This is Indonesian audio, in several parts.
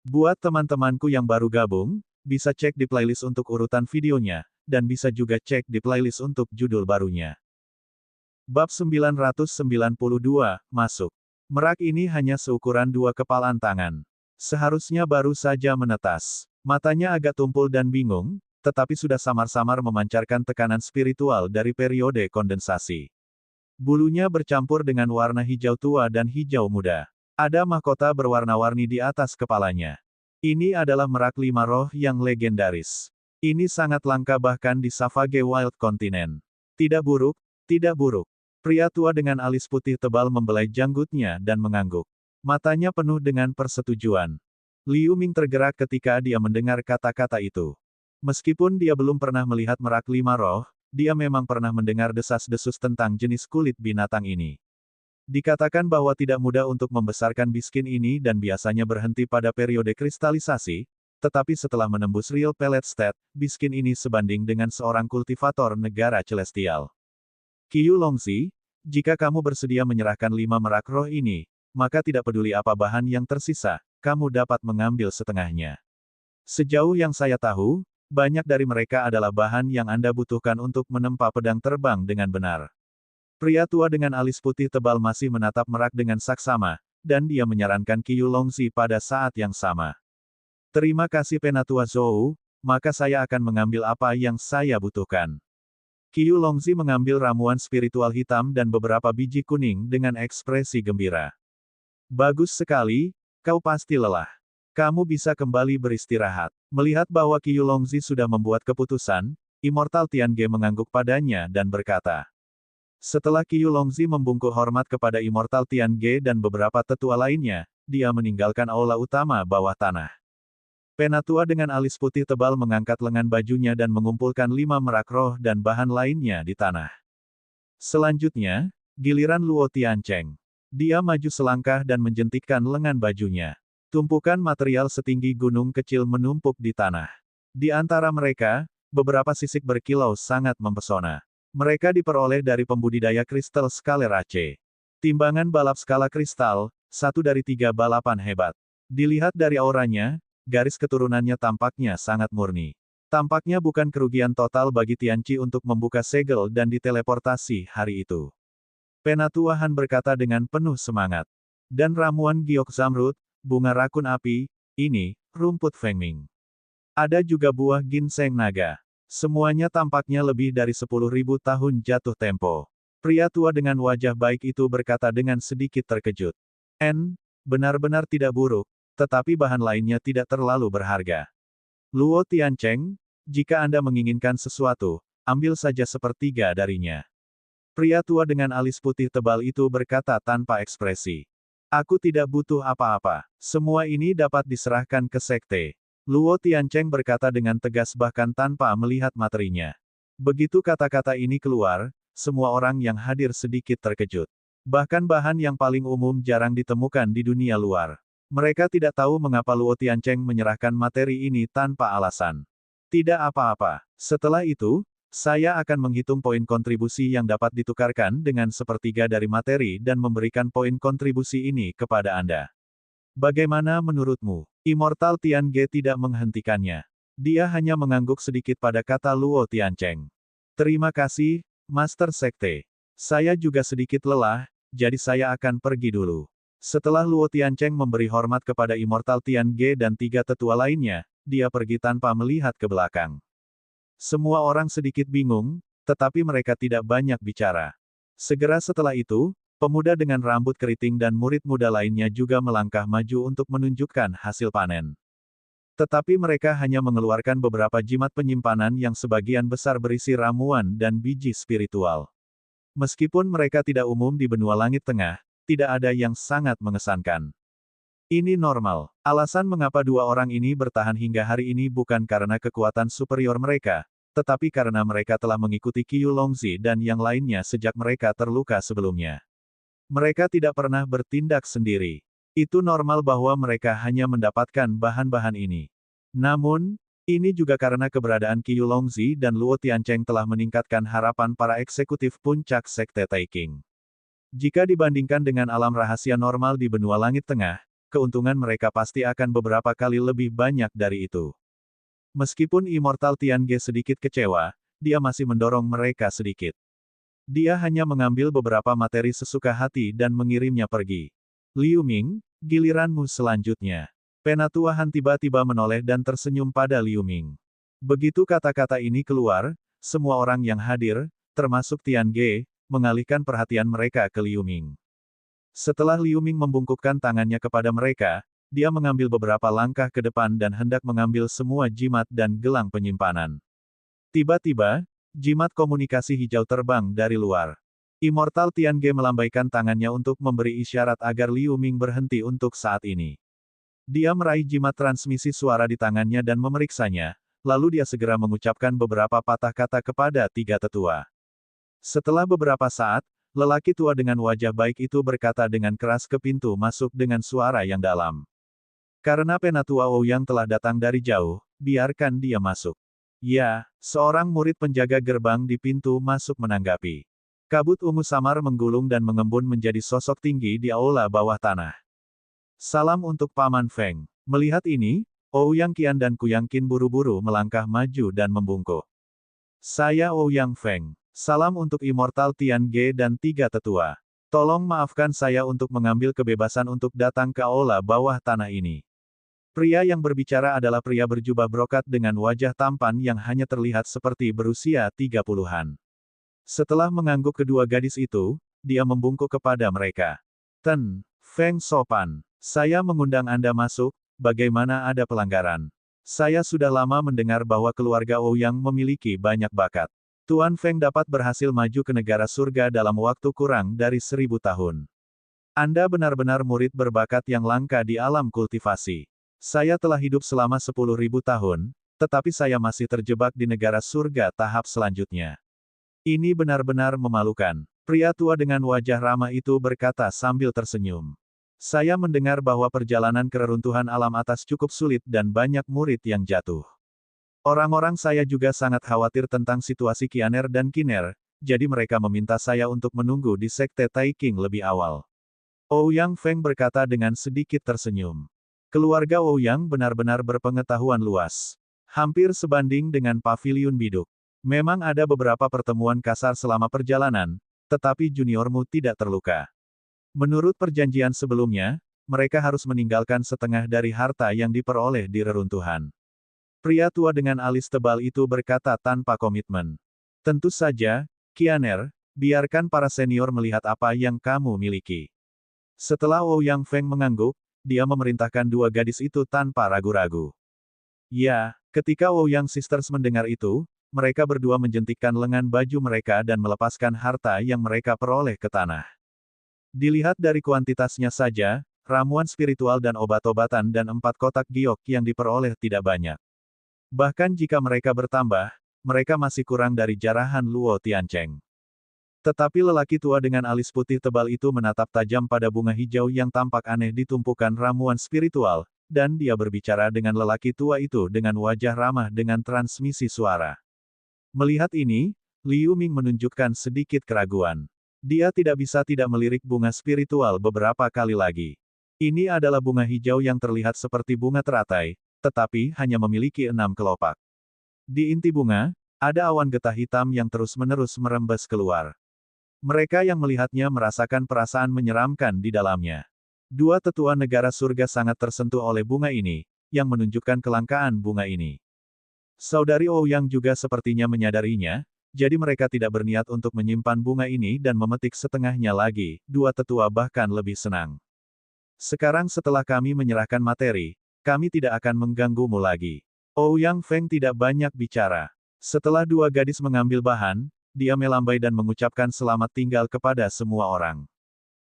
Buat teman-temanku yang baru gabung, bisa cek di playlist untuk urutan videonya, dan bisa juga cek di playlist untuk judul barunya. Bab 992, masuk. Merak ini hanya seukuran dua kepalan tangan. Seharusnya baru saja menetas. Matanya agak tumpul dan bingung, tetapi sudah samar-samar memancarkan tekanan spiritual dari periode kondensasi. Bulunya bercampur dengan warna hijau tua dan hijau muda. Ada mahkota berwarna-warni di atas kepalanya. Ini adalah merak lima roh yang legendaris. Ini sangat langka bahkan di Savage Wild Continent. Tidak buruk, tidak buruk. Pria tua dengan alis putih tebal membelai janggutnya dan mengangguk. Matanya penuh dengan persetujuan. Liu Ming tergerak ketika dia mendengar kata-kata itu. Meskipun dia belum pernah melihat merak lima roh, dia memang pernah mendengar desas-desus tentang jenis kulit binatang ini. Dikatakan bahwa tidak mudah untuk membesarkan biskin ini dan biasanya berhenti pada periode kristalisasi, tetapi setelah menembus real pellet state, biskin ini sebanding dengan seorang kultivator negara celestial. Qiu Longzi, jika kamu bersedia menyerahkan 5 merak roh ini, maka tidak peduli apa bahan yang tersisa, kamu dapat mengambil setengahnya. Sejauh yang saya tahu, banyak dari mereka adalah bahan yang Anda butuhkan untuk menempa pedang terbang dengan benar. Pria tua dengan alis putih tebal masih menatap merak dengan saksama, dan dia menyarankan Qiu Longzi pada saat yang sama. Terima kasih Penatua Zhou, maka saya akan mengambil apa yang saya butuhkan. Qiu Longzi mengambil ramuan spiritual hitam dan beberapa biji kuning dengan ekspresi gembira. Bagus sekali, kau pasti lelah. Kamu bisa kembali beristirahat. Melihat bahwa Qiu Longzi sudah membuat keputusan, Immortal Tiange mengangguk padanya dan berkata. Setelah Qiu Longzi membungkuk hormat kepada Immortal Tiange dan beberapa tetua lainnya, dia meninggalkan aula utama bawah tanah. Penatua dengan alis putih tebal mengangkat lengan bajunya dan mengumpulkan 5 merak roh dan bahan lainnya di tanah. Selanjutnya, giliran Luo Tiancheng. Dia maju selangkah dan menjentikkan lengan bajunya. Tumpukan material setinggi gunung kecil menumpuk di tanah. Di antara mereka, beberapa sisik berkilau sangat mempesona. Mereka diperoleh dari pembudidaya kristal skaler AC. Timbangan balap skala kristal, 1 dari 3 balapan hebat. Dilihat dari auranya, garis keturunannya tampaknya sangat murni. Tampaknya bukan kerugian total bagi Tianqi untuk membuka segel dan diteleportasi hari itu. Penatua Han berkata dengan penuh semangat. Dan ramuan giok zamrud, bunga rakun api, ini, rumput fengming. Ada juga buah ginseng naga. Semuanya tampaknya lebih dari 10.000 tahun jatuh tempo. Pria tua dengan wajah baik itu berkata dengan sedikit terkejut. Benar-benar tidak buruk. Tetapi bahan lainnya tidak terlalu berharga. Luo Tiancheng, jika Anda menginginkan sesuatu, ambil saja sepertiga darinya. Pria tua dengan alis putih tebal itu berkata tanpa ekspresi. Aku tidak butuh apa-apa. Semua ini dapat diserahkan ke sekte. Luo Tiancheng berkata dengan tegas bahkan tanpa melihat materinya. Begitu kata-kata ini keluar, semua orang yang hadir sedikit terkejut. Bahkan bahan yang paling umum jarang ditemukan di dunia luar. Mereka tidak tahu mengapa Luo Tiancheng menyerahkan materi ini tanpa alasan. Tidak apa-apa. Setelah itu, saya akan menghitung poin kontribusi yang dapat ditukarkan dengan sepertiga dari materi dan memberikan poin kontribusi ini kepada Anda. Bagaimana menurutmu? Immortal Tiange tidak menghentikannya. Dia hanya mengangguk sedikit pada kata Luo Tiancheng. Terima kasih, Master Sekte. Saya juga sedikit lelah, jadi saya akan pergi dulu. Setelah Luo Tiancheng memberi hormat kepada Immortal Tiange dan 3 tetua lainnya, dia pergi tanpa melihat ke belakang. Semua orang sedikit bingung, tetapi mereka tidak banyak bicara. Segera setelah itu, pemuda dengan rambut keriting dan murid muda lainnya juga melangkah maju untuk menunjukkan hasil panen. Tetapi mereka hanya mengeluarkan beberapa jimat penyimpanan yang sebagian besar berisi ramuan dan biji spiritual. Meskipun mereka tidak umum di benua langit tengah, tidak ada yang sangat mengesankan. Ini normal. Alasan mengapa 2 orang ini bertahan hingga hari ini bukan karena kekuatan superior mereka, tetapi karena mereka telah mengikuti Qiu Longzi dan yang lainnya sejak mereka terluka sebelumnya. Mereka tidak pernah bertindak sendiri. Itu normal bahwa mereka hanya mendapatkan bahan-bahan ini. Namun, ini juga karena keberadaan Qiu Longzi dan Luo Tiancheng telah meningkatkan harapan para eksekutif puncak Sekte Taiking. Jika dibandingkan dengan alam rahasia normal di benua langit tengah, keuntungan mereka pasti akan beberapa kali lebih banyak dari itu. Meskipun Immortal Tiange sedikit kecewa, dia masih mendorong mereka sedikit. Dia hanya mengambil beberapa materi sesuka hati dan mengirimnya pergi. Liu Ming, giliranmu selanjutnya. Penatua Han tiba-tiba menoleh dan tersenyum pada Liu Ming. Begitu kata-kata ini keluar, semua orang yang hadir, termasuk Tiange, mengalihkan perhatian mereka ke Liu Ming. Setelah Liu Ming membungkukkan tangannya kepada mereka, dia mengambil beberapa langkah ke depan dan hendak mengambil semua jimat dan gelang penyimpanan. Tiba-tiba, jimat komunikasi hijau terbang dari luar. Immortal Tiange melambaikan tangannya untuk memberi isyarat agar Liu Ming berhenti untuk saat ini. Dia meraih jimat transmisi suara di tangannya dan memeriksanya, lalu dia segera mengucapkan beberapa patah kata kepada tiga tetua. Setelah beberapa saat, lelaki tua dengan wajah baik itu berkata dengan keras ke pintu masuk dengan suara yang dalam. Karena Penatua Ouyang telah datang dari jauh, biarkan dia masuk. Ya, seorang murid penjaga gerbang di pintu masuk menanggapi. Kabut ungu samar menggulung dan mengembun menjadi sosok tinggi di aula bawah tanah. Salam untuk Paman Feng. Melihat ini, Ouyang Qian dan Kuyang Qin buru-buru melangkah maju dan membungkuk. Saya Ouyang Feng. Salam untuk Immortal Tiange dan tiga tetua. Tolong maafkan saya untuk mengambil kebebasan untuk datang ke aula bawah tanah ini. Pria yang berbicara adalah pria berjubah brokat dengan wajah tampan yang hanya terlihat seperti berusia 30-an. Setelah mengangguk kedua gadis itu, dia membungkuk kepada mereka. Ten, Feng sopan. Saya mengundang Anda masuk, bagaimana ada pelanggaran? Saya sudah lama mendengar bahwa keluarga Ouyang memiliki banyak bakat. Tuan Feng dapat berhasil maju ke negara surga dalam waktu kurang dari 1000 tahun. Anda benar-benar murid berbakat yang langka di alam kultivasi. Saya telah hidup selama 10.000 tahun, tetapi saya masih terjebak di negara surga tahap selanjutnya. Ini benar-benar memalukan. Pria tua dengan wajah ramah itu berkata sambil tersenyum. Saya mendengar bahwa perjalanan ke reruntuhan alam atas cukup sulit dan banyak murid yang jatuh. Orang-orang saya juga sangat khawatir tentang situasi Qianer dan Qiner, jadi mereka meminta saya untuk menunggu di Sekte Taiking lebih awal. Ouyang Feng berkata dengan sedikit tersenyum. Keluarga Ouyang benar-benar berpengetahuan luas. Hampir sebanding dengan paviliun biduk. Memang ada beberapa pertemuan kasar selama perjalanan, tetapi juniormu tidak terluka. Menurut perjanjian sebelumnya, mereka harus meninggalkan setengah dari harta yang diperoleh di reruntuhan. Pria tua dengan alis tebal itu berkata tanpa komitmen. Tentu saja, Qianer, biarkan para senior melihat apa yang kamu miliki. Setelah Ouyang Feng mengangguk, dia memerintahkan dua gadis itu tanpa ragu-ragu. Ya, ketika Ouyang Sisters mendengar itu, mereka berdua menjentikkan lengan baju mereka dan melepaskan harta yang mereka peroleh ke tanah. Dilihat dari kuantitasnya saja, ramuan spiritual dan obat-obatan dan 4 kotak giok yang diperoleh tidak banyak. Bahkan jika mereka bertambah, mereka masih kurang dari jarahan Luo Tiancheng. Tetapi lelaki tua dengan alis putih tebal itu menatap tajam pada bunga hijau yang tampak aneh di tumpukan ramuan spiritual, dan dia berbicara dengan lelaki tua itu dengan wajah ramah dengan transmisi suara. Melihat ini, Liu Ming menunjukkan sedikit keraguan. Dia tidak bisa tidak melirik bunga spiritual beberapa kali lagi. Ini adalah bunga hijau yang terlihat seperti bunga teratai, tetapi hanya memiliki 6 kelopak. Di inti bunga, ada awan getah hitam yang terus-menerus merembes keluar. Mereka yang melihatnya merasakan perasaan menyeramkan di dalamnya. Dua tetua negara surga sangat tersentuh oleh bunga ini, yang menunjukkan kelangkaan bunga ini. Saudari Ouyang juga sepertinya menyadarinya, jadi mereka tidak berniat untuk menyimpan bunga ini dan memetik setengahnya lagi, dua tetua bahkan lebih senang. Sekarang setelah kami menyerahkan materi, kami tidak akan mengganggumu lagi. Ouyang Feng tidak banyak bicara. Setelah dua gadis mengambil bahan, dia melambai dan mengucapkan selamat tinggal kepada semua orang.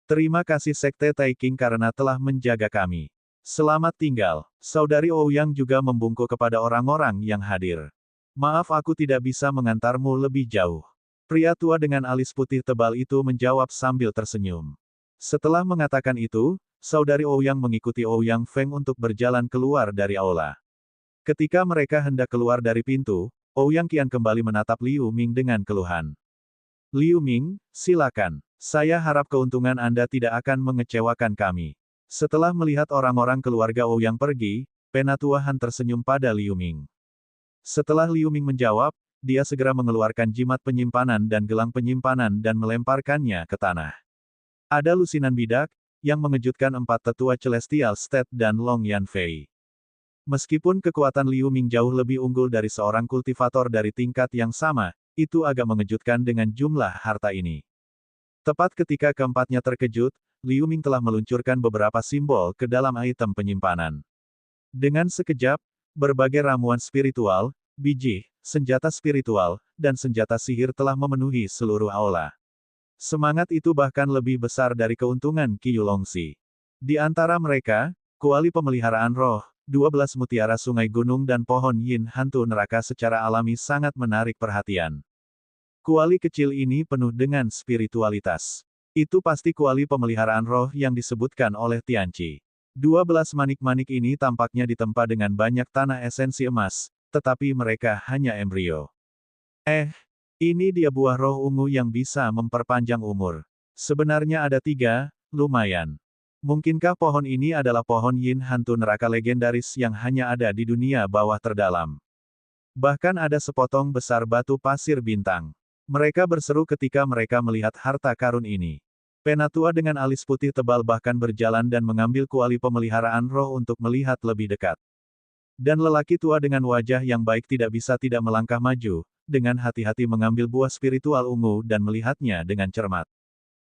Terima kasih Sekte Taiking karena telah menjaga kami. Selamat tinggal. Saudari Ouyang juga membungkuk kepada orang-orang yang hadir. Maaf aku tidak bisa mengantarmu lebih jauh. Pria tua dengan alis putih tebal itu menjawab sambil tersenyum. Setelah mengatakan itu, saudari Ouyang mengikuti Ouyang Feng untuk berjalan keluar dari aula. Ketika mereka hendak keluar dari pintu, Ouyang Qian kembali menatap Liu Ming dengan keluhan. Liu Ming, silakan. Saya harap keuntungan Anda tidak akan mengecewakan kami. Setelah melihat orang-orang keluarga Ouyang pergi, Penatua Han tersenyum pada Liu Ming. Setelah Liu Ming menjawab, dia segera mengeluarkan jimat penyimpanan dan gelang penyimpanan dan melemparkannya ke tanah. Ada lusinan bidak, yang mengejutkan empat tetua Celestial State dan Long Yanfei. Meskipun kekuatan Liu Ming jauh lebih unggul dari seorang kultivator dari tingkat yang sama, itu agak mengejutkan dengan jumlah harta ini. Tepat ketika keempatnya terkejut, Liu Ming telah meluncurkan beberapa simbol ke dalam item penyimpanan. Dengan sekejap, berbagai ramuan spiritual, biji, senjata spiritual, dan senjata sihir telah memenuhi seluruh aula. Semangat itu bahkan lebih besar dari keuntungan Qi Yulongxi. Di antara mereka, kuali pemeliharaan roh, 12 mutiara sungai gunung dan pohon yin hantu neraka secara alami sangat menarik perhatian. Kuali kecil ini penuh dengan spiritualitas. Itu pasti kuali pemeliharaan roh yang disebutkan oleh Tianqi. 12 manik-manik ini tampaknya ditempa dengan banyak tanah esensi emas, tetapi mereka hanya embrio. Ini dia buah roh ungu yang bisa memperpanjang umur. Sebenarnya ada 3, lumayan. Mungkinkah pohon ini adalah pohon yin hantu neraka legendaris yang hanya ada di dunia bawah terdalam? Bahkan ada sepotong besar batu pasir bintang. Mereka berseru ketika mereka melihat harta karun ini. Penatua dengan alis putih tebal bahkan berjalan dan mengambil kuali pemeliharaan roh untuk melihat lebih dekat. Dan lelaki tua dengan wajah yang baik tidak bisa tidak melangkah maju, dengan hati-hati mengambil buah spiritual ungu dan melihatnya dengan cermat.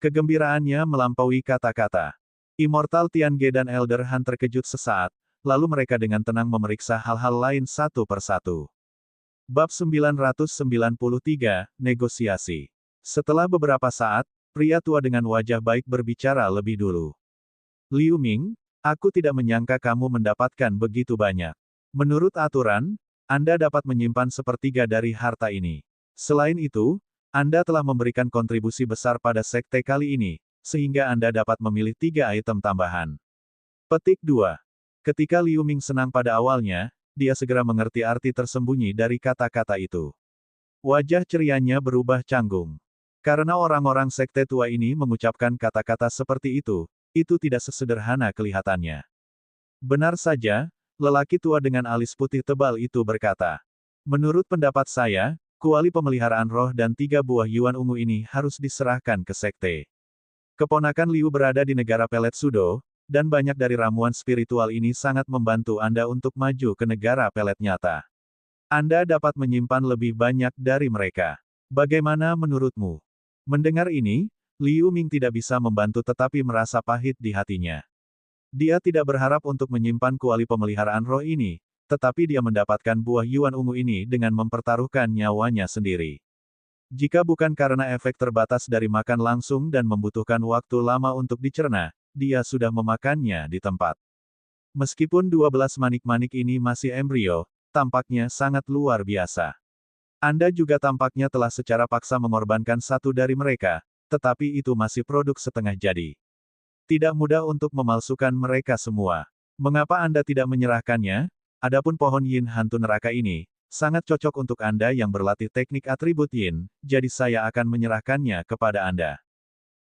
Kegembiraannya melampaui kata-kata. Immortal Tiange dan Elder Han terkejut sesaat, lalu mereka dengan tenang memeriksa hal-hal lain satu persatu. Bab 993, Negosiasi. Setelah beberapa saat, pria tua dengan wajah baik berbicara lebih dulu. Liu Ming, aku tidak menyangka kamu mendapatkan begitu banyak. Menurut aturan, Anda dapat menyimpan sepertiga dari harta ini. Selain itu, Anda telah memberikan kontribusi besar pada sekte kali ini, sehingga Anda dapat memilih 3 item tambahan. Petik 2. Ketika Liu Ming senang pada awalnya, dia segera mengerti arti tersembunyi dari kata-kata itu. Wajah cerianya berubah canggung. Karena orang-orang sekte tua ini mengucapkan kata-kata seperti itu tidak sesederhana kelihatannya. Benar saja, lelaki tua dengan alis putih tebal itu berkata. Menurut pendapat saya, kuali pemeliharaan roh dan 3 buah yuan ungu ini harus diserahkan ke sekte. Keponakan Liu berada di negara pelet Sudo, dan banyak dari ramuan spiritual ini sangat membantu Anda untuk maju ke negara pelet nyata. Anda dapat menyimpan lebih banyak dari mereka. Bagaimana menurutmu? Mendengar ini, Liu Ming tidak bisa membantu tetapi merasa pahit di hatinya. Dia tidak berharap untuk menyimpan kuali pemeliharaan roh ini, tetapi dia mendapatkan buah yuan ungu ini dengan mempertaruhkan nyawanya sendiri. Jika bukan karena efek terbatas dari makan langsung dan membutuhkan waktu lama untuk dicerna, dia sudah memakannya di tempat. Meskipun 12 manik-manik ini masih embrio, tampaknya sangat luar biasa. Anda juga tampaknya telah secara paksa mengorbankan satu dari mereka, tetapi itu masih produk setengah jadi. Tidak mudah untuk memalsukan mereka semua. Mengapa Anda tidak menyerahkannya? Adapun pohon yin hantu neraka ini, sangat cocok untuk Anda yang berlatih teknik atribut yin, jadi saya akan menyerahkannya kepada Anda.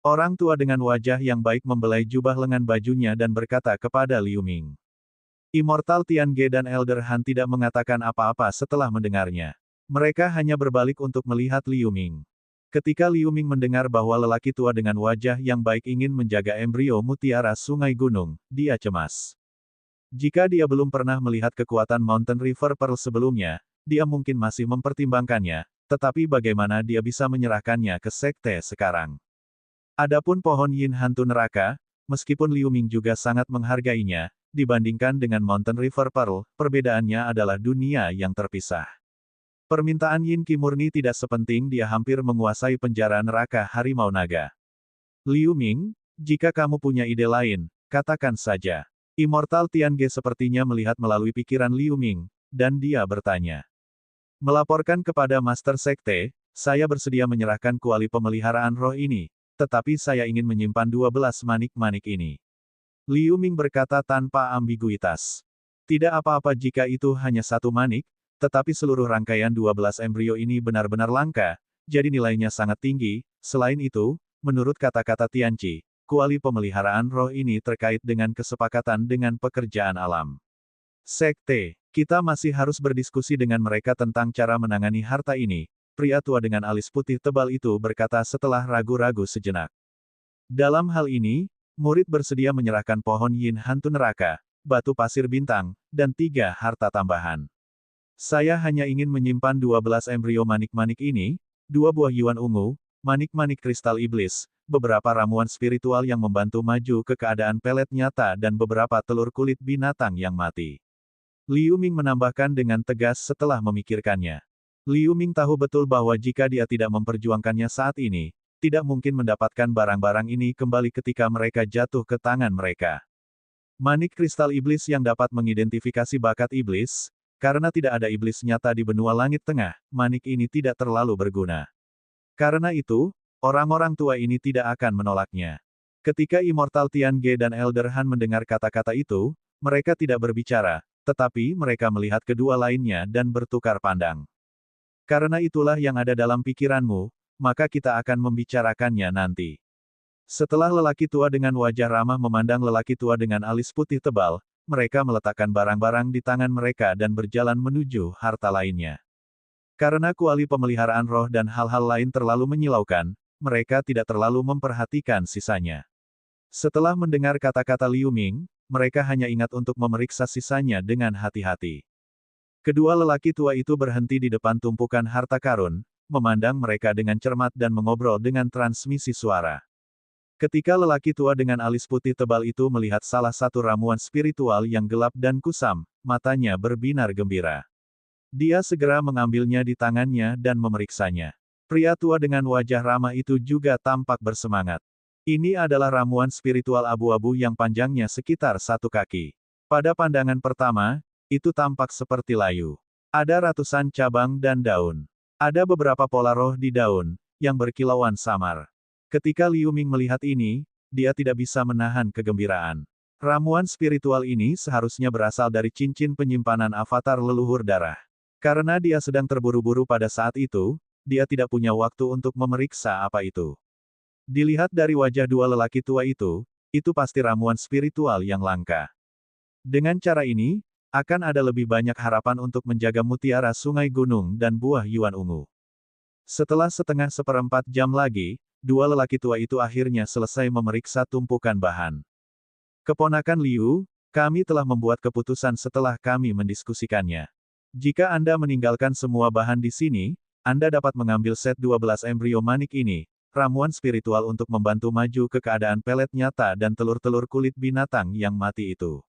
Orang tua dengan wajah yang baik membelai jubah lengan bajunya dan berkata kepada Liu Ming. Immortal Tiange dan Elder Han tidak mengatakan apa-apa setelah mendengarnya. Mereka hanya berbalik untuk melihat Liu Ming. Ketika Liu Ming mendengar bahwa lelaki tua dengan wajah yang baik ingin menjaga embrio mutiara sungai gunung, dia cemas. Jika dia belum pernah melihat kekuatan Mountain River Pearl sebelumnya, dia mungkin masih mempertimbangkannya, tetapi bagaimana dia bisa menyerahkannya ke sekte sekarang. Adapun pohon yin hantu neraka, meskipun Liu Ming juga sangat menghargainya, dibandingkan dengan Mountain River Pearl, perbedaannya adalah dunia yang terpisah. Permintaan Yin Qi murni tidak sepenting dia hampir menguasai penjara neraka harimau naga. Liu Ming, jika kamu punya ide lain, katakan saja. Immortal Tiange sepertinya melihat melalui pikiran Liu Ming, dan dia bertanya. Melaporkan kepada Master Sekte, saya bersedia menyerahkan kuali pemeliharaan roh ini, tetapi saya ingin menyimpan 12 manik-manik ini. Liu Ming berkata tanpa ambiguitas. Tidak apa-apa jika itu hanya satu manik, tetapi seluruh rangkaian 12 embrio ini benar-benar langka, jadi nilainya sangat tinggi. Selain itu, menurut kata-kata Tianqi, kuali pemeliharaan roh ini terkait dengan kesepakatan dengan pekerjaan alam. Sekte, kita masih harus berdiskusi dengan mereka tentang cara menangani harta ini, pria tua dengan alis putih tebal itu berkata setelah ragu-ragu sejenak. Dalam hal ini, murid bersedia menyerahkan pohon yin hantu neraka, batu pasir bintang, dan 3 harta tambahan. Saya hanya ingin menyimpan 12 embrio manik-manik ini, 2 buah yuan ungu, manik-manik kristal iblis, beberapa ramuan spiritual yang membantu maju ke keadaan pelet nyata dan beberapa telur kulit binatang yang mati. Liu Ming menambahkan dengan tegas setelah memikirkannya. Liu Ming tahu betul bahwa jika dia tidak memperjuangkannya saat ini, tidak mungkin mendapatkan barang-barang ini kembali ketika mereka jatuh ke tangan mereka. Manik kristal iblis yang dapat mengidentifikasi bakat iblis, karena tidak ada iblis nyata di benua langit tengah, manik ini tidak terlalu berguna. Karena itu, orang-orang tua ini tidak akan menolaknya. Ketika Immortal Tian Ge dan Elder Han mendengar kata-kata itu, mereka tidak berbicara, tetapi mereka melihat kedua lainnya dan bertukar pandang. Karena itulah yang ada dalam pikiranmu, maka kita akan membicarakannya nanti. Setelah lelaki tua dengan wajah ramah memandang lelaki tua dengan alis putih tebal, mereka meletakkan barang-barang di tangan mereka dan berjalan menuju harta lainnya. Karena kuali pemeliharaan roh dan hal-hal lain terlalu menyilaukan, mereka tidak terlalu memperhatikan sisanya. Setelah mendengar kata-kata Liu Ming, mereka hanya ingat untuk memeriksa sisanya dengan hati-hati. Kedua lelaki tua itu berhenti di depan tumpukan harta karun, memandang mereka dengan cermat dan mengobrol dengan transmisi suara. Ketika lelaki tua dengan alis putih tebal itu melihat salah satu ramuan spiritual yang gelap dan kusam, matanya berbinar gembira. Dia segera mengambilnya di tangannya dan memeriksanya. Pria tua dengan wajah ramah itu juga tampak bersemangat. Ini adalah ramuan spiritual abu-abu yang panjangnya sekitar 1 kaki. Pada pandangan pertama, itu tampak seperti layu. Ada ratusan cabang dan daun. Ada beberapa pola roh di daun, yang berkilauan samar. Ketika Liu Ming melihat ini, dia tidak bisa menahan kegembiraan. Ramuan spiritual ini seharusnya berasal dari cincin penyimpanan avatar leluhur darah. Karena dia sedang terburu-buru pada saat itu, dia tidak punya waktu untuk memeriksa apa itu. Dilihat dari wajah dua lelaki tua itu pasti ramuan spiritual yang langka. Dengan cara ini, akan ada lebih banyak harapan untuk menjaga mutiara sungai gunung dan buah yuan ungu. Setelah setengah seperempat jam lagi, dua lelaki tua itu akhirnya selesai memeriksa tumpukan bahan. Keponakan Liu, kami telah membuat keputusan setelah kami mendiskusikannya. Jika Anda meninggalkan semua bahan di sini, Anda dapat mengambil set 12 embrio manik ini, ramuan spiritual untuk membantu maju ke keadaan pelet nyata dan telur-telur kulit binatang yang mati itu.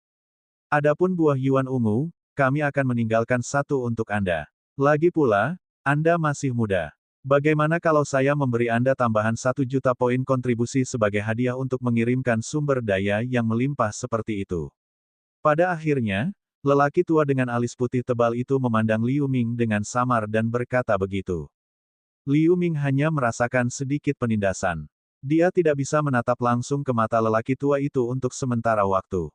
Adapun buah yuan ungu, kami akan meninggalkan 1 untuk Anda. Lagi pula, Anda masih muda. Bagaimana kalau saya memberi Anda tambahan 1 juta poin kontribusi sebagai hadiah untuk mengirimkan sumber daya yang melimpah seperti itu? Pada akhirnya, lelaki tua dengan alis putih tebal itu memandang Liu Ming dengan samar dan berkata begitu. Liu Ming hanya merasakan sedikit penindasan. Dia tidak bisa menatap langsung ke mata lelaki tua itu untuk sementara waktu.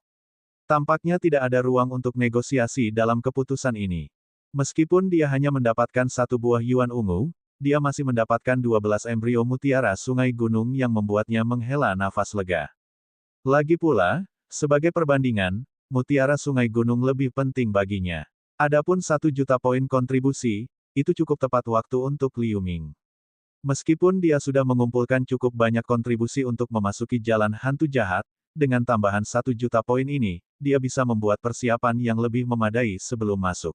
Tampaknya tidak ada ruang untuk negosiasi dalam keputusan ini. Meskipun dia hanya mendapatkan 1 buah yuan ungu, dia masih mendapatkan 12 embrio mutiara sungai gunung yang membuatnya menghela nafas lega. Lagi pula, sebagai perbandingan, mutiara sungai gunung lebih penting baginya. Adapun 1 juta poin kontribusi, itu cukup tepat waktu untuk Liu Ming. Meskipun dia sudah mengumpulkan cukup banyak kontribusi untuk memasuki jalan hantu jahat, dengan tambahan 1 juta poin ini, dia bisa membuat persiapan yang lebih memadai sebelum masuk.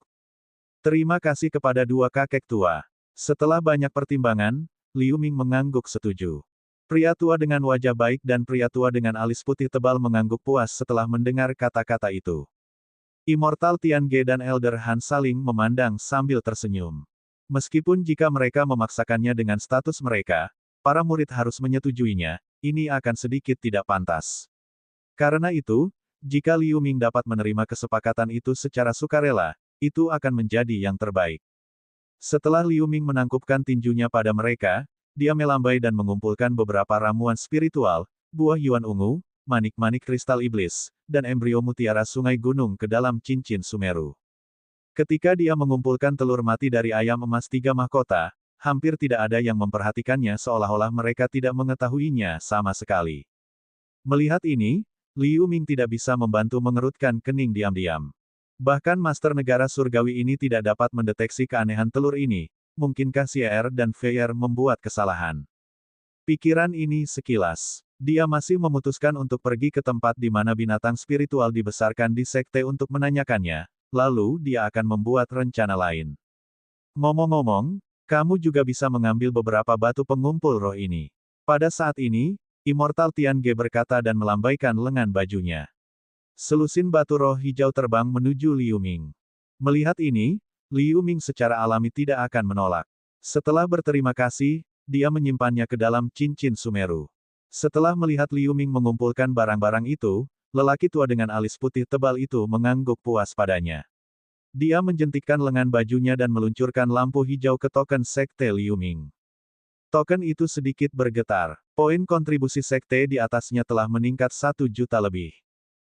Terima kasih kepada dua kakek tua. Setelah banyak pertimbangan, Liu Ming mengangguk setuju. Pria tua dengan wajah baik dan pria tua dengan alis putih tebal mengangguk puas setelah mendengar kata-kata itu. Immortal Tian Ge dan Elder Han saling memandang sambil tersenyum. Meskipun jika mereka memaksakannya dengan status mereka, para murid harus menyetujuinya, ini akan sedikit tidak pantas. Karena itu, jika Liu Ming dapat menerima kesepakatan itu secara sukarela, itu akan menjadi yang terbaik. Setelah Liu Ming menangkupkan tinjunya pada mereka, dia melambai dan mengumpulkan beberapa ramuan spiritual, buah yuan ungu, manik-manik kristal iblis, dan embrio mutiara sungai gunung ke dalam cincin Sumeru. Ketika dia mengumpulkan telur mati dari ayam emas 3 mahkota, hampir tidak ada yang memperhatikannya seolah-olah mereka tidak mengetahuinya sama sekali. Melihat ini, Liu Ming tidak bisa membantu mengerutkan kening diam-diam. Bahkan Master Negara Surgawi ini tidak dapat mendeteksi keanehan telur ini. Mungkinkah Xier dan Feier membuat kesalahan? Pikiran ini sekilas. Dia masih memutuskan untuk pergi ke tempat di mana binatang spiritual dibesarkan di sekte untuk menanyakannya, lalu dia akan membuat rencana lain. Ngomong-ngomong, kamu juga bisa mengambil beberapa batu pengumpul roh ini. Pada saat ini, Immortal Tian Ge berkata dan melambaikan lengan bajunya. Selusin batu roh hijau terbang menuju Liu Ming. Melihat ini, Liu Ming secara alami tidak akan menolak. Setelah berterima kasih, dia menyimpannya ke dalam cincin Sumeru. Setelah melihat Liu Ming mengumpulkan barang-barang itu, lelaki tua dengan alis putih tebal itu mengangguk puas padanya. Dia menjentikkan lengan bajunya dan meluncurkan lampu hijau ke token sekte Liu Ming. Token itu sedikit bergetar. Poin kontribusi sekte di atasnya telah meningkat 1 juta lebih.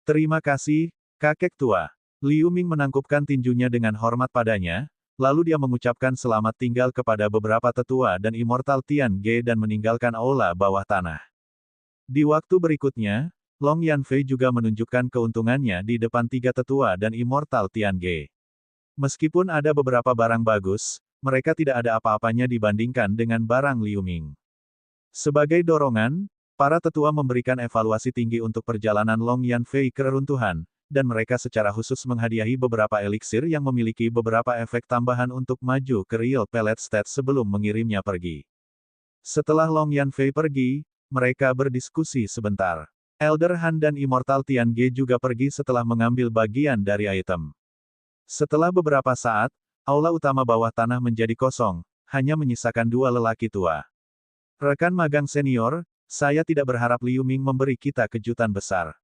Terima kasih, kakek tua. Liu Ming menangkupkan tinjunya dengan hormat padanya, lalu dia mengucapkan selamat tinggal kepada beberapa tetua dan Immortal Tian Ge dan meninggalkan aula bawah tanah. Di waktu berikutnya, Long Yanfei juga menunjukkan keuntungannya di depan 3 tetua dan Immortal Tian Ge. Meskipun ada beberapa barang bagus, mereka tidak ada apa-apanya dibandingkan dengan barang Liu Ming. Sebagai dorongan, para tetua memberikan evaluasi tinggi untuk perjalanan Long Yanfei ke reruntuhan, dan mereka secara khusus menghadiahi beberapa eliksir yang memiliki beberapa efek tambahan untuk maju ke Real Pellet State sebelum mengirimnya pergi. Setelah Long Yanfei pergi, mereka berdiskusi sebentar. Elder Han dan Immortal Tian Ge juga pergi setelah mengambil bagian dari item. Setelah beberapa saat, aula utama bawah tanah menjadi kosong, hanya menyisakan 2 lelaki tua. Rekan magang senior, saya tidak berharap Liu Ming memberi kita kejutan besar.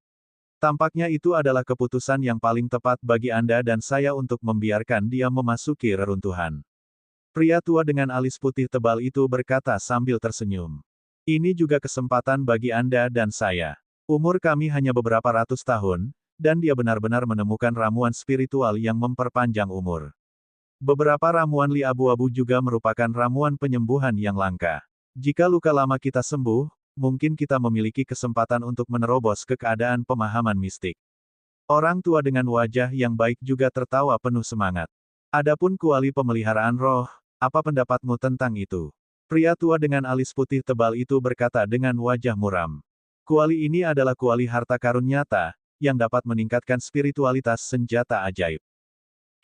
Tampaknya itu adalah keputusan yang paling tepat bagi Anda dan saya untuk membiarkan dia memasuki reruntuhan. Pria tua dengan alis putih tebal itu berkata sambil tersenyum. Ini juga kesempatan bagi Anda dan saya. Umur kami hanya beberapa ratus tahun, dan dia benar-benar menemukan ramuan spiritual yang memperpanjang umur. Beberapa ramuan Li abu-abu juga merupakan ramuan penyembuhan yang langka. Jika luka lama kita sembuh, mungkin kita memiliki kesempatan untuk menerobos ke keadaan pemahaman mistik. Orang tua dengan wajah yang baik juga tertawa penuh semangat. Adapun kuali pemeliharaan roh, apa pendapatmu tentang itu? Pria tua dengan alis putih tebal itu berkata dengan wajah muram. Kuali ini adalah kuali harta karun nyata, yang dapat meningkatkan spiritualitas senjata ajaib.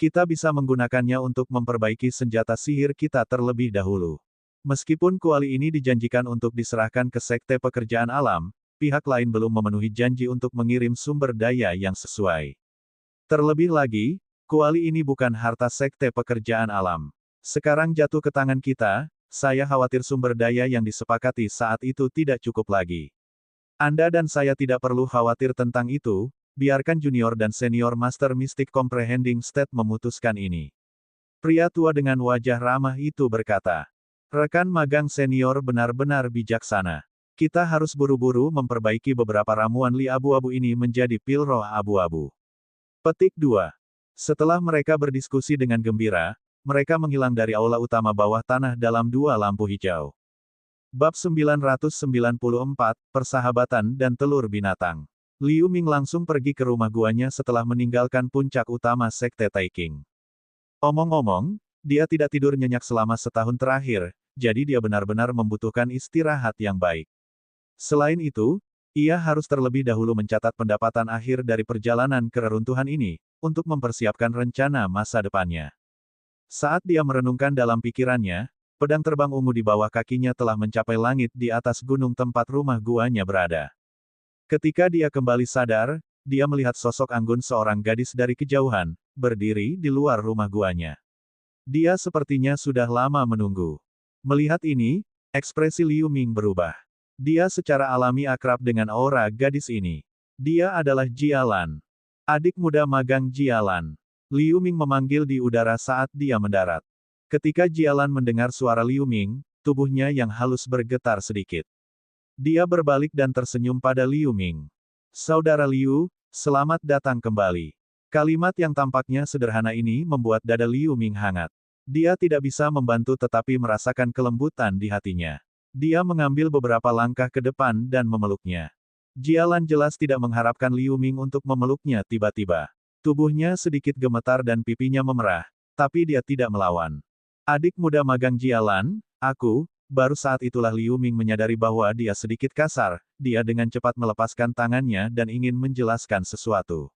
Kita bisa menggunakannya untuk memperbaiki senjata sihir kita terlebih dahulu. Meskipun kuali ini dijanjikan untuk diserahkan ke Sekte Pekerjaan Alam, pihak lain belum memenuhi janji untuk mengirim sumber daya yang sesuai. Terlebih lagi, kuali ini bukan harta Sekte Pekerjaan Alam. Sekarang jatuh ke tangan kita, saya khawatir sumber daya yang disepakati saat itu tidak cukup lagi. Anda dan saya tidak perlu khawatir tentang itu, biarkan junior dan senior Master Mystic Comprehending State memutuskan ini. Pria tua dengan wajah ramah itu berkata. Rekan magang senior benar-benar bijaksana. Kita harus buru-buru memperbaiki beberapa ramuan Li abu-abu ini menjadi pil roh abu-abu. Petik 2. Setelah mereka berdiskusi dengan gembira, mereka menghilang dari aula utama bawah tanah dalam 2 lampu hijau. Bab 994, Persahabatan dan Telur Binatang. Liu Ming langsung pergi ke rumah guanya setelah meninggalkan puncak utama Sekte Taiking. Omong-omong, dia tidak tidur nyenyak selama setahun terakhir, jadi dia benar-benar membutuhkan istirahat yang baik. Selain itu, ia harus terlebih dahulu mencatat pendapatan akhir dari perjalanan ke reruntuhan ini, untuk mempersiapkan rencana masa depannya. Saat dia merenungkan dalam pikirannya, pedang terbang ungu di bawah kakinya telah mencapai langit di atas gunung tempat rumah guanya berada. Ketika dia kembali sadar, dia melihat sosok anggun seorang gadis dari kejauhan, berdiri di luar rumah guanya. Dia sepertinya sudah lama menunggu. Melihat ini, ekspresi Liu Ming berubah. Dia secara alami akrab dengan aura gadis ini. Dia adalah Jialan. Adik muda magang Jialan. Liu Ming memanggil di udara saat dia mendarat. Ketika Jialan mendengar suara Liu Ming, tubuhnya yang halus bergetar sedikit. Dia berbalik dan tersenyum pada Liu Ming. Saudara Liu, selamat datang kembali. Kalimat yang tampaknya sederhana ini membuat dada Liu Ming hangat. Dia tidak bisa membantu tetapi merasakan kelembutan di hatinya. Dia mengambil beberapa langkah ke depan dan memeluknya. Jialan jelas tidak mengharapkan Liu Ming untuk memeluknya tiba-tiba. Tubuhnya sedikit gemetar dan pipinya memerah, tapi dia tidak melawan. Adik muda magang Jialan, aku, baru saat itulah Liu Ming menyadari bahwa dia sedikit kasar, dia dengan cepat melepaskan tangannya dan ingin menjelaskan sesuatu.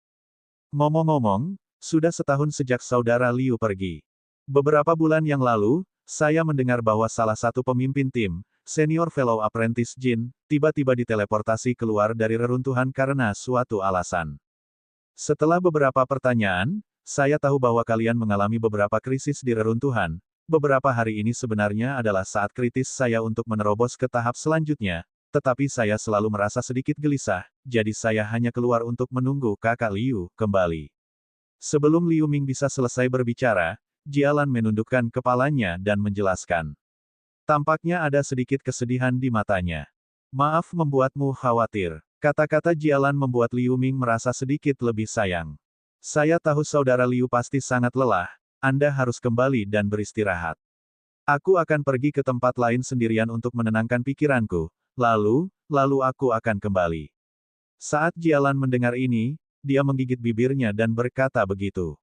Ngomong-ngomong, sudah setahun sejak saudara Liu pergi. Beberapa bulan yang lalu, saya mendengar bahwa salah satu pemimpin tim, senior fellow apprentice Jin, tiba-tiba diteleportasi keluar dari reruntuhan karena suatu alasan. Setelah beberapa pertanyaan, saya tahu bahwa kalian mengalami beberapa krisis di reruntuhan. Beberapa hari ini sebenarnya adalah saat kritis saya untuk menerobos ke tahap selanjutnya, tetapi saya selalu merasa sedikit gelisah, jadi saya hanya keluar untuk menunggu kakak Liu kembali. Sebelum Liu Ming bisa selesai berbicara, Jialan menundukkan kepalanya dan menjelaskan. Tampaknya ada sedikit kesedihan di matanya. Maaf membuatmu khawatir. Kata-kata Jialan membuat Liu Ming merasa sedikit lebih sayang. Saya tahu saudara Liu pasti sangat lelah, Anda harus kembali dan beristirahat. Aku akan pergi ke tempat lain sendirian untuk menenangkan pikiranku, lalu aku akan kembali. Saat Jialan mendengar ini, dia menggigit bibirnya dan berkata begitu.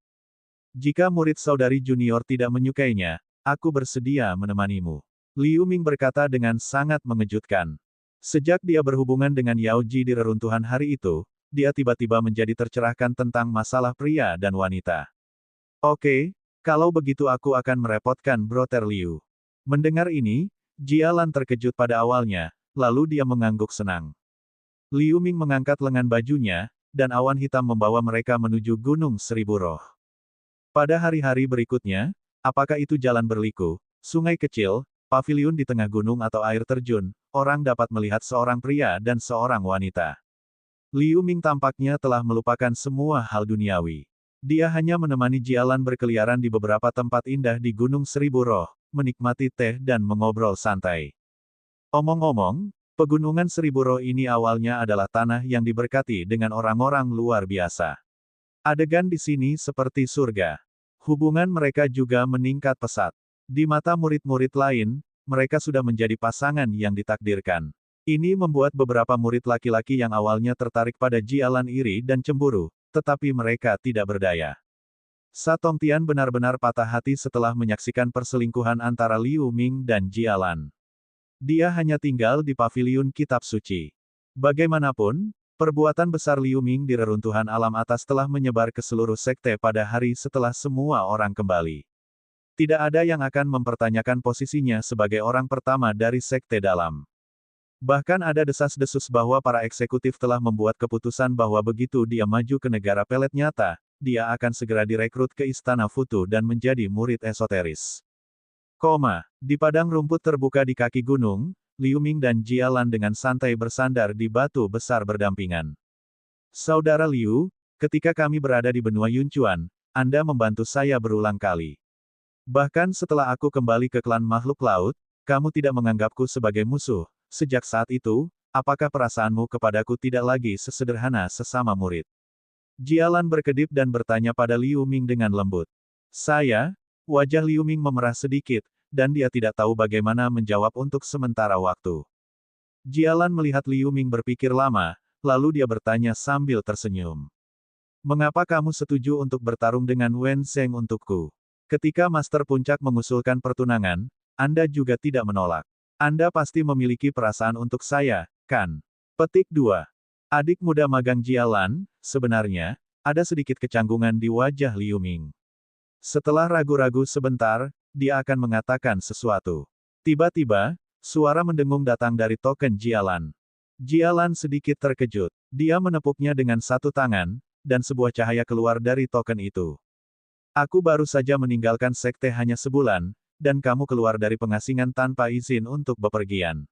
Jika murid saudari junior tidak menyukainya, aku bersedia menemanimu. Liu Ming berkata dengan sangat mengejutkan. Sejak dia berhubungan dengan Yao Ji di reruntuhan hari itu, dia tiba-tiba menjadi tercerahkan tentang masalah pria dan wanita. Oke, kalau begitu aku akan merepotkan Brother Liu. Mendengar ini, Jialan terkejut pada awalnya, lalu dia mengangguk senang. Liu Ming mengangkat lengan bajunya, dan awan hitam membawa mereka menuju Gunung Seribu Roh. Pada hari-hari berikutnya, apakah itu jalan berliku, sungai kecil, paviliun di tengah gunung atau air terjun, orang dapat melihat seorang pria dan seorang wanita. Liu Ming tampaknya telah melupakan semua hal duniawi. Dia hanya menemani Jialan berkeliaran di beberapa tempat indah di Gunung Seribu Roh, menikmati teh dan mengobrol santai. Omong-omong, pegunungan Seribu Roh ini awalnya adalah tanah yang diberkati dengan orang-orang luar biasa. Adegan di sini seperti surga. Hubungan mereka juga meningkat pesat. Di mata murid-murid lain, mereka sudah menjadi pasangan yang ditakdirkan. Ini membuat beberapa murid laki-laki yang awalnya tertarik pada Jialan iri dan cemburu, tetapi mereka tidak berdaya. Sa Tongtian benar-benar patah hati setelah menyaksikan perselingkuhan antara Liu Ming dan Jialan. Dia hanya tinggal di paviliun kitab suci. Bagaimanapun, perbuatan besar Liu Ming di reruntuhan alam atas telah menyebar ke seluruh sekte pada hari setelah semua orang kembali. Tidak ada yang akan mempertanyakan posisinya sebagai orang pertama dari sekte dalam. Bahkan ada desas-desus bahwa para eksekutif telah membuat keputusan bahwa begitu dia maju ke negara pelet nyata, dia akan segera direkrut ke Istana Futu dan menjadi murid esoteris. Di padang rumput terbuka di kaki gunung, Liu Ming dan Jialan dengan santai bersandar di batu besar berdampingan. Saudara Liu, ketika kami berada di benua Yunchuan, Anda membantu saya berulang kali. Bahkan setelah aku kembali ke klan makhluk laut, kamu tidak menganggapku sebagai musuh. Sejak saat itu, apakah perasaanmu kepadaku tidak lagi sesederhana sesama murid? Jialan berkedip dan bertanya pada Liu Ming dengan lembut. Wajah Liu Ming memerah sedikit, dan dia tidak tahu bagaimana menjawab untuk sementara waktu. Jialan melihat Liu Ming berpikir lama, lalu dia bertanya sambil tersenyum. Mengapa kamu setuju untuk bertarung dengan Wen Zheng untukku? Ketika Master Puncak mengusulkan pertunangan, Anda juga tidak menolak. Anda pasti memiliki perasaan untuk saya, kan? Petik 2. Adik muda magang Jialan, sebenarnya, ada sedikit kecanggungan di wajah Liu Ming. Setelah ragu-ragu sebentar, dia akan mengatakan sesuatu. Tiba-tiba, suara mendengung datang dari token Jialan. Jialan sedikit terkejut. Dia menepuknya dengan satu tangan, dan sebuah cahaya keluar dari token itu. Aku baru saja meninggalkan sekte hanya sebulan, dan kamu keluar dari pengasingan tanpa izin untuk bepergian.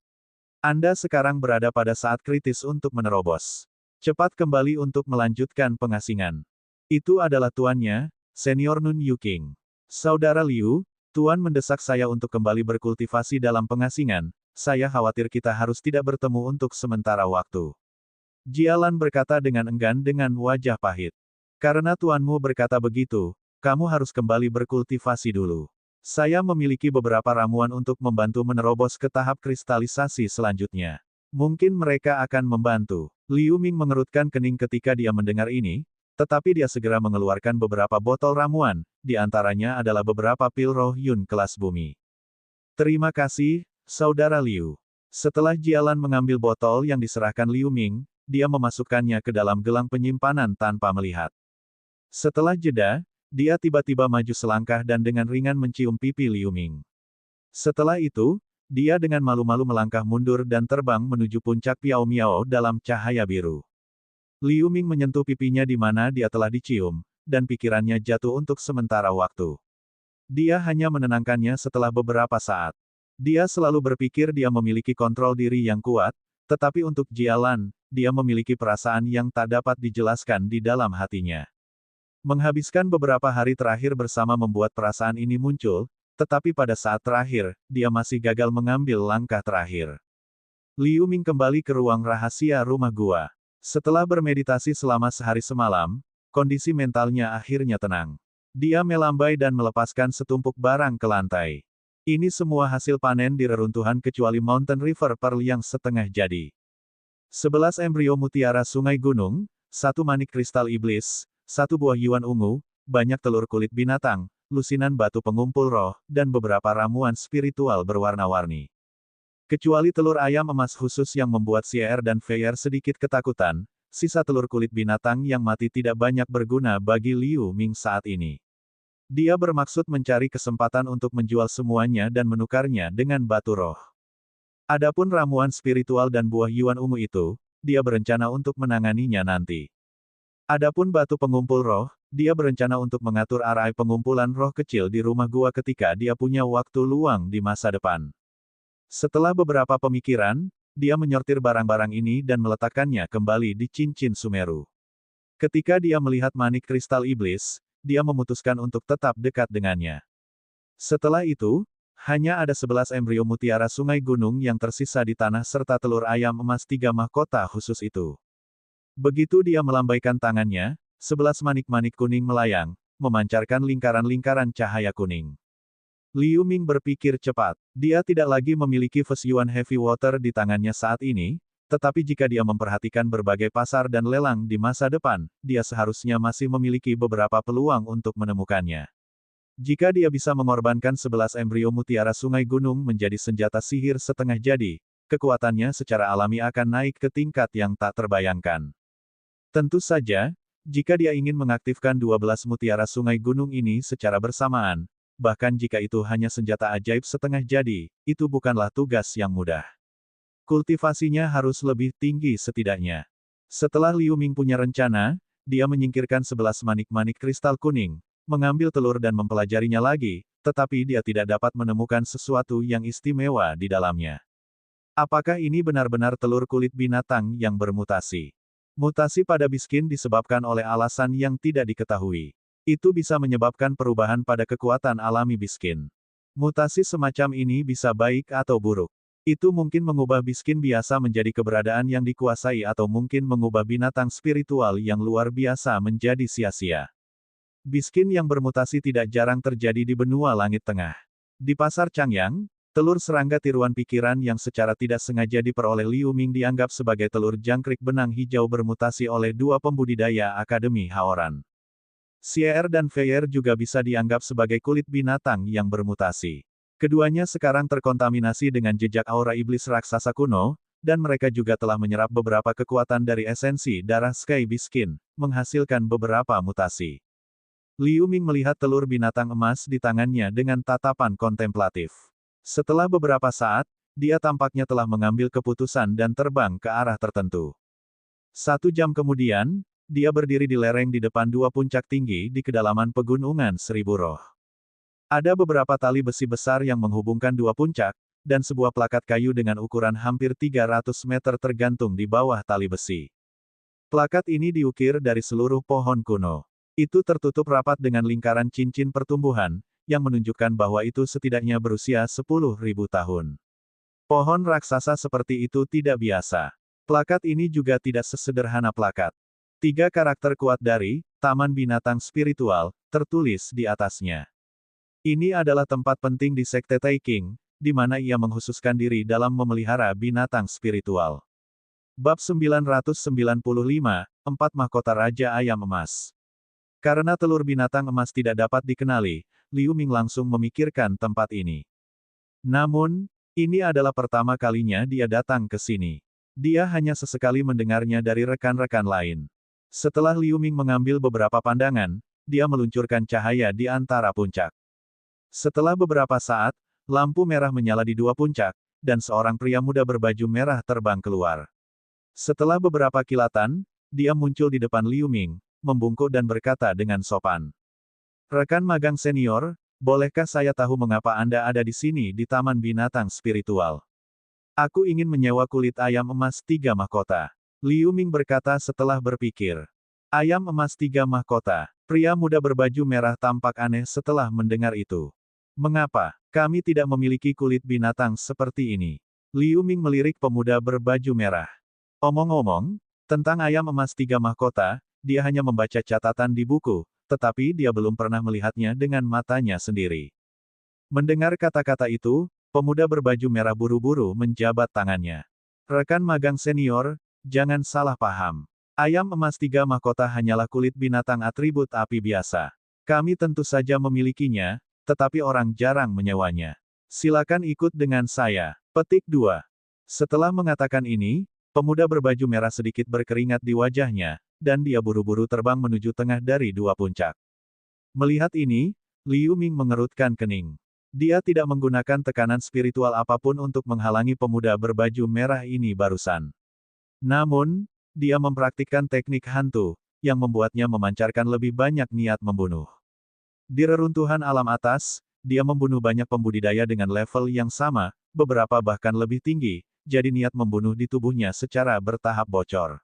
Anda sekarang berada pada saat kritis untuk menerobos. Cepat kembali untuk melanjutkan pengasingan. Itu adalah tuannya, Senior Nun Yuking. Saudara Liu, Tuan mendesak saya untuk kembali berkultivasi dalam pengasingan, saya khawatir kita harus tidak bertemu untuk sementara waktu. Jialan berkata dengan enggan dengan wajah pahit. Karena tuanmu berkata begitu, kamu harus kembali berkultivasi dulu. Saya memiliki beberapa ramuan untuk membantu menerobos ke tahap kristalisasi selanjutnya. Mungkin mereka akan membantu. Liu Ming mengerutkan kening ketika dia mendengar ini, tetapi dia segera mengeluarkan beberapa botol ramuan, di antaranya adalah beberapa pil roh Yun kelas bumi. Terima kasih, Saudara Liu. Setelah Jialan mengambil botol yang diserahkan Liu Ming, dia memasukkannya ke dalam gelang penyimpanan tanpa melihat. Setelah jeda, dia tiba-tiba maju selangkah dan dengan ringan mencium pipi Liu Ming. Setelah itu, dia dengan malu-malu melangkah mundur dan terbang menuju puncak Piao Miao dalam cahaya biru. Liu Ming menyentuh pipinya di mana dia telah dicium, dan pikirannya jatuh untuk sementara waktu. Dia hanya menenangkannya setelah beberapa saat. Dia selalu berpikir dia memiliki kontrol diri yang kuat, tetapi untuk Jialan, dia memiliki perasaan yang tak dapat dijelaskan di dalam hatinya. Menghabiskan beberapa hari terakhir bersama membuat perasaan ini muncul, tetapi pada saat terakhir, dia masih gagal mengambil langkah terakhir. Liu Ming kembali ke ruang rahasia rumah gua. Setelah bermeditasi selama sehari semalam, kondisi mentalnya akhirnya tenang. Dia melambai dan melepaskan setumpuk barang ke lantai. Ini semua hasil panen di reruntuhan kecuali Mountain River Pearl yang setengah jadi. 11 embrio mutiara sungai gunung, 1 manik kristal iblis, 1 buah yuan ungu, banyak telur kulit binatang, lusinan batu pengumpul roh, dan beberapa ramuan spiritual berwarna-warni. Kecuali telur ayam emas khusus yang membuat Xier dan Feier sedikit ketakutan, sisa telur kulit binatang yang mati tidak banyak berguna bagi Liu Ming saat ini. Dia bermaksud mencari kesempatan untuk menjual semuanya dan menukarnya dengan batu roh. Adapun ramuan spiritual dan buah yuan ungu itu, dia berencana untuk menanganinya nanti. Adapun batu pengumpul roh, dia berencana untuk mengatur arai pengumpulan roh kecil di rumah gua ketika dia punya waktu luang di masa depan. Setelah beberapa pemikiran, dia menyortir barang-barang ini dan meletakkannya kembali di cincin Sumeru. Ketika dia melihat manik kristal iblis, dia memutuskan untuk tetap dekat dengannya. Setelah itu, hanya ada 11 embrio mutiara sungai gunung yang tersisa di tanah serta telur ayam emas 3 mahkota khusus itu. Begitu dia melambaikan tangannya, 11 manik-manik kuning melayang, memancarkan lingkaran-lingkaran cahaya kuning. Liu Ming berpikir cepat. Dia tidak lagi memiliki Fes Yuan Heavy Water di tangannya saat ini, tetapi jika dia memperhatikan berbagai pasar dan lelang di masa depan, dia seharusnya masih memiliki beberapa peluang untuk menemukannya. Jika dia bisa mengorbankan 11 embrio mutiara sungai gunung menjadi senjata sihir setengah jadi, kekuatannya secara alami akan naik ke tingkat yang tak terbayangkan. Tentu saja, jika dia ingin mengaktifkan 12 mutiara sungai gunung ini secara bersamaan, bahkan jika itu hanya senjata ajaib setengah jadi, itu bukanlah tugas yang mudah. Kultivasinya harus lebih tinggi setidaknya. Setelah Liu Ming punya rencana, dia menyingkirkan 11 manik-manik kristal kuning, mengambil telur dan mempelajarinya lagi, tetapi dia tidak dapat menemukan sesuatu yang istimewa di dalamnya. Apakah ini benar-benar telur kulit binatang yang bermutasi? Mutasi pada biskin disebabkan oleh alasan yang tidak diketahui. Itu bisa menyebabkan perubahan pada kekuatan alami biskin. Mutasi semacam ini bisa baik atau buruk. Itu mungkin mengubah biskin biasa menjadi keberadaan yang dikuasai atau mungkin mengubah binatang spiritual yang luar biasa menjadi sia-sia. Biskin yang bermutasi tidak jarang terjadi di benua langit tengah. Di pasar Changyang, telur serangga tiruan pikiran yang secara tidak sengaja diperoleh Liu Ming dianggap sebagai telur jangkrik benang hijau bermutasi oleh 2 pembudidaya Akademi Haoran. Xier dan Feier juga bisa dianggap sebagai kulit binatang yang bermutasi. Keduanya sekarang terkontaminasi dengan jejak aura iblis raksasa kuno, dan mereka juga telah menyerap beberapa kekuatan dari esensi darah Sky Biskin, menghasilkan beberapa mutasi. Liu Ming melihat telur binatang emas di tangannya dengan tatapan kontemplatif. Setelah beberapa saat, dia tampaknya telah mengambil keputusan dan terbang ke arah tertentu. 1 jam kemudian, dia berdiri di lereng di depan 2 puncak tinggi di kedalaman pegunungan Seribu Roh. Ada beberapa tali besi besar yang menghubungkan 2 puncak, dan sebuah plakat kayu dengan ukuran hampir 300 meter tergantung di bawah tali besi. Plakat ini diukir dari seluruh pohon kuno. Itu tertutup rapat dengan lingkaran cincin pertumbuhan, yang menunjukkan bahwa itu setidaknya berusia 10.000 tahun. Pohon raksasa seperti itu tidak biasa. Plakat ini juga tidak sesederhana plakat. 3 karakter kuat dari Taman Binatang Spiritual tertulis di atasnya. Ini adalah tempat penting di Sekte Taeking, di mana ia menghususkan diri dalam memelihara binatang spiritual. Bab 995, 4 Mahkota Raja Ayam Emas. Karena telur binatang emas tidak dapat dikenali, Liu Ming langsung memikirkan tempat ini. Namun, ini adalah pertama kalinya dia datang ke sini. Dia hanya sesekali mendengarnya dari rekan-rekan lain. Setelah Liu Ming mengambil beberapa pandangan, dia meluncurkan cahaya di antara puncak. Setelah beberapa saat, lampu merah menyala di dua puncak, dan seorang pria muda berbaju merah terbang keluar. Setelah beberapa kilatan, dia muncul di depan Liu Ming, membungkuk dan berkata dengan sopan. "Rekan magang senior, bolehkah saya tahu mengapa Anda ada di sini di Taman Binatang Spiritual? Aku ingin menyewa kulit ayam emas 3 mahkota." Liu Ming berkata setelah berpikir. Ayam emas 3 mahkota. Pria muda berbaju merah tampak aneh setelah mendengar itu. "Mengapa kami tidak memiliki kulit binatang seperti ini?" Liu Ming melirik pemuda berbaju merah. Omong-omong, tentang ayam emas 3 mahkota, dia hanya membaca catatan di buku, tetapi dia belum pernah melihatnya dengan matanya sendiri. Mendengar kata-kata itu, pemuda berbaju merah buru-buru menjabat tangannya. "Rekan magang senior, jangan salah paham. Ayam emas 3 mahkota hanyalah kulit binatang atribut api biasa. Kami tentu saja memilikinya, tetapi orang jarang menyewanya. Silakan ikut dengan saya." Petik 2. Setelah mengatakan ini, pemuda berbaju merah sedikit berkeringat di wajahnya, dan dia buru-buru terbang menuju tengah dari dua puncak. Melihat ini, Liu Ming mengerutkan kening. Dia tidak menggunakan tekanan spiritual apapun untuk menghalangi pemuda berbaju merah ini barusan. Namun, dia mempraktikkan teknik hantu, yang membuatnya memancarkan lebih banyak niat membunuh. Di reruntuhan alam atas, dia membunuh banyak pembudidaya dengan level yang sama, beberapa bahkan lebih tinggi, jadi niat membunuh di tubuhnya secara bertahap bocor.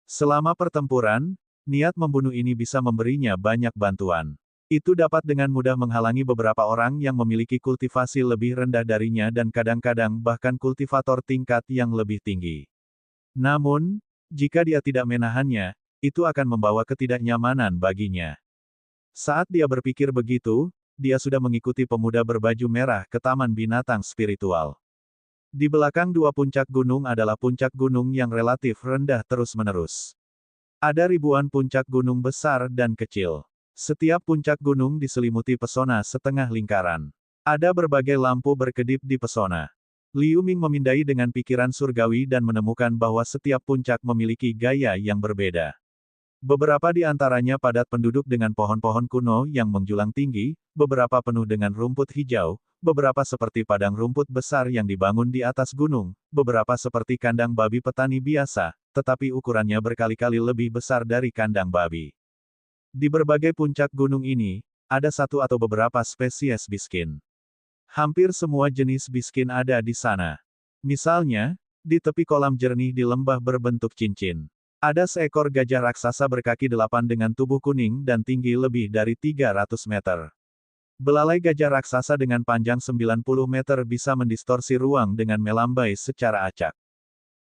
Selama pertempuran, niat membunuh ini bisa memberinya banyak bantuan. Itu dapat dengan mudah menghalangi beberapa orang yang memiliki kultivasi lebih rendah darinya dan kadang-kadang bahkan kultivator tingkat yang lebih tinggi. Namun, jika dia tidak menahannya, itu akan membawa ketidaknyamanan baginya. Saat dia berpikir begitu, dia sudah mengikuti pemuda berbaju merah ke Taman Binatang Spiritual. Di belakang dua puncak gunung adalah puncak gunung yang relatif rendah terus-menerus. Ada ribuan puncak gunung besar dan kecil. Setiap puncak gunung diselimuti pesona setengah lingkaran. Ada berbagai lampu berkedip di pesona. Liu Ming memindai dengan pikiran surgawi dan menemukan bahwa setiap puncak memiliki gaya yang berbeda. Beberapa di antaranya padat penduduk dengan pohon-pohon kuno yang menjulang tinggi, beberapa penuh dengan rumput hijau, beberapa seperti padang rumput besar yang dibangun di atas gunung, beberapa seperti kandang babi petani biasa, tetapi ukurannya berkali-kali lebih besar dari kandang babi. Di berbagai puncak gunung ini, ada satu atau beberapa spesies biskin. Hampir semua jenis biskin ada di sana. Misalnya, di tepi kolam jernih di lembah berbentuk cincin. Ada seekor gajah raksasa berkaki 8 dengan tubuh kuning dan tinggi lebih dari 300 meter. Belalai gajah raksasa dengan panjang 90 meter bisa mendistorsi ruang dengan melambai secara acak.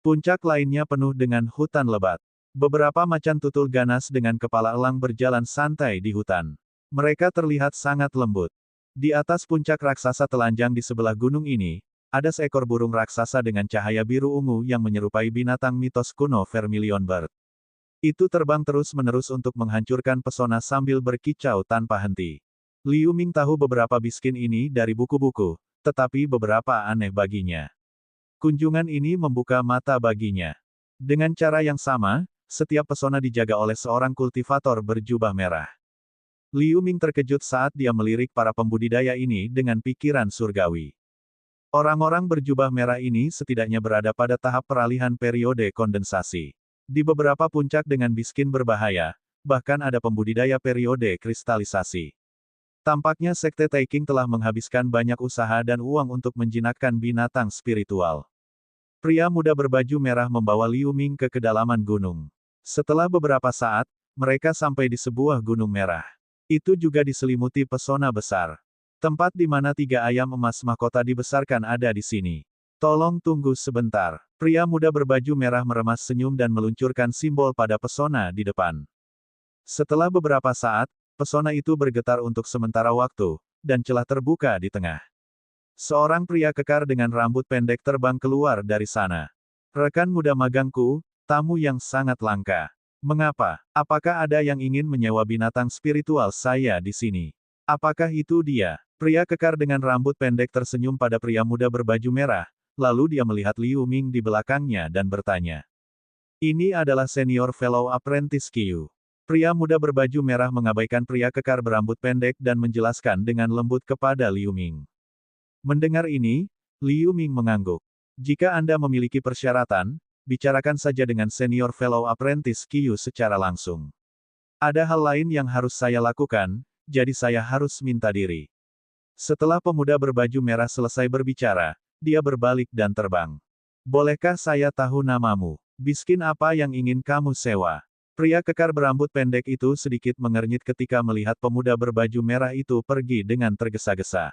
Puncak lainnya penuh dengan hutan lebat. Beberapa macan tutul ganas dengan kepala elang berjalan santai di hutan. Mereka terlihat sangat lembut. Di atas puncak raksasa telanjang di sebelah gunung ini, ada seekor burung raksasa dengan cahaya biru ungu yang menyerupai binatang mitos kuno Vermilion Bird. Itu terbang terus-menerus untuk menghancurkan pesona sambil berkicau tanpa henti. Liu Ming tahu beberapa biskin ini dari buku-buku, tetapi beberapa aneh baginya. Kunjungan ini membuka mata baginya. Dengan cara yang sama, setiap pesona dijaga oleh seorang kultivator berjubah merah. Liu Ming terkejut saat dia melirik para pembudidaya ini dengan pikiran surgawi. Orang-orang berjubah merah ini setidaknya berada pada tahap peralihan periode kondensasi. Di beberapa puncak dengan biskin berbahaya, bahkan ada pembudidaya periode kristalisasi. Tampaknya Sekte Taking telah menghabiskan banyak usaha dan uang untuk menjinakkan binatang spiritual. Pria muda berbaju merah membawa Liu Ming ke kedalaman gunung. Setelah beberapa saat, mereka sampai di sebuah gunung merah. Itu juga diselimuti pesona besar. Tempat di mana 3 ayam emas mahkota dibesarkan ada di sini. Tolong tunggu sebentar. Pria muda berbaju merah meremas senyum dan meluncurkan simbol pada pesona di depan. Setelah beberapa saat, pesona itu bergetar untuk sementara waktu, dan celah terbuka di tengah. Seorang pria kekar dengan rambut pendek terbang keluar dari sana. Rekan muda magangku, tamu yang sangat langka. Mengapa? Apakah ada yang ingin menyewa binatang spiritual saya di sini? Apakah itu dia? Pria kekar dengan rambut pendek tersenyum pada pria muda berbaju merah, lalu dia melihat Liu Ming di belakangnya dan bertanya. Ini adalah senior fellow apprentice Qiu. Pria muda berbaju merah mengabaikan pria kekar berambut pendek dan menjelaskan dengan lembut kepada Liu Ming. Mendengar ini, Liu Ming mengangguk. Jika Anda memiliki persyaratan, bicarakan saja dengan senior fellow apprentice Qiu secara langsung. Ada hal lain yang harus saya lakukan, jadi saya harus minta diri. Setelah pemuda berbaju merah selesai berbicara, dia berbalik dan terbang. Bolehkah saya tahu namamu? Biskin apa yang ingin kamu sewa? Pria kekar berambut pendek itu sedikit mengernyit ketika melihat pemuda berbaju merah itu pergi dengan tergesa-gesa.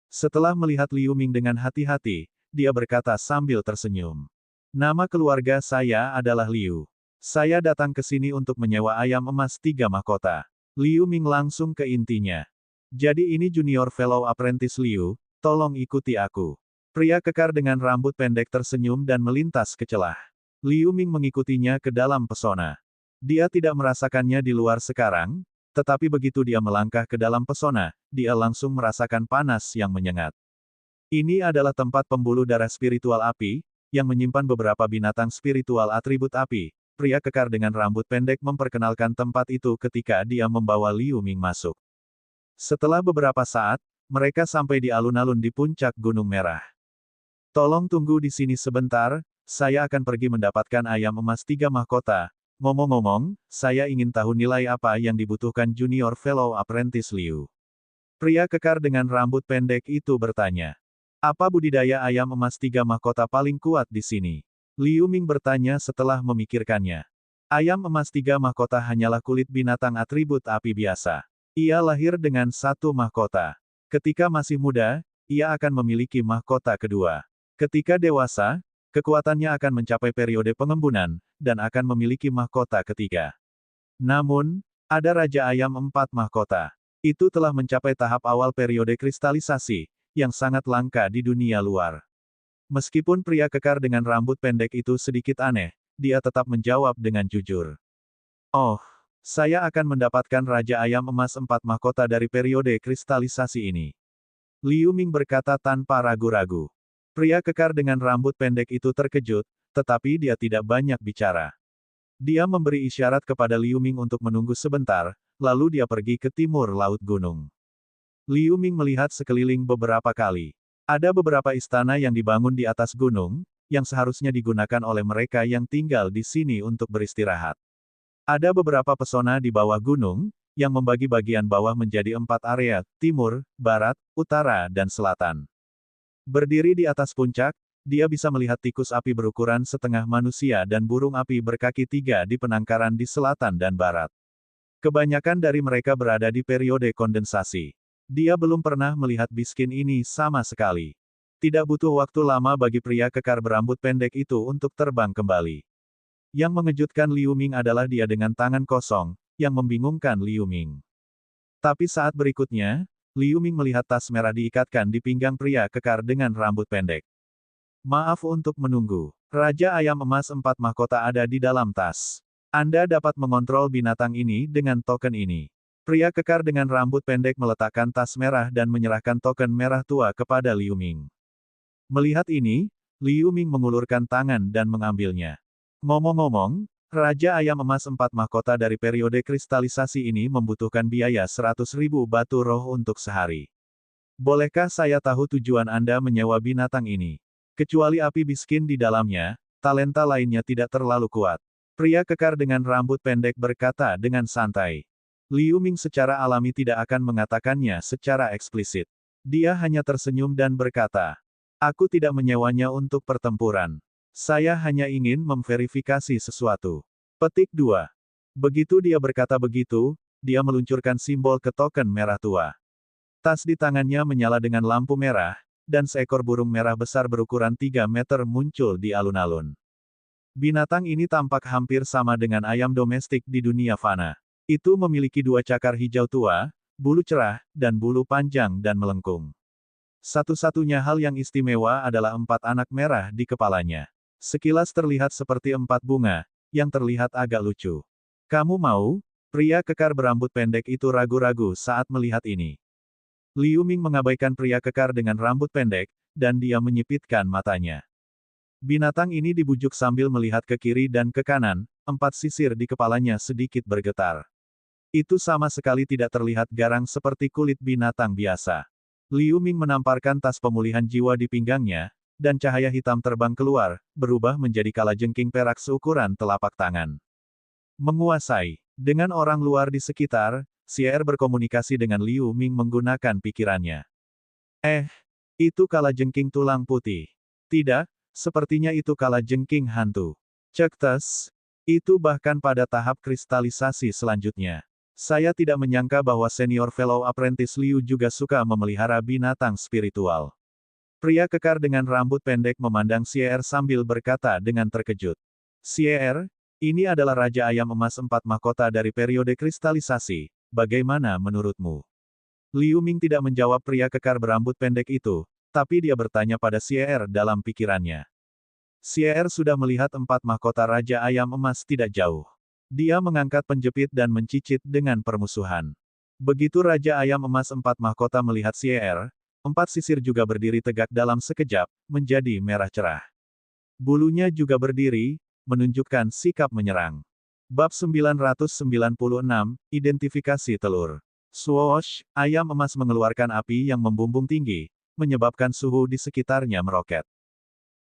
Setelah melihat Liu Ming dengan hati-hati, dia berkata sambil tersenyum. Nama keluarga saya adalah Liu. Saya datang ke sini untuk menyewa ayam emas 3 mahkota. Liu Ming langsung ke intinya. Jadi ini junior fellow apprentice Liu, tolong ikuti aku. Pria kekar dengan rambut pendek tersenyum dan melintas ke celah. Liu Ming mengikutinya ke dalam pesona. Dia tidak merasakannya di luar sekarang, tetapi begitu dia melangkah ke dalam pesona, dia langsung merasakan panas yang menyengat. Ini adalah tempat pembuluh darah spiritual api, yang menyimpan beberapa binatang spiritual atribut api. Pria kekar dengan rambut pendek memperkenalkan tempat itu ketika dia membawa Liu Ming masuk. Setelah beberapa saat, mereka sampai di alun-alun di puncak Gunung Merah. Tolong tunggu di sini sebentar, saya akan pergi mendapatkan ayam emas 3 mahkota. Ngomong-ngomong, saya ingin tahu nilai apa yang dibutuhkan junior fellow apprentice Liu. Pria kekar dengan rambut pendek itu bertanya. Apa budidaya ayam emas 3 mahkota paling kuat di sini? Liu Ming bertanya setelah memikirkannya. Ayam emas 3 mahkota hanyalah kulit binatang atribut api biasa. Ia lahir dengan 1 mahkota. Ketika masih muda, ia akan memiliki mahkota kedua. Ketika dewasa, kekuatannya akan mencapai periode pengembunan, dan akan memiliki mahkota ketiga. Namun, ada Raja Ayam 4 mahkota. Itu telah mencapai tahap awal periode kristalisasi, yang sangat langka di dunia luar. Meskipun pria kekar dengan rambut pendek itu sedikit aneh, dia tetap menjawab dengan jujur. Oh, saya akan mendapatkan Raja Ayam emas 4 mahkota dari periode kristalisasi ini. Liu Ming berkata tanpa ragu-ragu. Pria kekar dengan rambut pendek itu terkejut, tetapi dia tidak banyak bicara. Dia memberi isyarat kepada Liu Ming untuk menunggu sebentar, lalu dia pergi ke timur laut gunung. Liu Ming melihat sekeliling beberapa kali. Ada beberapa istana yang dibangun di atas gunung, yang seharusnya digunakan oleh mereka yang tinggal di sini untuk beristirahat. Ada beberapa pesona di bawah gunung, yang membagi bagian bawah menjadi 4 area, timur, barat, utara dan selatan. Berdiri di atas puncak, dia bisa melihat tikus api berukuran setengah manusia dan burung api berkaki 3 di penangkaran di selatan dan barat. Kebanyakan dari mereka berada di periode kondensasi. Dia belum pernah melihat biskin ini sama sekali. Tidak butuh waktu lama bagi pria kekar berambut pendek itu untuk terbang kembali. Yang mengejutkan Liu Ming adalah dia dengan tangan kosong, yang membingungkan Liu Ming. Tapi saat berikutnya, Liu Ming melihat tas merah diikatkan di pinggang pria kekar dengan rambut pendek. Maaf untuk menunggu. Raja Ayam Emas 4 mahkota ada di dalam tas. Anda dapat mengontrol binatang ini dengan token ini. Pria kekar dengan rambut pendek meletakkan tas merah dan menyerahkan token merah tua kepada Liu Ming. Melihat ini, Liu Ming mengulurkan tangan dan mengambilnya. Ngomong-ngomong, Raja Ayam Emas 4 mahkota dari periode kristalisasi ini membutuhkan biaya 100.000 batu roh untuk sehari. Bolehkah saya tahu tujuan Anda menyewa binatang ini? Kecuali api biskin di dalamnya, talenta lainnya tidak terlalu kuat. Pria kekar dengan rambut pendek berkata dengan santai. Liu Ming secara alami tidak akan mengatakannya secara eksplisit. Dia hanya tersenyum dan berkata, "Aku tidak menyewanya untuk pertempuran. Saya hanya ingin memverifikasi sesuatu." Petik 2. Begitu dia berkata begitu, dia meluncurkan simbol ke token merah tua. Tas di tangannya menyala dengan lampu merah, dan seekor burung merah besar berukuran 3 meter muncul di alun-alun. Binatang ini tampak hampir sama dengan ayam domestik di dunia fana. Itu memiliki 2 cakar hijau tua, bulu cerah, dan bulu panjang dan melengkung. Satu-satunya hal yang istimewa adalah 4 anak merah di kepalanya. Sekilas terlihat seperti 4 bunga, yang terlihat agak lucu. Kamu mau? Pria kekar berambut pendek itu ragu-ragu saat melihat ini. Liu Ming mengabaikan pria kekar dengan rambut pendek, dan dia menyipitkan matanya. Binatang ini dibujuk sambil melihat ke kiri dan ke kanan, 4 sisir di kepalanya sedikit bergetar. Itu sama sekali tidak terlihat garang seperti kulit binatang biasa. Liu Ming menamparkan tas pemulihan jiwa di pinggangnya, dan cahaya hitam terbang keluar, berubah menjadi kalajengking perak seukuran telapak tangan. Menguasai. Dengan orang luar di sekitar, Xier berkomunikasi dengan Liu Ming menggunakan pikirannya. Itu kalajengking tulang putih. Tidak, sepertinya itu kalajengking hantu. Cek tes. Itu bahkan pada tahap kristalisasi selanjutnya. Saya tidak menyangka bahwa senior fellow apprentice Liu juga suka memelihara binatang spiritual. Pria kekar dengan rambut pendek memandang Xier sambil berkata dengan terkejut. Xier, ini adalah Raja Ayam Emas 4 mahkota dari periode kristalisasi, bagaimana menurutmu? Liu Ming tidak menjawab pria kekar berambut pendek itu, tapi dia bertanya pada Xier dalam pikirannya. Xier sudah melihat 4 mahkota Raja Ayam Emas tidak jauh. Dia mengangkat penjepit dan mencicit dengan permusuhan. Begitu Raja Ayam Emas 4 mahkota melihat Xier, 4 sisir juga berdiri tegak dalam sekejap, menjadi merah cerah. Bulunya juga berdiri, menunjukkan sikap menyerang. Bab 996, Identifikasi Telur. Swoosh, ayam emas mengeluarkan api yang membumbung tinggi, menyebabkan suhu di sekitarnya meroket.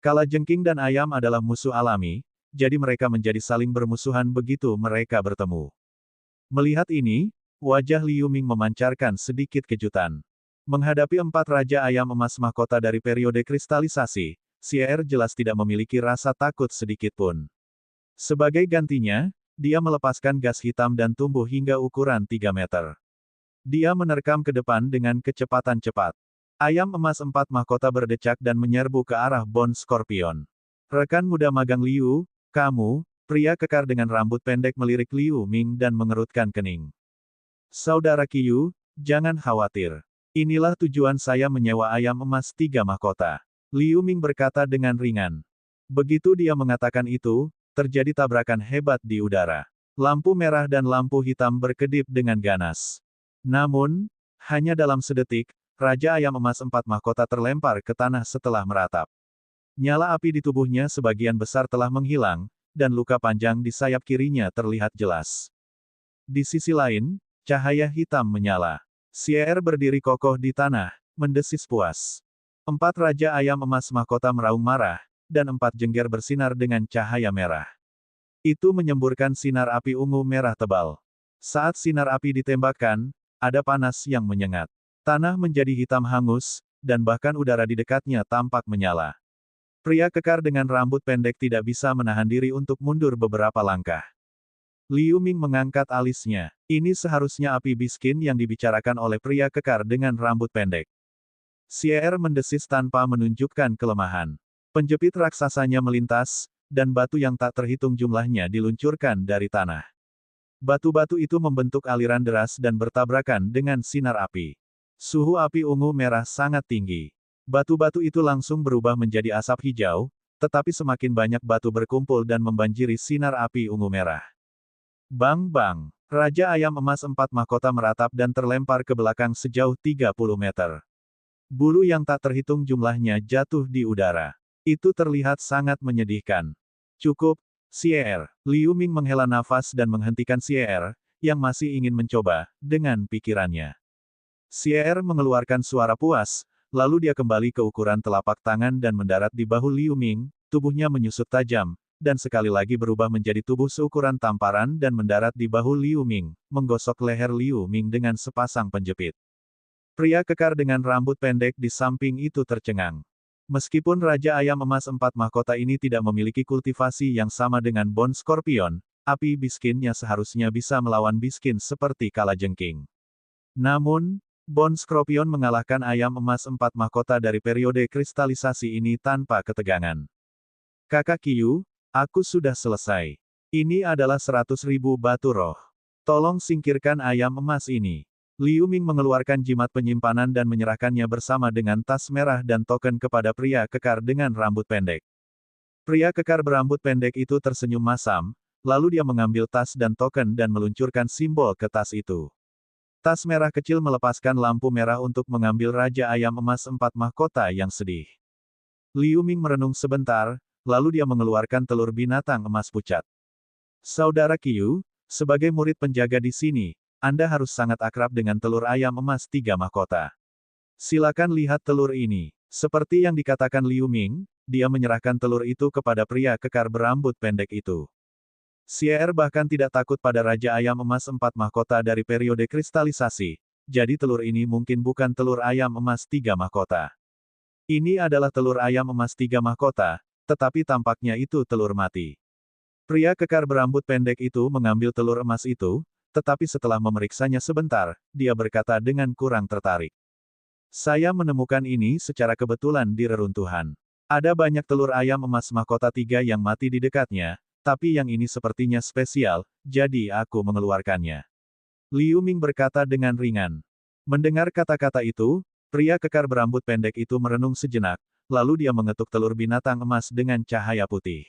Kalajengking dan ayam adalah musuh alami, jadi mereka menjadi saling bermusuhan begitu mereka bertemu. Melihat ini, wajah Liu Ming memancarkan sedikit kejutan. Menghadapi 4 Raja Ayam Emas mahkota dari periode kristalisasi, Xier jelas tidak memiliki rasa takut sedikit pun. Sebagai gantinya, dia melepaskan gas hitam dan tumbuh hingga ukuran 3 meter. Dia menerkam ke depan dengan kecepatan cepat. Ayam emas 4 mahkota berdecak dan menyerbu ke arah Bone Scorpion. Rekan muda magang Liu, kamu, pria kekar dengan rambut pendek melirik Liu Ming dan mengerutkan kening. Saudara Qiu, jangan khawatir. Inilah tujuan saya menyewa ayam emas 3 mahkota. Liu Ming berkata dengan ringan. Begitu dia mengatakan itu, terjadi tabrakan hebat di udara. Lampu merah dan lampu hitam berkedip dengan ganas. Namun, hanya dalam sedetik, Raja Ayam Emas 4 mahkota terlempar ke tanah setelah meratap. Nyala api di tubuhnya sebagian besar telah menghilang, dan luka panjang di sayap kirinya terlihat jelas. Di sisi lain, cahaya hitam menyala. Xier berdiri kokoh di tanah, mendesis puas. 4 Raja Ayam Emas mahkota meraung marah, dan 4 jengger bersinar dengan cahaya merah. Itu menyemburkan sinar api ungu merah tebal. Saat sinar api ditembakkan, ada panas yang menyengat. Tanah menjadi hitam hangus, dan bahkan udara di dekatnya tampak menyala. Pria kekar dengan rambut pendek tidak bisa menahan diri untuk mundur beberapa langkah. Liu Ming mengangkat alisnya. Ini seharusnya api biskin yang dibicarakan oleh pria kekar dengan rambut pendek. Xier mendesis tanpa menunjukkan kelemahan. Penjepit raksasanya melintas, dan batu yang tak terhitung jumlahnya diluncurkan dari tanah. Batu-batu itu membentuk aliran deras dan bertabrakan dengan sinar api. Suhu api ungu merah sangat tinggi. Batu-batu itu langsung berubah menjadi asap hijau, tetapi semakin banyak batu berkumpul dan membanjiri sinar api ungu merah. Bang-bang! Raja Ayam Emas 4 mahkota meratap dan terlempar ke belakang sejauh 30 meter. Bulu yang tak terhitung jumlahnya jatuh di udara. Itu terlihat sangat menyedihkan. Cukup, Xier. Liu Ming menghela nafas dan menghentikan Xier, yang masih ingin mencoba, dengan pikirannya. Xier mengeluarkan suara puas, lalu dia kembali ke ukuran telapak tangan dan mendarat di bahu Liu Ming, tubuhnya menyusut tajam, dan sekali lagi berubah menjadi tubuh seukuran tamparan dan mendarat di bahu Liu Ming, menggosok leher Liu Ming dengan sepasang penjepit. Pria kekar dengan rambut pendek di samping itu tercengang. Meskipun Raja Ayam Emas 4 mahkota ini tidak memiliki kultivasi yang sama dengan Bone Scorpion, api biskinnya seharusnya bisa melawan biskin seperti kalajengking. Namun, Bone Scorpion mengalahkan ayam emas 4 mahkota dari periode kristalisasi ini tanpa ketegangan. Kakak Qiu, aku sudah selesai. Ini adalah 100.000 batu roh. Tolong singkirkan ayam emas ini. Liu Ming mengeluarkan jimat penyimpanan dan menyerahkannya bersama dengan tas merah dan token kepada pria kekar dengan rambut pendek. Pria kekar berambut pendek itu tersenyum masam, lalu dia mengambil tas dan token dan meluncurkan simbol ke tas itu. Tas merah kecil melepaskan lampu merah untuk mengambil Raja Ayam Emas 4 mahkota yang sedih. Liu Ming merenung sebentar, lalu dia mengeluarkan telur binatang emas pucat. Saudara Qiu, sebagai murid penjaga di sini, Anda harus sangat akrab dengan telur ayam emas 3 mahkota. Silakan lihat telur ini. Seperti yang dikatakan Liu Ming, dia menyerahkan telur itu kepada pria kekar berambut pendek itu. Xier bahkan tidak takut pada Raja Ayam Emas 4 mahkota dari periode kristalisasi, jadi telur ini mungkin bukan telur ayam emas 3 mahkota. Ini adalah telur ayam emas 3 mahkota, tetapi tampaknya itu telur mati. Pria kekar berambut pendek itu mengambil telur emas itu, tetapi setelah memeriksanya sebentar, dia berkata dengan kurang tertarik. Saya menemukan ini secara kebetulan di reruntuhan. Ada banyak telur ayam emas mahkota 3 yang mati di dekatnya, tapi yang ini sepertinya spesial, jadi aku mengeluarkannya. Liu Ming berkata dengan ringan. Mendengar kata-kata itu, pria kekar berambut pendek itu merenung sejenak, lalu dia mengetuk telur binatang emas dengan cahaya putih.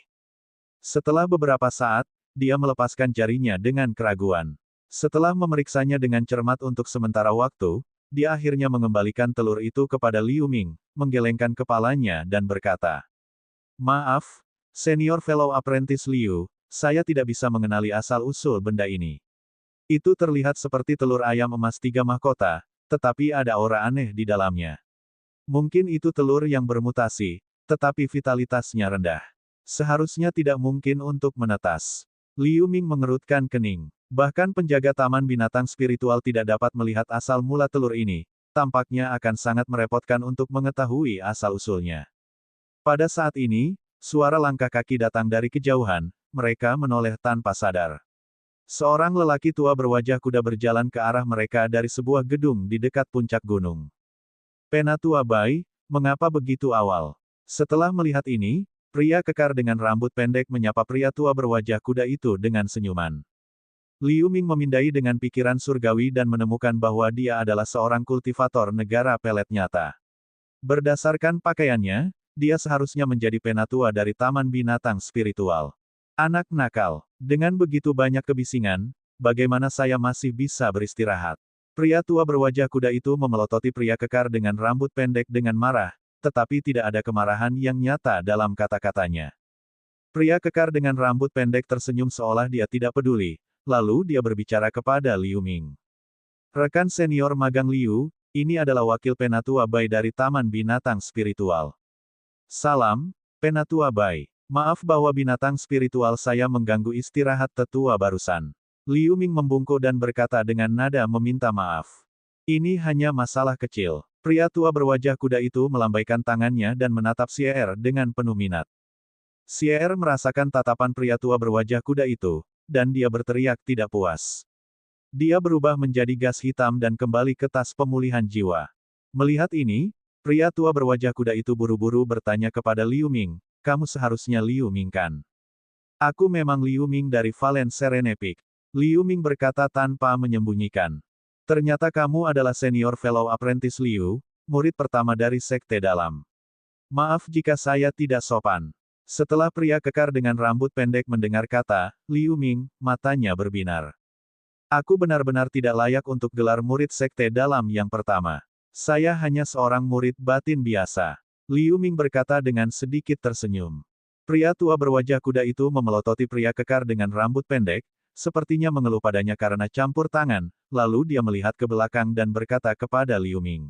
Setelah beberapa saat, dia melepaskan jarinya dengan keraguan. Setelah memeriksanya dengan cermat untuk sementara waktu, dia akhirnya mengembalikan telur itu kepada Liu Ming, menggelengkan kepalanya dan berkata, "Maaf, Senior Fellow Apprentice Liu, saya tidak bisa mengenali asal-usul benda ini. Itu terlihat seperti telur ayam emas 3 mahkota, tetapi ada aura aneh di dalamnya. Mungkin itu telur yang bermutasi, tetapi vitalitasnya rendah. Seharusnya tidak mungkin untuk menetas." Liu Ming mengerutkan kening. Bahkan penjaga taman binatang spiritual tidak dapat melihat asal mula telur ini, tampaknya akan sangat merepotkan untuk mengetahui asal-usulnya. Pada saat ini, suara langkah kaki datang dari kejauhan, mereka menoleh tanpa sadar. Seorang lelaki tua berwajah kuda berjalan ke arah mereka dari sebuah gedung di dekat puncak gunung. Penatua Bai, mengapa begitu awal? Setelah melihat ini, pria kekar dengan rambut pendek menyapa pria tua berwajah kuda itu dengan senyuman. Liu Ming memindai dengan pikiran surgawi dan menemukan bahwa dia adalah seorang kultivator negara pelet nyata. Berdasarkan pakaiannya, dia seharusnya menjadi penatua dari taman binatang spiritual. Anak nakal, dengan begitu banyak kebisingan, bagaimana saya masih bisa beristirahat? Pria tua berwajah kuda itu memelototi pria kekar dengan rambut pendek dengan marah, tetapi tidak ada kemarahan yang nyata dalam kata-katanya. Pria kekar dengan rambut pendek tersenyum seolah dia tidak peduli. Lalu dia berbicara kepada Liu Ming. Rekan senior magang Liu, ini adalah wakil Penatua Bai dari Taman Binatang Spiritual. Salam, Penatua Bai. Maaf bahwa binatang spiritual saya mengganggu istirahat tetua barusan. Liu Ming membungkuk dan berkata dengan nada meminta maaf. Ini hanya masalah kecil. Pria tua berwajah kuda itu melambaikan tangannya dan menatap Xier dengan penuh minat. Xier merasakan tatapan pria tua berwajah kuda itu, dan dia berteriak tidak puas. Dia berubah menjadi gas hitam dan kembali ke tas pemulihan jiwa. Melihat ini, pria tua berwajah kuda itu buru-buru bertanya kepada Liu Ming, "Kamu seharusnya Liu Ming kan?" "Aku memang Liu Ming dari Valen Serene Peak." Liu Ming berkata tanpa menyembunyikan. "Ternyata kamu adalah senior fellow apprentice Liu, murid pertama dari Sekte Dalam. Maaf jika saya tidak sopan." Setelah pria kekar dengan rambut pendek mendengar kata Liu Ming, matanya berbinar. "Aku benar-benar tidak layak untuk gelar murid Sekte Dalam yang pertama. Saya hanya seorang murid batin biasa." Liu Ming berkata dengan sedikit tersenyum. Pria tua berwajah kuda itu memelototi pria kekar dengan rambut pendek, sepertinya mengeluh padanya karena campur tangan, lalu dia melihat ke belakang dan berkata kepada Liu Ming.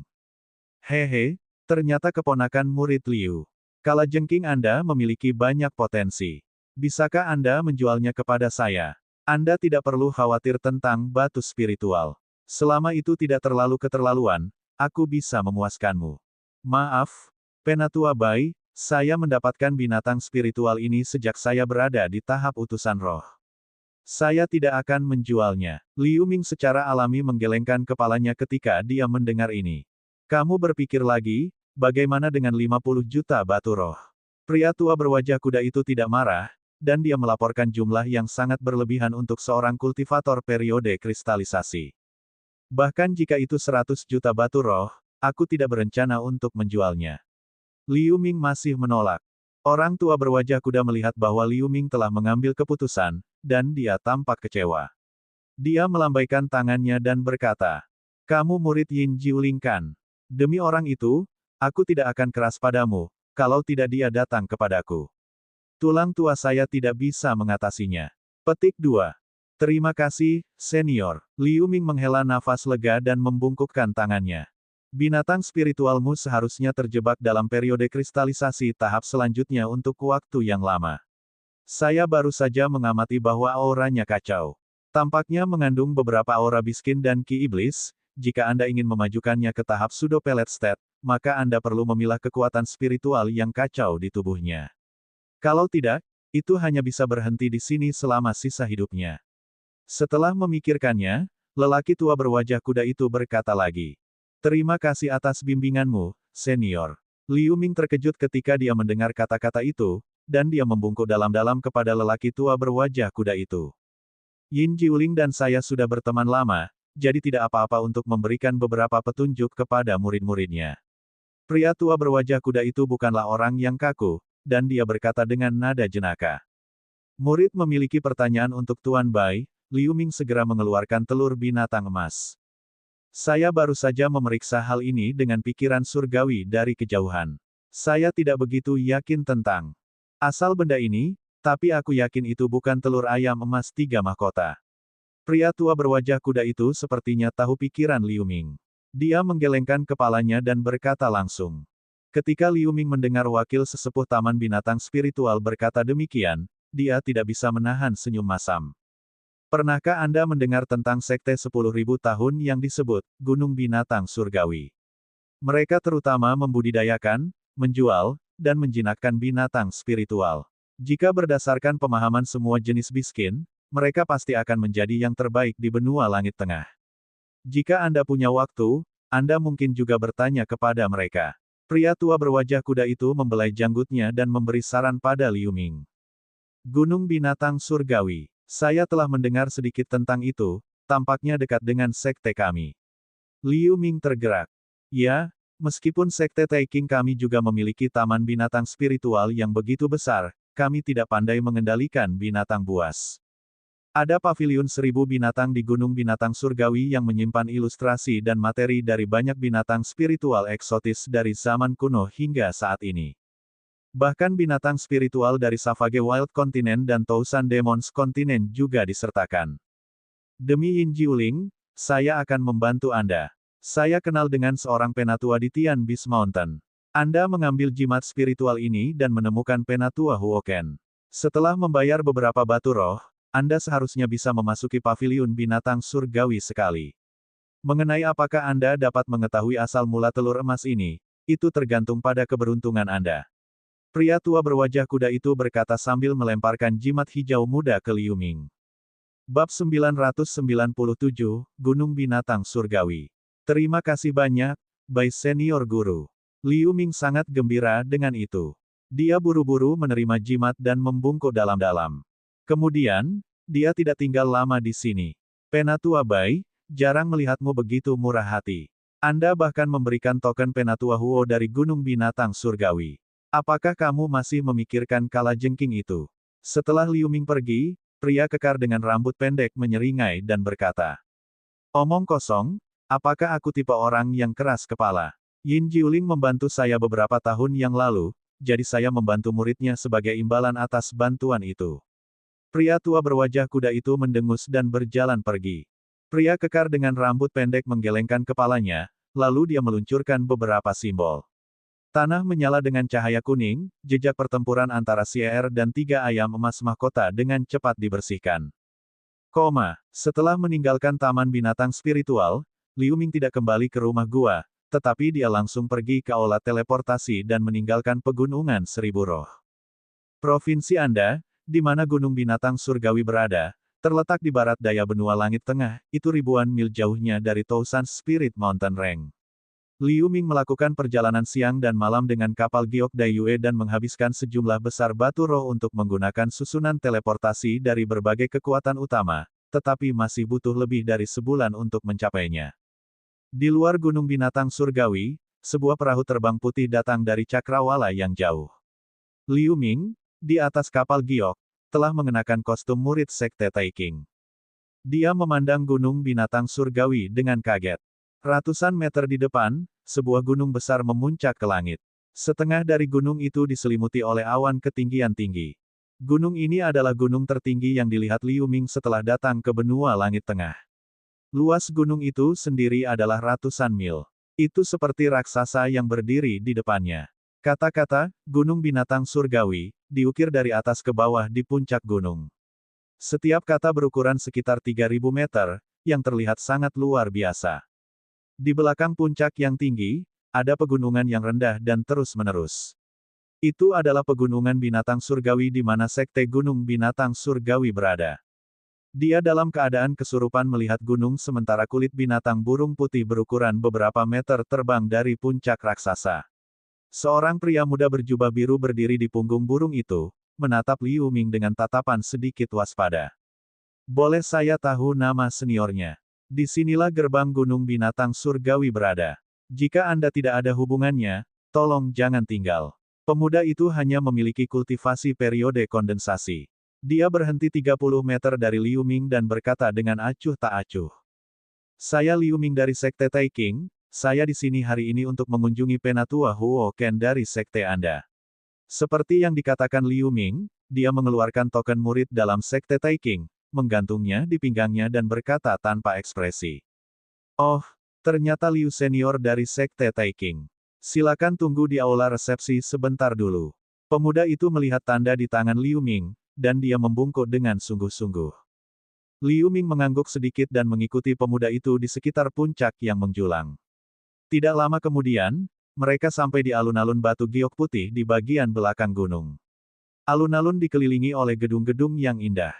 "Hehe, ternyata keponakan murid Liu. Kalajengking Anda memiliki banyak potensi. Bisakah Anda menjualnya kepada saya? Anda tidak perlu khawatir tentang batu spiritual. Selama itu tidak terlalu keterlaluan, aku bisa memuaskanmu." "Maaf, Penatua Bai, saya mendapatkan binatang spiritual ini sejak saya berada di tahap utusan roh. Saya tidak akan menjualnya." Liu Ming secara alami menggelengkan kepalanya ketika dia mendengar ini. "Kamu berpikir lagi? Bagaimana dengan 50 juta batu roh?" Pria tua berwajah kuda itu tidak marah, dan dia melaporkan jumlah yang sangat berlebihan untuk seorang kultivator periode kristalisasi. Bahkan jika itu 100 juta batu roh, aku tidak berencana untuk menjualnya. Liu Ming masih menolak. Orang tua berwajah kuda melihat bahwa Liu Ming telah mengambil keputusan, dan dia tampak kecewa. Dia melambaikan tangannya dan berkata, "Kamu murid Yin Jiuling kan? Demi orang itu, aku tidak akan keras padamu, kalau tidak dia datang kepadaku. Tulang tua saya tidak bisa mengatasinya." Petik 2. Terima kasih, senior. Liu Ming menghela nafas lega dan membungkukkan tangannya. Binatang spiritualmu seharusnya terjebak dalam periode kristalisasi tahap selanjutnya untuk waktu yang lama. Saya baru saja mengamati bahwa auranya kacau. Tampaknya mengandung beberapa aura biskin dan ki iblis. Jika Anda ingin memajukannya ke tahap pseudo pellet state, maka Anda perlu memilah kekuatan spiritual yang kacau di tubuhnya. Kalau tidak, itu hanya bisa berhenti di sini selama sisa hidupnya. Setelah memikirkannya, lelaki tua berwajah kuda itu berkata lagi, "Terima kasih atas bimbinganmu, senior." Liu Ming terkejut ketika dia mendengar kata-kata itu, dan dia membungkuk dalam-dalam kepada lelaki tua berwajah kuda itu. Yin Jiuling dan saya sudah berteman lama, jadi tidak apa-apa untuk memberikan beberapa petunjuk kepada murid-muridnya. Pria tua berwajah kuda itu bukanlah orang yang kaku, dan dia berkata dengan nada jenaka. Murid memiliki pertanyaan untuk Tuan Bai. Liu Ming segera mengeluarkan telur binatang emas. Saya baru saja memeriksa hal ini dengan pikiran surgawi dari kejauhan. Saya tidak begitu yakin tentang asal benda ini, tapi aku yakin itu bukan telur ayam emas 3 mahkota. Pria tua berwajah kuda itu sepertinya tahu pikiran Liu Ming. Dia menggelengkan kepalanya dan berkata langsung. Ketika Liu Ming mendengar wakil sesepuh Taman Binatang Spiritual berkata demikian, dia tidak bisa menahan senyum masam. Pernahkah Anda mendengar tentang sekte 10.000 tahun yang disebut Gunung Binatang Surgawi? Mereka terutama membudidayakan, menjual, dan menjinakkan binatang spiritual. Jika berdasarkan pemahaman semua jenis biskin, mereka pasti akan menjadi yang terbaik di benua langit tengah. Jika Anda punya waktu, Anda mungkin juga bertanya kepada mereka. Pria tua berwajah kuda itu membelai janggutnya dan memberi saran pada Liu Ming. Gunung Binatang Surgawi. Saya telah mendengar sedikit tentang itu, tampaknya dekat dengan sekte kami. Liu Ming tergerak. Ya, meskipun sekte Taking kami juga memiliki taman binatang spiritual yang begitu besar, kami tidak pandai mengendalikan binatang buas. Ada paviliun 1000 binatang di Gunung Binatang Surgawi yang menyimpan ilustrasi dan materi dari banyak binatang spiritual eksotis dari zaman kuno hingga saat ini. Bahkan binatang spiritual dari Savage Wild Continent dan Tousan Demons Continent juga disertakan. Demi Yin Jiuling, saya akan membantu Anda. Saya kenal dengan seorang penatua di Tian Beast Mountain. Anda mengambil jimat spiritual ini dan menemukan penatua Huoken. Setelah membayar beberapa batu roh, Anda seharusnya bisa memasuki paviliun binatang surgawi sekali. Mengenai apakah Anda dapat mengetahui asal mula telur emas ini, itu tergantung pada keberuntungan Anda. Pria tua berwajah kuda itu berkata sambil melemparkan jimat hijau muda ke Liu Ming. Bab 997, Gunung Binatang Surgawi. Terima kasih banyak, Bai Senior Guru. Liu Ming sangat gembira dengan itu. Dia buru-buru menerima jimat dan membungkuk dalam-dalam. Kemudian, dia tidak tinggal lama di sini. Penatua Bai, jarang melihatmu begitu murah hati. Anda bahkan memberikan token Penatua Huo dari Gunung Binatang Surgawi. Apakah kamu masih memikirkan kalajengking itu? Setelah Liu Ming pergi, pria kekar dengan rambut pendek menyeringai dan berkata, "Omong kosong, apakah aku tipe orang yang keras kepala? Yin Jiuling membantu saya beberapa tahun yang lalu, jadi saya membantu muridnya sebagai imbalan atas bantuan itu." Pria tua berwajah kuda itu mendengus dan berjalan pergi. Pria kekar dengan rambut pendek menggelengkan kepalanya, lalu dia meluncurkan beberapa simbol. Tanah menyala dengan cahaya kuning, jejak pertempuran antara Sier dan 3 ayam emas mahkota dengan cepat dibersihkan. Setelah meninggalkan taman binatang spiritual, Liu Ming tidak kembali ke rumah gua, tetapi dia langsung pergi ke aula teleportasi dan meninggalkan pegunungan 1000 roh. Provinsi Anda, di mana Gunung Binatang Surgawi berada, terletak di barat daya benua langit tengah, itu ribuan mil jauhnya dari Tousan Spirit Mountain Range. Liu Ming melakukan perjalanan siang dan malam dengan kapal Giok Daiyue dan menghabiskan sejumlah besar batu roh untuk menggunakan susunan teleportasi dari berbagai kekuatan utama, tetapi masih butuh lebih dari sebulan untuk mencapainya. Di luar gunung binatang surgawi, sebuah perahu terbang putih datang dari cakrawala yang jauh. Liu Ming, di atas kapal giok, telah mengenakan kostum murid Sekte Taiking. Dia memandang gunung binatang surgawi dengan kaget. Ratusan meter di depan, sebuah gunung besar memuncak ke langit. Setengah dari gunung itu diselimuti oleh awan ketinggian tinggi. Gunung ini adalah gunung tertinggi yang dilihat Liu Ming setelah datang ke benua langit tengah. Luas gunung itu sendiri adalah ratusan mil. Itu seperti raksasa yang berdiri di depannya. Kata-kata, gunung binatang surgawi, diukir dari atas ke bawah di puncak gunung. Setiap kata berukuran sekitar 3000 meter, yang terlihat sangat luar biasa. Di belakang puncak yang tinggi, ada pegunungan yang rendah dan terus-menerus. Itu adalah pegunungan binatang surgawi di mana Sekte Gunung Binatang Surgawi berada. Dia dalam keadaan kesurupan melihat gunung sementara kulit binatang burung putih berukuran beberapa meter terbang dari puncak raksasa. Seorang pria muda berjubah biru berdiri di punggung burung itu, menatap Liu Ming dengan tatapan sedikit waspada. Boleh saya tahu nama seniornya? Disinilah gerbang gunung binatang surgawi berada. Jika Anda tidak ada hubungannya, tolong jangan tinggal. Pemuda itu hanya memiliki kultivasi periode kondensasi. Dia berhenti 30 meter dari Liu Ming dan berkata dengan acuh tak acuh. Saya Liu Ming dari Sekte Taiking, saya di sini hari ini untuk mengunjungi Penatua Huo Ken dari Sekte Anda. Seperti yang dikatakan Liu Ming, dia mengeluarkan token murid dalam Sekte Taiking, menggantungnya di pinggangnya dan berkata tanpa ekspresi. Oh, ternyata Liu senior dari Sekte Taiking. Silakan tunggu di aula resepsi sebentar dulu. Pemuda itu melihat tanda di tangan Liu Ming, dan dia membungkuk dengan sungguh-sungguh. Liu Ming mengangguk sedikit dan mengikuti pemuda itu di sekitar puncak yang menjulang. Tidak lama kemudian, mereka sampai di alun-alun batu giok putih di bagian belakang gunung. Alun-alun dikelilingi oleh gedung-gedung yang indah.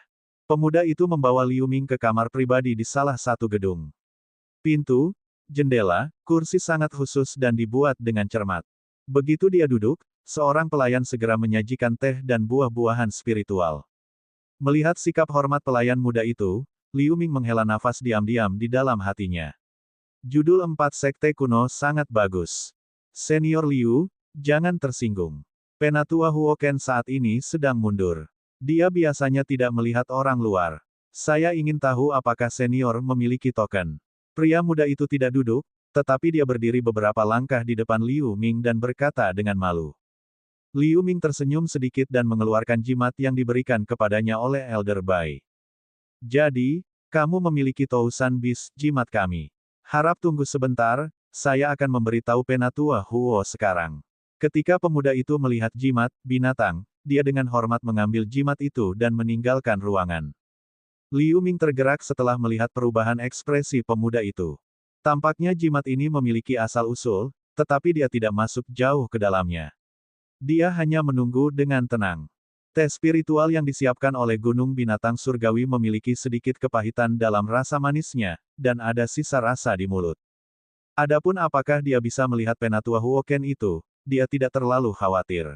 Pemuda itu membawa Liu Ming ke kamar pribadi di salah satu gedung. Pintu, jendela, kursi sangat khusus dan dibuat dengan cermat. Begitu dia duduk, seorang pelayan segera menyajikan teh dan buah-buahan spiritual. Melihat sikap hormat pelayan muda itu, Liu Ming menghela nafas diam-diam di dalam hatinya. Judul 4 Sekte Kuno sangat bagus. Senior Liu, jangan tersinggung. Penatua Huo Ken saat ini sedang mundur. Dia biasanya tidak melihat orang luar. Saya ingin tahu apakah senior memiliki token. Pria muda itu tidak duduk, tetapi dia berdiri beberapa langkah di depan Liu Ming dan berkata dengan malu. Liu Ming tersenyum sedikit dan mengeluarkan jimat yang diberikan kepadanya oleh Elder Bai. Jadi, kamu memiliki tousan bis jimat kami. Harap tunggu sebentar, saya akan memberitahu Penatua Huo sekarang. Ketika pemuda itu melihat jimat binatang, dia dengan hormat mengambil jimat itu dan meninggalkan ruangan. Liu Ming tergerak setelah melihat perubahan ekspresi pemuda itu. Tampaknya jimat ini memiliki asal-usul, tetapi dia tidak masuk jauh ke dalamnya. Dia hanya menunggu dengan tenang. Teh spiritual yang disiapkan oleh Gunung Binatang Surgawi memiliki sedikit kepahitan dalam rasa manisnya, dan ada sisa rasa di mulut. Adapun apakah dia bisa melihat Penatua Huo Ken itu, dia tidak terlalu khawatir.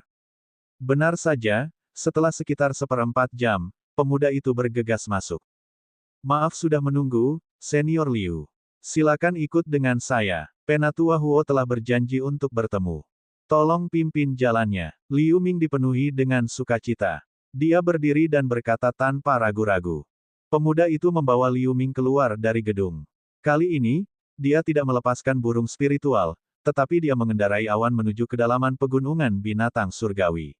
Benar saja, setelah sekitar 1/4 jam, pemuda itu bergegas masuk. Maaf sudah menunggu, Senior Liu. Silakan ikut dengan saya. Penatua Huo telah berjanji untuk bertemu. Tolong pimpin jalannya. Liu Ming dipenuhi dengan sukacita. Dia berdiri dan berkata tanpa ragu-ragu. Pemuda itu membawa Liu Ming keluar dari gedung. Kali ini, dia tidak melepaskan burung spiritual, tetapi dia mengendarai awan menuju kedalaman pegunungan binatang surgawi.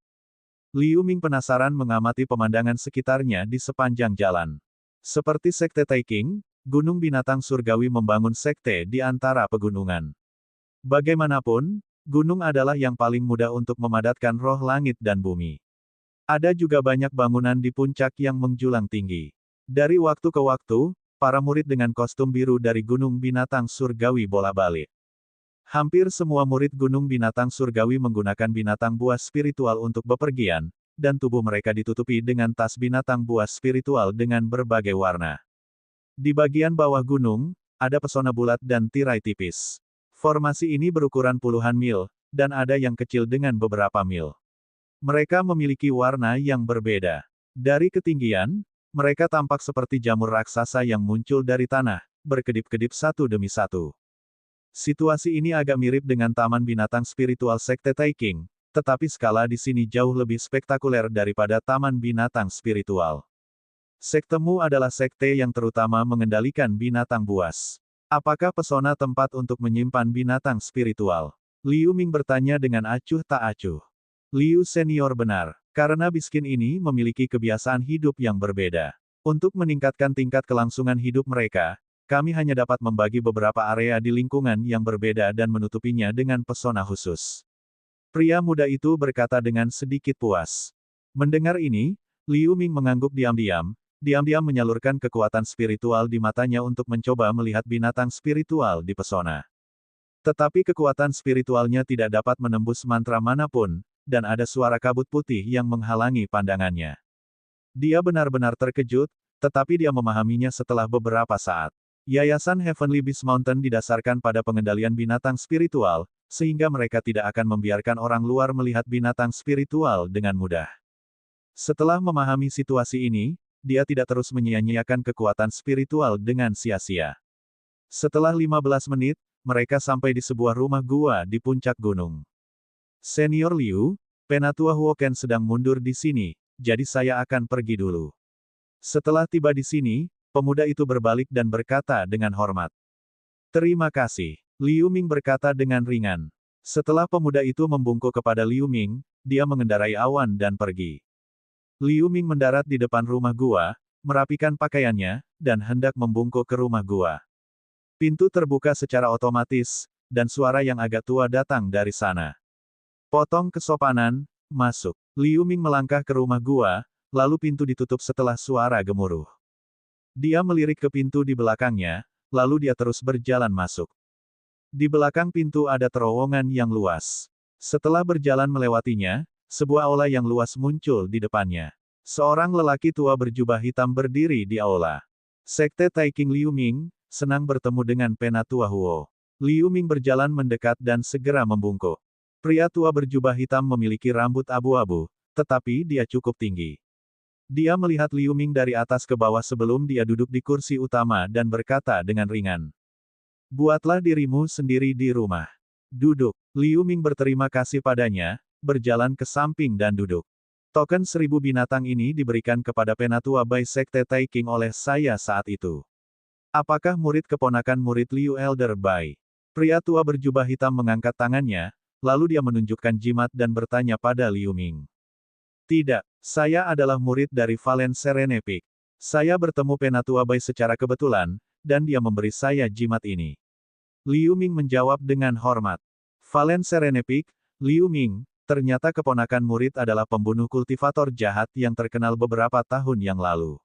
Liu Ming penasaran mengamati pemandangan sekitarnya di sepanjang jalan. Seperti Sekte Taiking, Gunung Binatang Surgawi membangun sekte di antara pegunungan. Bagaimanapun, gunung adalah yang paling mudah untuk memadatkan roh langit dan bumi. Ada juga banyak bangunan di puncak yang menjulang tinggi. Dari waktu ke waktu, para murid dengan kostum biru dari Gunung Binatang Surgawi bolak-balik. Hampir semua murid Gunung Binatang Surgawi menggunakan binatang buas spiritual untuk bepergian, dan tubuh mereka ditutupi dengan tas binatang buas spiritual dengan berbagai warna. Di bagian bawah gunung, ada pesona bulat dan tirai tipis. Formasi ini berukuran puluhan mil, dan ada yang kecil dengan beberapa mil. Mereka memiliki warna yang berbeda. Dari ketinggian, mereka tampak seperti jamur raksasa yang muncul dari tanah, berkedip-kedip satu demi satu. Situasi ini agak mirip dengan Taman Binatang Spiritual Sekte Taiking, tetapi skala di sini jauh lebih spektakuler daripada Taman Binatang Spiritual. Sektemu adalah sekte yang terutama mengendalikan binatang buas. Apakah pesona tempat untuk menyimpan binatang spiritual? Liu Ming bertanya dengan acuh tak acuh. Liu senior benar, karena miskin ini memiliki kebiasaan hidup yang berbeda. Untuk meningkatkan tingkat kelangsungan hidup mereka, kami hanya dapat membagi beberapa area di lingkungan yang berbeda dan menutupinya dengan pesona khusus. Pria muda itu berkata dengan sedikit puas. Mendengar ini, Liu Ming mengangguk diam-diam, diam-diam menyalurkan kekuatan spiritual di matanya untuk mencoba melihat binatang spiritual di pesona. Tetapi kekuatan spiritualnya tidak dapat menembus mantra manapun, dan ada suara kabut putih yang menghalangi pandangannya. Dia benar-benar terkejut, tetapi dia memahaminya setelah beberapa saat. Yayasan Heavenly Beast Mountain didasarkan pada pengendalian binatang spiritual, sehingga mereka tidak akan membiarkan orang luar melihat binatang spiritual dengan mudah. Setelah memahami situasi ini, dia tidak terus menyia-nyiakan kekuatan spiritual dengan sia-sia. Setelah 15 menit, mereka sampai di sebuah rumah gua di puncak gunung. Senior Liu, Penatua Huoken sedang mundur di sini, jadi saya akan pergi dulu. Setelah tiba di sini, pemuda itu berbalik dan berkata dengan hormat. Terima kasih, Liu Ming berkata dengan ringan. Setelah pemuda itu membungkuk kepada Liu Ming, dia mengendarai awan dan pergi. Liu Ming mendarat di depan rumah gua, merapikan pakaiannya, dan hendak membungkuk ke rumah gua. Pintu terbuka secara otomatis, dan suara yang agak tua datang dari sana. Potong kesopanan, masuk. Liu Ming melangkah ke rumah gua, lalu pintu ditutup setelah suara gemuruh. Dia melirik ke pintu di belakangnya, lalu dia terus berjalan masuk. Di belakang pintu ada terowongan yang luas. Setelah berjalan melewatinya, sebuah aula yang luas muncul di depannya. Seorang lelaki tua berjubah hitam berdiri di aula. Sekte Taiking Liu Ming, senang bertemu dengan Penatua Huo. Liu Ming berjalan mendekat dan segera membungkuk. Pria tua berjubah hitam memiliki rambut abu-abu, tetapi dia cukup tinggi. Dia melihat Liu Ming dari atas ke bawah sebelum dia duduk di kursi utama dan berkata dengan ringan. Buatlah dirimu sendiri di rumah. Duduk. Liu Ming berterima kasih padanya, berjalan ke samping dan duduk. Token 1000 binatang ini diberikan kepada Penatua Bai Sekte Taiking oleh saya saat itu. Apakah murid keponakan murid Liu Elder Bai? Pria tua berjubah hitam mengangkat tangannya, lalu dia menunjukkan jimat dan bertanya pada Liu Ming. Tidak, saya adalah murid dari Valen Serene Peak. Saya bertemu Penatua Bai secara kebetulan, dan dia memberi saya jimat ini. Liu Ming menjawab dengan hormat. Valen Serene Peak, Liu Ming, ternyata keponakan murid adalah pembunuh kultivator jahat yang terkenal beberapa tahun yang lalu.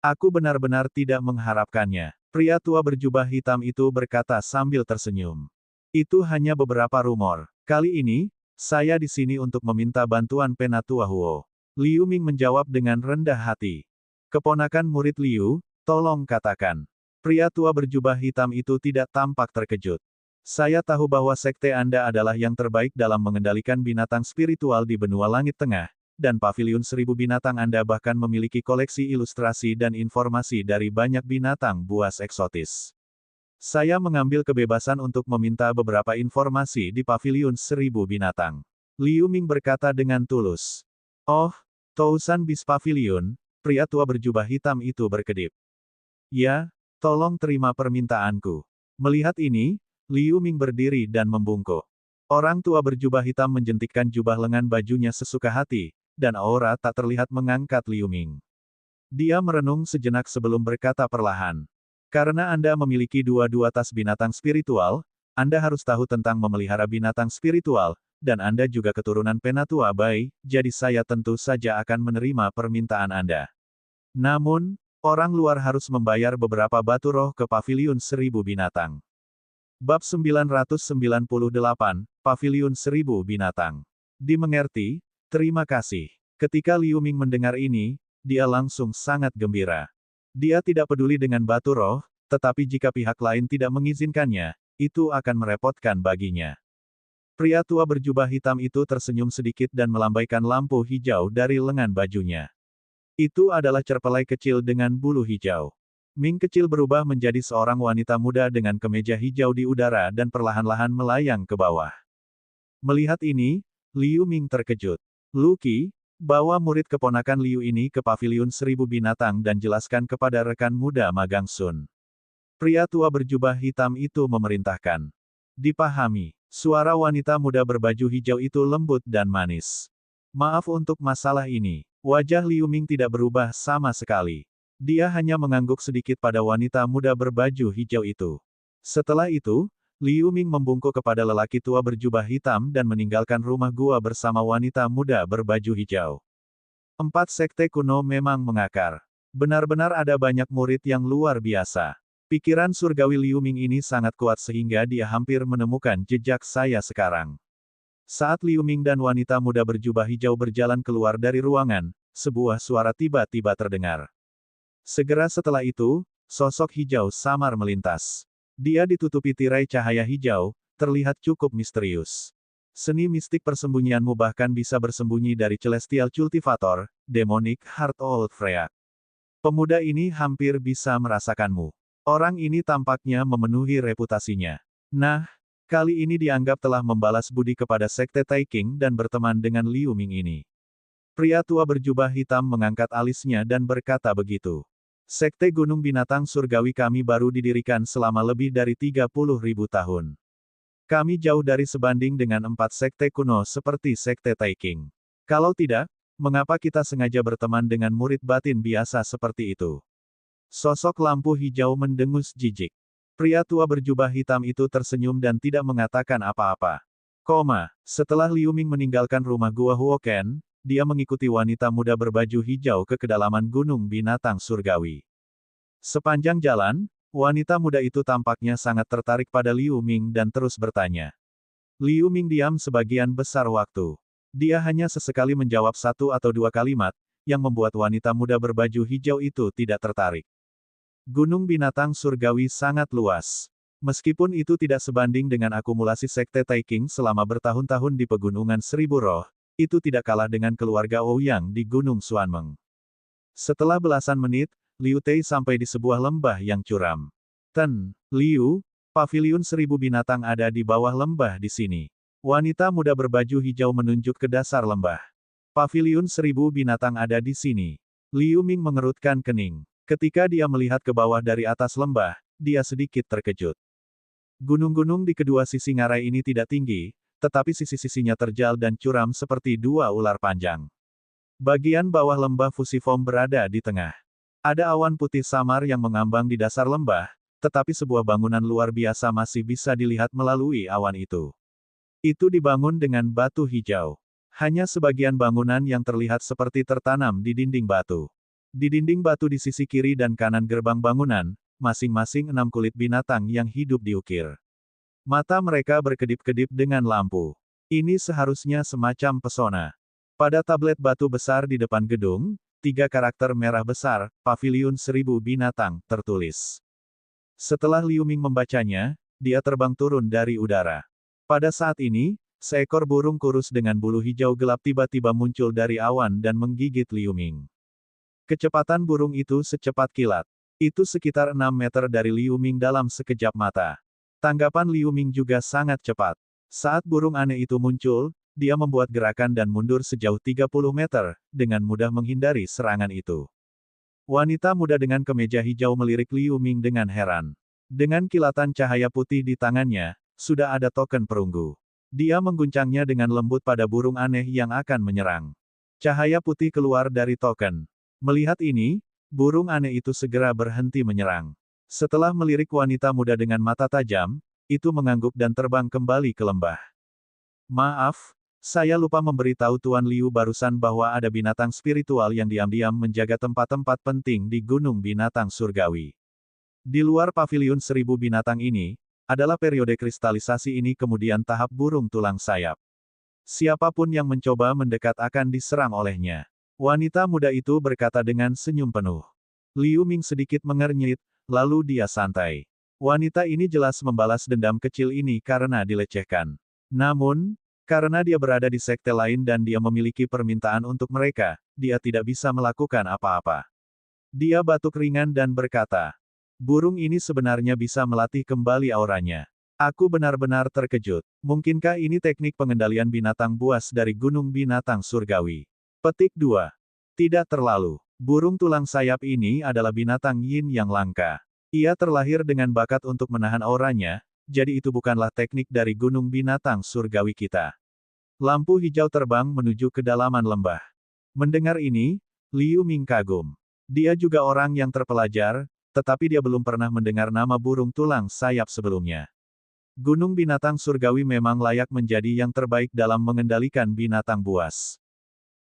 Aku benar-benar tidak mengharapkannya. Pria tua berjubah hitam itu berkata sambil tersenyum. Itu hanya beberapa rumor. Kali ini, saya di sini untuk meminta bantuan Penatua Huo. Liu Ming menjawab dengan rendah hati. Keponakan murid Liu, tolong katakan. Pria tua berjubah hitam itu tidak tampak terkejut. Saya tahu bahwa sekte Anda adalah yang terbaik dalam mengendalikan binatang spiritual di benua langit tengah, dan paviliun 1000 binatang Anda bahkan memiliki koleksi ilustrasi dan informasi dari banyak binatang buas eksotis. Saya mengambil kebebasan untuk meminta beberapa informasi di paviliun 1000 binatang. Liu Ming berkata dengan tulus. Oh, Tousan Beast Pavilion, pria tua berjubah hitam itu berkedip. Ya, tolong terima permintaanku. Melihat ini, Liu Ming berdiri dan membungkuk. Orang tua berjubah hitam menjentikkan jubah lengan bajunya sesuka hati, dan aura tak terlihat mengangkat Liu Ming. Dia merenung sejenak sebelum berkata perlahan. Karena Anda memiliki dua tas binatang spiritual, Anda harus tahu tentang memelihara binatang spiritual, dan Anda juga keturunan Penatua Bai, jadi saya tentu saja akan menerima permintaan Anda. Namun, orang luar harus membayar beberapa batu roh ke paviliun 1000 binatang. Bab 998, Paviliun 1000 Binatang. Dimengerti, terima kasih. Ketika Liu Ming mendengar ini, dia langsung sangat gembira. Dia tidak peduli dengan batu roh, tetapi jika pihak lain tidak mengizinkannya, itu akan merepotkan baginya. Pria tua berjubah hitam itu tersenyum sedikit dan melambaikan lampu hijau dari lengan bajunya. Itu adalah cerpelai kecil dengan bulu hijau. Ming kecil berubah menjadi seorang wanita muda dengan kemeja hijau di udara dan perlahan-lahan melayang ke bawah. Melihat ini, Liu Ming terkejut. Luqi, bawa murid keponakan Liu ini ke paviliun 1000 binatang dan jelaskan kepada rekan muda magang Sun. Pria tua berjubah hitam itu memerintahkan. Dipahami, suara wanita muda berbaju hijau itu lembut dan manis. Maaf untuk masalah ini. Wajah Liu Ming tidak berubah sama sekali. Dia hanya mengangguk sedikit pada wanita muda berbaju hijau itu. Setelah itu, Liu Ming membungkuk kepada lelaki tua berjubah hitam dan meninggalkan rumah gua bersama wanita muda berbaju hijau. 4 sekte kuno memang mengakar. Benar-benar ada banyak murid yang luar biasa. Pikiran surgawi Liu Ming ini sangat kuat sehingga dia hampir menemukan jejak saya sekarang. Saat Liu Ming dan wanita muda berjubah hijau berjalan keluar dari ruangan, sebuah suara tiba-tiba terdengar. Segera setelah itu, sosok hijau samar melintas. Dia ditutupi tirai cahaya hijau, terlihat cukup misterius. Seni mistik persembunyianmu bahkan bisa bersembunyi dari Celestial Cultivator, Demonic Heart Old Freya. Pemuda ini hampir bisa merasakanmu. Orang ini tampaknya memenuhi reputasinya. Nah, kali ini dianggap telah membalas budi kepada Sekte Taiking dan berteman dengan Liu Ming ini. Pria tua berjubah hitam mengangkat alisnya dan berkata begitu. Sekte Gunung Binatang Surgawi kami baru didirikan selama lebih dari 30.000 tahun. Kami jauh dari sebanding dengan 4 sekte kuno seperti Sekte Taiking. Kalau tidak, mengapa kita sengaja berteman dengan murid batin biasa seperti itu? Sosok lampu hijau mendengus jijik. Pria tua berjubah hitam itu tersenyum dan tidak mengatakan apa-apa. Setelah Liu Ming meninggalkan rumah gua Huoken, dia mengikuti wanita muda berbaju hijau ke kedalaman Gunung Binatang Surgawi. Sepanjang jalan, wanita muda itu tampaknya sangat tertarik pada Liu Ming dan terus bertanya. Liu Ming diam sebagian besar waktu. Dia hanya sesekali menjawab 1 atau 2 kalimat, yang membuat wanita muda berbaju hijau itu tidak tertarik. Gunung Binatang Surgawi sangat luas. Meskipun itu tidak sebanding dengan akumulasi Sekte Taiking selama bertahun-tahun di Pegunungan Seribu Roh, itu tidak kalah dengan keluarga Ouyang di Gunung Xuanmeng. Setelah belasan menit, Liu Tei sampai di sebuah lembah yang curam. Liu, paviliun 1000 binatang ada di bawah lembah di sini. Wanita muda berbaju hijau menunjuk ke dasar lembah. Paviliun 1000 binatang ada di sini. Liu Ming mengerutkan kening. Ketika dia melihat ke bawah dari atas lembah, dia sedikit terkejut. Gunung-gunung di kedua sisi ngarai ini tidak tinggi, tetapi sisi-sisinya terjal dan curam seperti 2 ular panjang. Bagian bawah lembah Fusiform berada di tengah. Ada awan putih samar yang mengambang di dasar lembah, tetapi sebuah bangunan luar biasa masih bisa dilihat melalui awan itu. Itu dibangun dengan batu hijau. Hanya sebagian bangunan yang terlihat seperti tertanam di dinding batu. Di dinding batu di sisi kiri dan kanan gerbang bangunan, masing-masing 6 kulit binatang yang hidup diukir. Mata mereka berkedip-kedip dengan lampu. Ini seharusnya semacam pesona. Pada tablet batu besar di depan gedung, 3 karakter merah besar, Paviliun 1000 Binatang, tertulis. Setelah Liu Ming membacanya, dia terbang turun dari udara. Pada saat ini, seekor burung kurus dengan bulu hijau gelap tiba-tiba muncul dari awan dan menggigit Liu Ming. Kecepatan burung itu secepat kilat. Itu sekitar 6 meter dari Liu Ming dalam sekejap mata. Tanggapan Liu Ming juga sangat cepat. Saat burung aneh itu muncul, dia membuat gerakan dan mundur sejauh 30 meter, dengan mudah menghindari serangan itu. Wanita muda dengan kemeja hijau melirik Liu Ming dengan heran. Dengan kilatan cahaya putih di tangannya, sudah ada token perunggu. Dia mengguncangnya dengan lembut pada burung aneh yang akan menyerang. Cahaya putih keluar dari token. Melihat ini, burung aneh itu segera berhenti menyerang. Setelah melirik wanita muda dengan mata tajam, itu mengangguk dan terbang kembali ke lembah. Maaf, saya lupa memberitahu Tuan Liu barusan bahwa ada binatang spiritual yang diam-diam menjaga tempat-tempat penting di Gunung Binatang Surgawi. Di luar paviliun 1000 binatang ini, adalah periode kristalisasi ini kemudian tahap burung tulang sayap. Siapapun yang mencoba mendekat akan diserang olehnya. Wanita muda itu berkata dengan senyum penuh. Liu Ming sedikit mengernyit, lalu dia santai. Wanita ini jelas membalas dendam kecil ini karena dilecehkan. Namun, karena dia berada di sekte lain dan dia memiliki permintaan untuk mereka, dia tidak bisa melakukan apa-apa. Dia batuk ringan dan berkata, Burung ini sebenarnya bisa melatih kembali auranya. Aku benar-benar terkejut. Mungkinkah ini teknik pengendalian binatang buas dari Gunung Binatang Surgawi? Petik 2. Tidak terlalu. Burung tulang sayap ini adalah binatang yin yang langka. Ia terlahir dengan bakat untuk menahan auranya, jadi itu bukanlah teknik dari Gunung Binatang Surgawi kita. Lampu hijau terbang menuju kedalaman lembah. Mendengar ini, Liu Ming kagum. Dia juga orang yang terpelajar, tetapi dia belum pernah mendengar nama burung tulang sayap sebelumnya. Gunung Binatang Surgawi memang layak menjadi yang terbaik dalam mengendalikan binatang buas.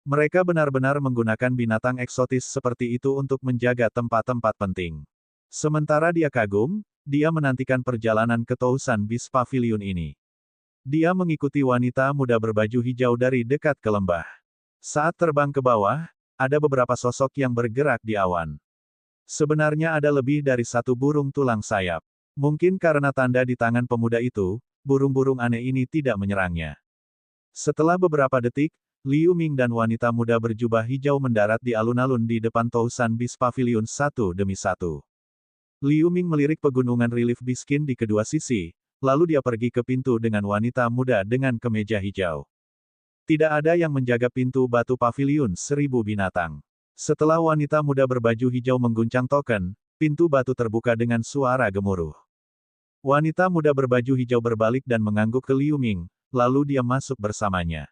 Mereka benar-benar menggunakan binatang eksotis seperti itu untuk menjaga tempat-tempat penting. Sementara dia kagum, dia menantikan perjalanan ke Tousan Beast Pavilion ini. Dia mengikuti wanita muda berbaju hijau dari dekat ke lembah. Saat terbang ke bawah, ada beberapa sosok yang bergerak di awan. Sebenarnya ada lebih dari satu burung tulang sayap. Mungkin karena tanda di tangan pemuda itu, burung-burung aneh ini tidak menyerangnya. Setelah beberapa detik, Liu Ming dan wanita muda berjubah hijau mendarat di alun-alun di depan Tousan Beast Pavilion satu demi satu. Liu Ming melirik pegunungan relief biskin di kedua sisi, lalu dia pergi ke pintu dengan wanita muda dengan kemeja hijau. Tidak ada yang menjaga pintu batu pavilion 1000 binatang. Setelah wanita muda berbaju hijau mengguncang token, pintu batu terbuka dengan suara gemuruh. Wanita muda berbaju hijau berbalik dan mengangguk ke Liu Ming, lalu dia masuk bersamanya.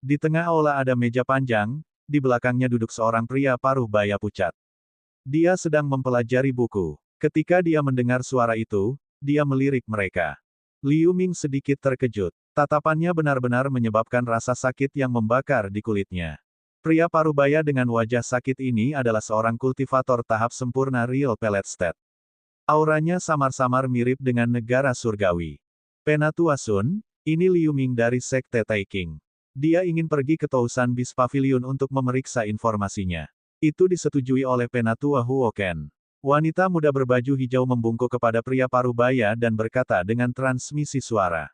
Di tengah aula ada meja panjang, di belakangnya duduk seorang pria paruh baya pucat. Dia sedang mempelajari buku. Ketika dia mendengar suara itu, dia melirik mereka. Liu Ming sedikit terkejut. Tatapannya benar-benar menyebabkan rasa sakit yang membakar di kulitnya. Pria parubaya dengan wajah sakit ini adalah seorang kultivator tahap sempurna Real Pellet State. Auranya samar-samar mirip dengan negara surgawi. Penatua Sun, ini Liu Ming dari Sekte Taikang. Dia ingin pergi ke Tousan Beast Pavilion untuk memeriksa informasinya. Itu disetujui oleh Penatua Huo Ken. Wanita muda berbaju hijau membungkuk kepada pria parubaya dan berkata dengan transmisi suara.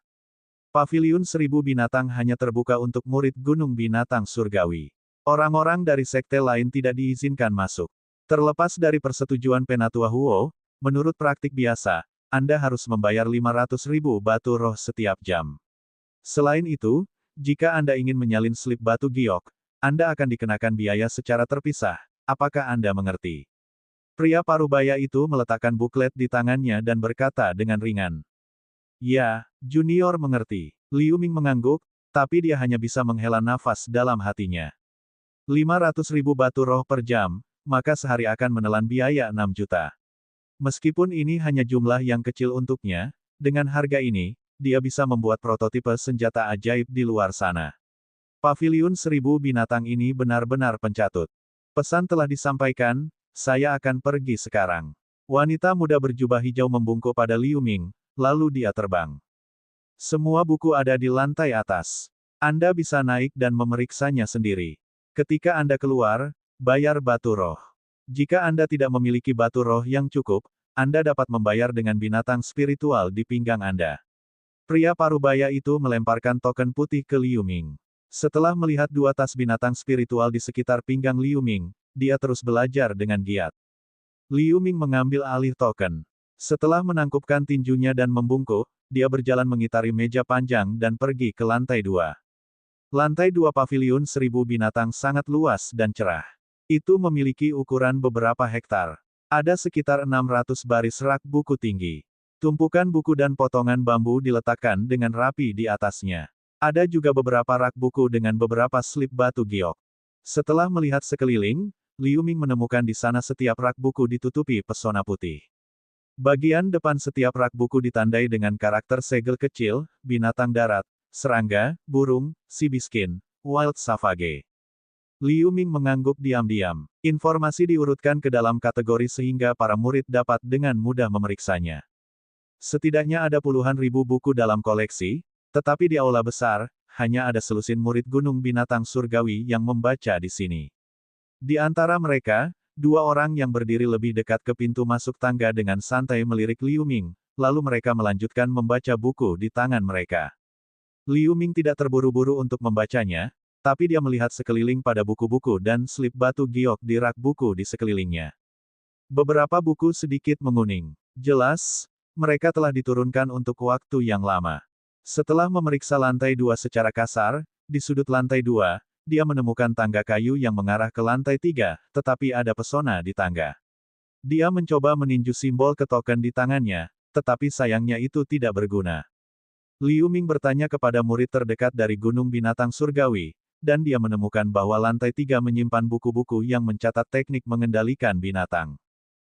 Pavilion 1000 binatang hanya terbuka untuk murid Gunung Binatang Surgawi. Orang-orang dari sekte lain tidak diizinkan masuk. Terlepas dari persetujuan Penatua Huo, menurut praktik biasa, Anda harus membayar 500.000 batu roh setiap jam. Selain itu, jika Anda ingin menyalin slip batu giok, Anda akan dikenakan biaya secara terpisah. Apakah Anda mengerti? Pria parubaya itu meletakkan buklet di tangannya dan berkata dengan ringan. Ya, junior mengerti. Liu Ming mengangguk, tapi dia hanya bisa menghela nafas dalam hatinya. 500.000 batu roh per jam, maka sehari akan menelan biaya 6 juta. Meskipun ini hanya jumlah yang kecil untuknya, dengan harga ini, dia bisa membuat prototipe senjata ajaib di luar sana. Pavilion 1000 binatang ini benar-benar pencatut. Pesan telah disampaikan, saya akan pergi sekarang. Wanita muda berjubah hijau membungkuk pada Liu Ming, lalu dia terbang. Semua buku ada di lantai atas. Anda bisa naik dan memeriksanya sendiri. Ketika Anda keluar, bayar batu roh. Jika Anda tidak memiliki batu roh yang cukup, Anda dapat membayar dengan binatang spiritual di pinggang Anda. Pria parubaya itu melemparkan token putih ke Liu Ming. Setelah melihat 2 tas binatang spiritual di sekitar pinggang Liu Ming, dia terus belajar dengan giat. Liu Ming mengambil alih token. Setelah menangkupkan tinjunya dan membungkuk, dia berjalan mengitari meja panjang dan pergi ke lantai 2. Lantai 2 pavilion 1000 binatang sangat luas dan cerah. Itu memiliki ukuran beberapa hektar. Ada sekitar 600 baris rak buku tinggi. Tumpukan buku dan potongan bambu diletakkan dengan rapi di atasnya. Ada juga beberapa rak buku dengan beberapa slip batu giok. Setelah melihat sekeliling, Liu Ming menemukan di sana setiap rak buku ditutupi pesona putih. Bagian depan setiap rak buku ditandai dengan karakter segel kecil, binatang darat, serangga, burung, si biskin, wild savage. Liu Ming mengangguk diam-diam. Informasi diurutkan ke dalam kategori sehingga para murid dapat dengan mudah memeriksanya. Setidaknya ada puluhan ribu buku dalam koleksi, tetapi di aula besar, hanya ada selusin murid Gunung Binatang Surgawi yang membaca di sini. Di antara mereka, 2 orang yang berdiri lebih dekat ke pintu masuk tangga dengan santai melirik Liu Ming, lalu mereka melanjutkan membaca buku di tangan mereka. Liu Ming tidak terburu-buru untuk membacanya, tapi dia melihat sekeliling pada buku-buku dan slip batu giok di rak buku di sekelilingnya. Beberapa buku sedikit menguning. Jelas, mereka telah diturunkan untuk waktu yang lama. Setelah memeriksa lantai 2 secara kasar, di sudut lantai 2, dia menemukan tangga kayu yang mengarah ke lantai 3, tetapi ada pesona di tangga. Dia mencoba meninju simbol ke token di tangannya, tetapi sayangnya itu tidak berguna. Liu Ming bertanya kepada murid terdekat dari Gunung Binatang Surgawi, dan dia menemukan bahwa lantai 3 menyimpan buku-buku yang mencatat teknik mengendalikan binatang.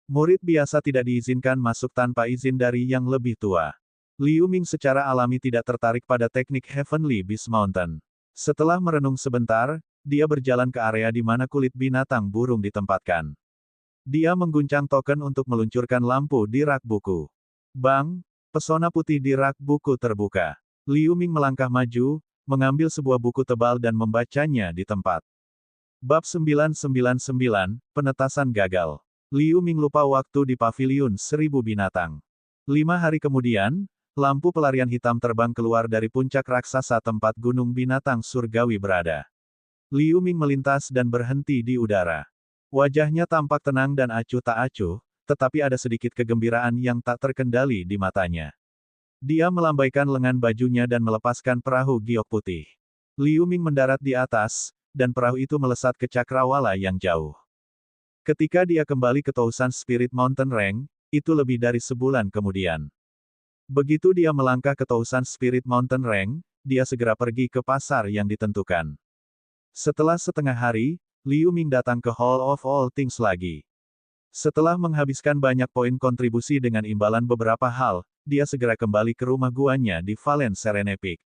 Murid biasa tidak diizinkan masuk tanpa izin dari yang lebih tua. Liu Ming secara alami tidak tertarik pada teknik Heavenly Beast Mountain. Setelah merenung sebentar, dia berjalan ke area di mana kulit binatang burung ditempatkan. Dia mengguncang token untuk meluncurkan lampu di rak buku. Bang! Pesona putih di rak buku terbuka. Liu Ming melangkah maju, mengambil sebuah buku tebal dan membacanya di tempat. Bab 999, Penetasan Gagal. Liu Ming lupa waktu di paviliun 1000 binatang. 5 hari kemudian, lampu pelarian hitam terbang keluar dari puncak raksasa tempat Gunung Binatang Surgawi berada. Liu Ming melintas dan berhenti di udara. Wajahnya tampak tenang dan acuh tak acuh, tetapi ada sedikit kegembiraan yang tak terkendali di matanya. Dia melambaikan lengan bajunya dan melepaskan perahu giok putih. Liu Ming mendarat di atas, dan perahu itu melesat ke cakrawala yang jauh. Ketika dia kembali ke Tousan Spirit Mountain Range, itu lebih dari sebulan kemudian. Begitu dia melangkah ke Tousan Spirit Mountain Range, dia segera pergi ke pasar yang ditentukan. Setelah setengah hari, Liu Ming datang ke Hall of All Things lagi. Setelah menghabiskan banyak poin kontribusi dengan imbalan beberapa hal, dia segera kembali ke rumah guanya di Valen Serene Peak.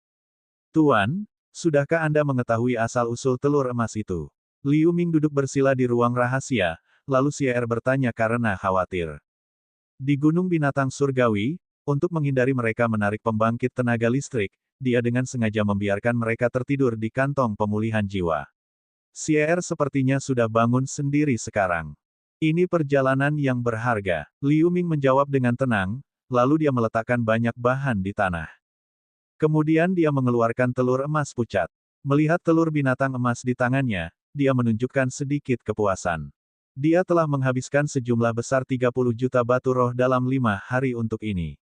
Tuan, sudahkah Anda mengetahui asal-usul telur emas itu? Liu Ming duduk bersila di ruang rahasia, lalu Xier bertanya karena khawatir. Di Gunung Binatang Surgawi, untuk menghindari mereka menarik pembangkit tenaga listrik, dia dengan sengaja membiarkan mereka tertidur di kantong pemulihan jiwa. Xier sepertinya sudah bangun sendiri sekarang. Ini perjalanan yang berharga. Liu Ming menjawab dengan tenang, lalu dia meletakkan banyak bahan di tanah. Kemudian dia mengeluarkan telur emas pucat. Melihat telur binatang emas di tangannya, dia menunjukkan sedikit kepuasan. Dia telah menghabiskan sejumlah besar 30 juta batu roh dalam 5 hari untuk ini.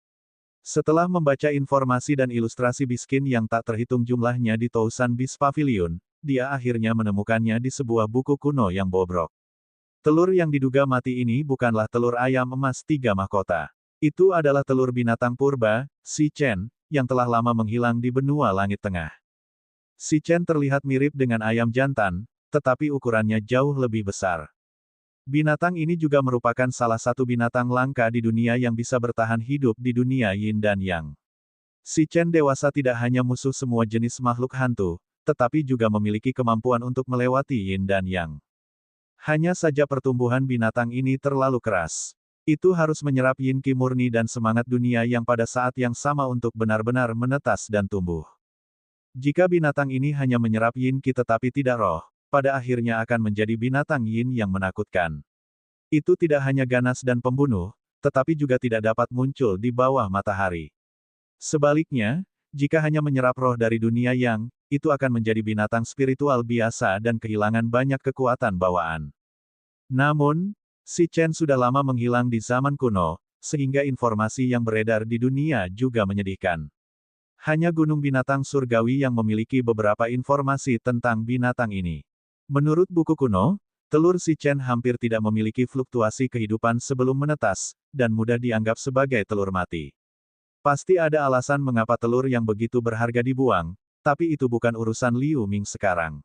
Setelah membaca informasi dan ilustrasi biskin yang tak terhitung jumlahnya di Tousan Beast Pavilion, dia akhirnya menemukannya di sebuah buku kuno yang bobrok. Telur yang diduga mati ini bukanlah telur ayam emas 3 mahkota. Itu adalah telur binatang purba, Si Chen, yang telah lama menghilang di benua langit tengah. Si Chen terlihat mirip dengan ayam jantan, tetapi ukurannya jauh lebih besar. Binatang ini juga merupakan salah satu binatang langka di dunia yang bisa bertahan hidup di dunia Yin dan Yang. Si Chen dewasa tidak hanya musuh semua jenis makhluk hantu, tetapi juga memiliki kemampuan untuk melewati Yin dan Yang. Hanya saja pertumbuhan binatang ini terlalu keras. Itu harus menyerap Yin Qi murni dan semangat dunia yang pada saat yang sama untuk benar-benar menetas dan tumbuh. Jika binatang ini hanya menyerap Yin Qi tetapi tidak roh, pada akhirnya akan menjadi binatang Yin yang menakutkan. Itu tidak hanya ganas dan pembunuh, tetapi juga tidak dapat muncul di bawah matahari. Sebaliknya, jika hanya menyerap roh dari dunia Yang, itu akan menjadi binatang spiritual biasa dan kehilangan banyak kekuatan bawaan. Namun, Si Chen sudah lama menghilang di zaman kuno, sehingga informasi yang beredar di dunia juga menyedihkan. Hanya Gunung Binatang Surgawi yang memiliki beberapa informasi tentang binatang ini. Menurut buku kuno, telur Si Chen hampir tidak memiliki fluktuasi kehidupan sebelum menetas, dan mudah dianggap sebagai telur mati. Pasti ada alasan mengapa telur yang begitu berharga dibuang, tapi itu bukan urusan Liu Ming sekarang.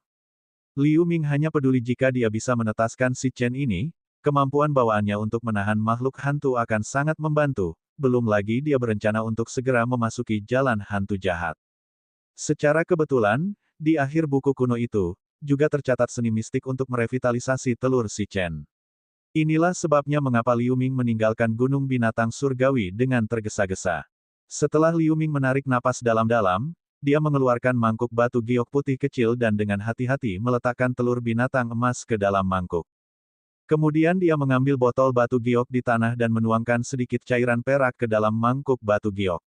Liu Ming hanya peduli jika dia bisa menetaskan Si Chen ini, kemampuan bawaannya untuk menahan makhluk hantu akan sangat membantu, belum lagi dia berencana untuk segera memasuki jalan hantu jahat. Secara kebetulan, di akhir buku kuno itu, juga tercatat seni mistik untuk merevitalisasi telur Si Chen. Inilah sebabnya mengapa Liu Ming meninggalkan Gunung Binatang Surgawi dengan tergesa-gesa. Setelah Liu Ming menarik napas dalam-dalam, dia mengeluarkan mangkuk batu giok putih kecil dan dengan hati-hati meletakkan telur binatang emas ke dalam mangkuk. Kemudian dia mengambil botol batu giok di tanah dan menuangkan sedikit cairan perak ke dalam mangkuk batu giok.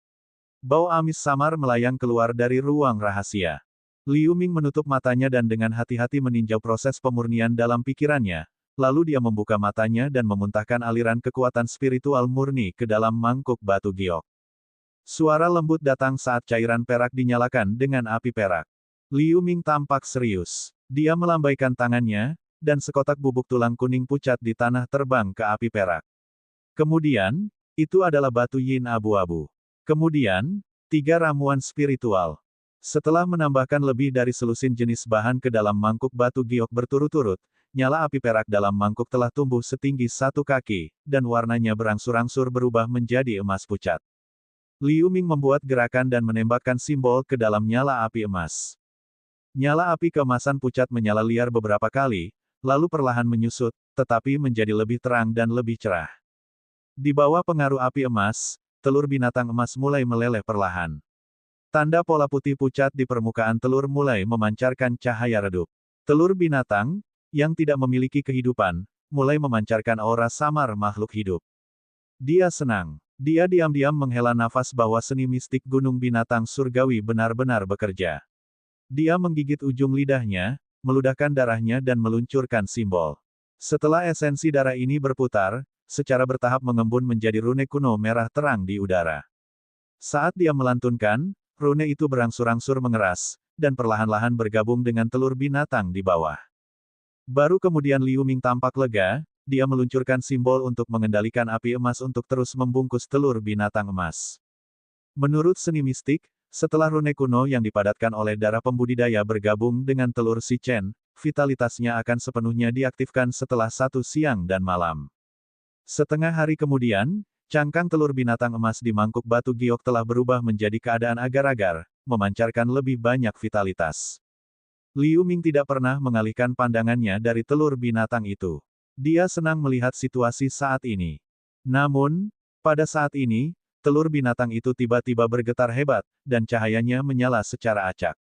Bau amis samar melayang keluar dari ruang rahasia. Liu Ming menutup matanya dan dengan hati-hati meninjau proses pemurnian dalam pikirannya, lalu dia membuka matanya dan memuntahkan aliran kekuatan spiritual murni ke dalam mangkuk batu giok. Suara lembut datang saat cairan perak dinyalakan dengan api perak. Liu Ming tampak serius. Dia melambaikan tangannya, dan sekotak bubuk tulang kuning pucat di tanah terbang ke api perak. Kemudian, itu adalah batu yin abu-abu. Kemudian, 3 ramuan spiritual. Setelah menambahkan lebih dari selusin jenis bahan ke dalam mangkuk batu giok berturut-turut, nyala api perak dalam mangkuk telah tumbuh setinggi 1 kaki, dan warnanya berangsur-angsur berubah menjadi emas pucat. Liu Ming membuat gerakan dan menembakkan simbol ke dalam nyala api emas. Nyala api keemasan pucat menyala liar beberapa kali, lalu perlahan menyusut, tetapi menjadi lebih terang dan lebih cerah. Di bawah pengaruh api emas, telur binatang emas mulai meleleh perlahan. Tanda pola putih pucat di permukaan telur mulai memancarkan cahaya redup. Telur binatang, yang tidak memiliki kehidupan, mulai memancarkan aura samar makhluk hidup. Dia senang. Dia diam-diam menghela nafas bahwa seni mistik gunung binatang surgawi benar-benar bekerja. Dia menggigit ujung lidahnya, meludahkan darahnya dan meluncurkan simbol. Setelah esensi darah ini berputar, secara bertahap mengembun menjadi rune kuno merah terang di udara. Saat dia melantunkan, rune itu berangsur-angsur mengeras, dan perlahan-lahan bergabung dengan telur binatang di bawah. Baru kemudian Liu Ming tampak lega, dia meluncurkan simbol untuk mengendalikan api emas untuk terus membungkus telur binatang emas. Menurut seni mistik, setelah rune kuno yang dipadatkan oleh darah pembudidaya bergabung dengan telur si Chen, vitalitasnya akan sepenuhnya diaktifkan setelah 1 siang dan malam. Setengah hari kemudian, cangkang telur binatang emas di mangkuk batu giok telah berubah menjadi keadaan agar-agar, memancarkan lebih banyak vitalitas. Liu Ming tidak pernah mengalihkan pandangannya dari telur binatang itu. Dia senang melihat situasi saat ini. Namun, pada saat ini, telur binatang itu tiba-tiba bergetar hebat, dan cahayanya menyala secara acak.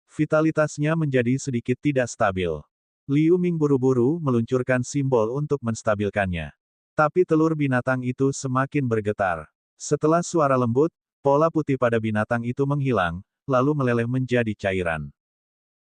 Vitalitasnya menjadi sedikit tidak stabil. Liu Ming buru-buru meluncurkan simbol untuk menstabilkannya. Tapi telur binatang itu semakin bergetar. Setelah suara lembut, pola putih pada binatang itu menghilang, lalu meleleh menjadi cairan.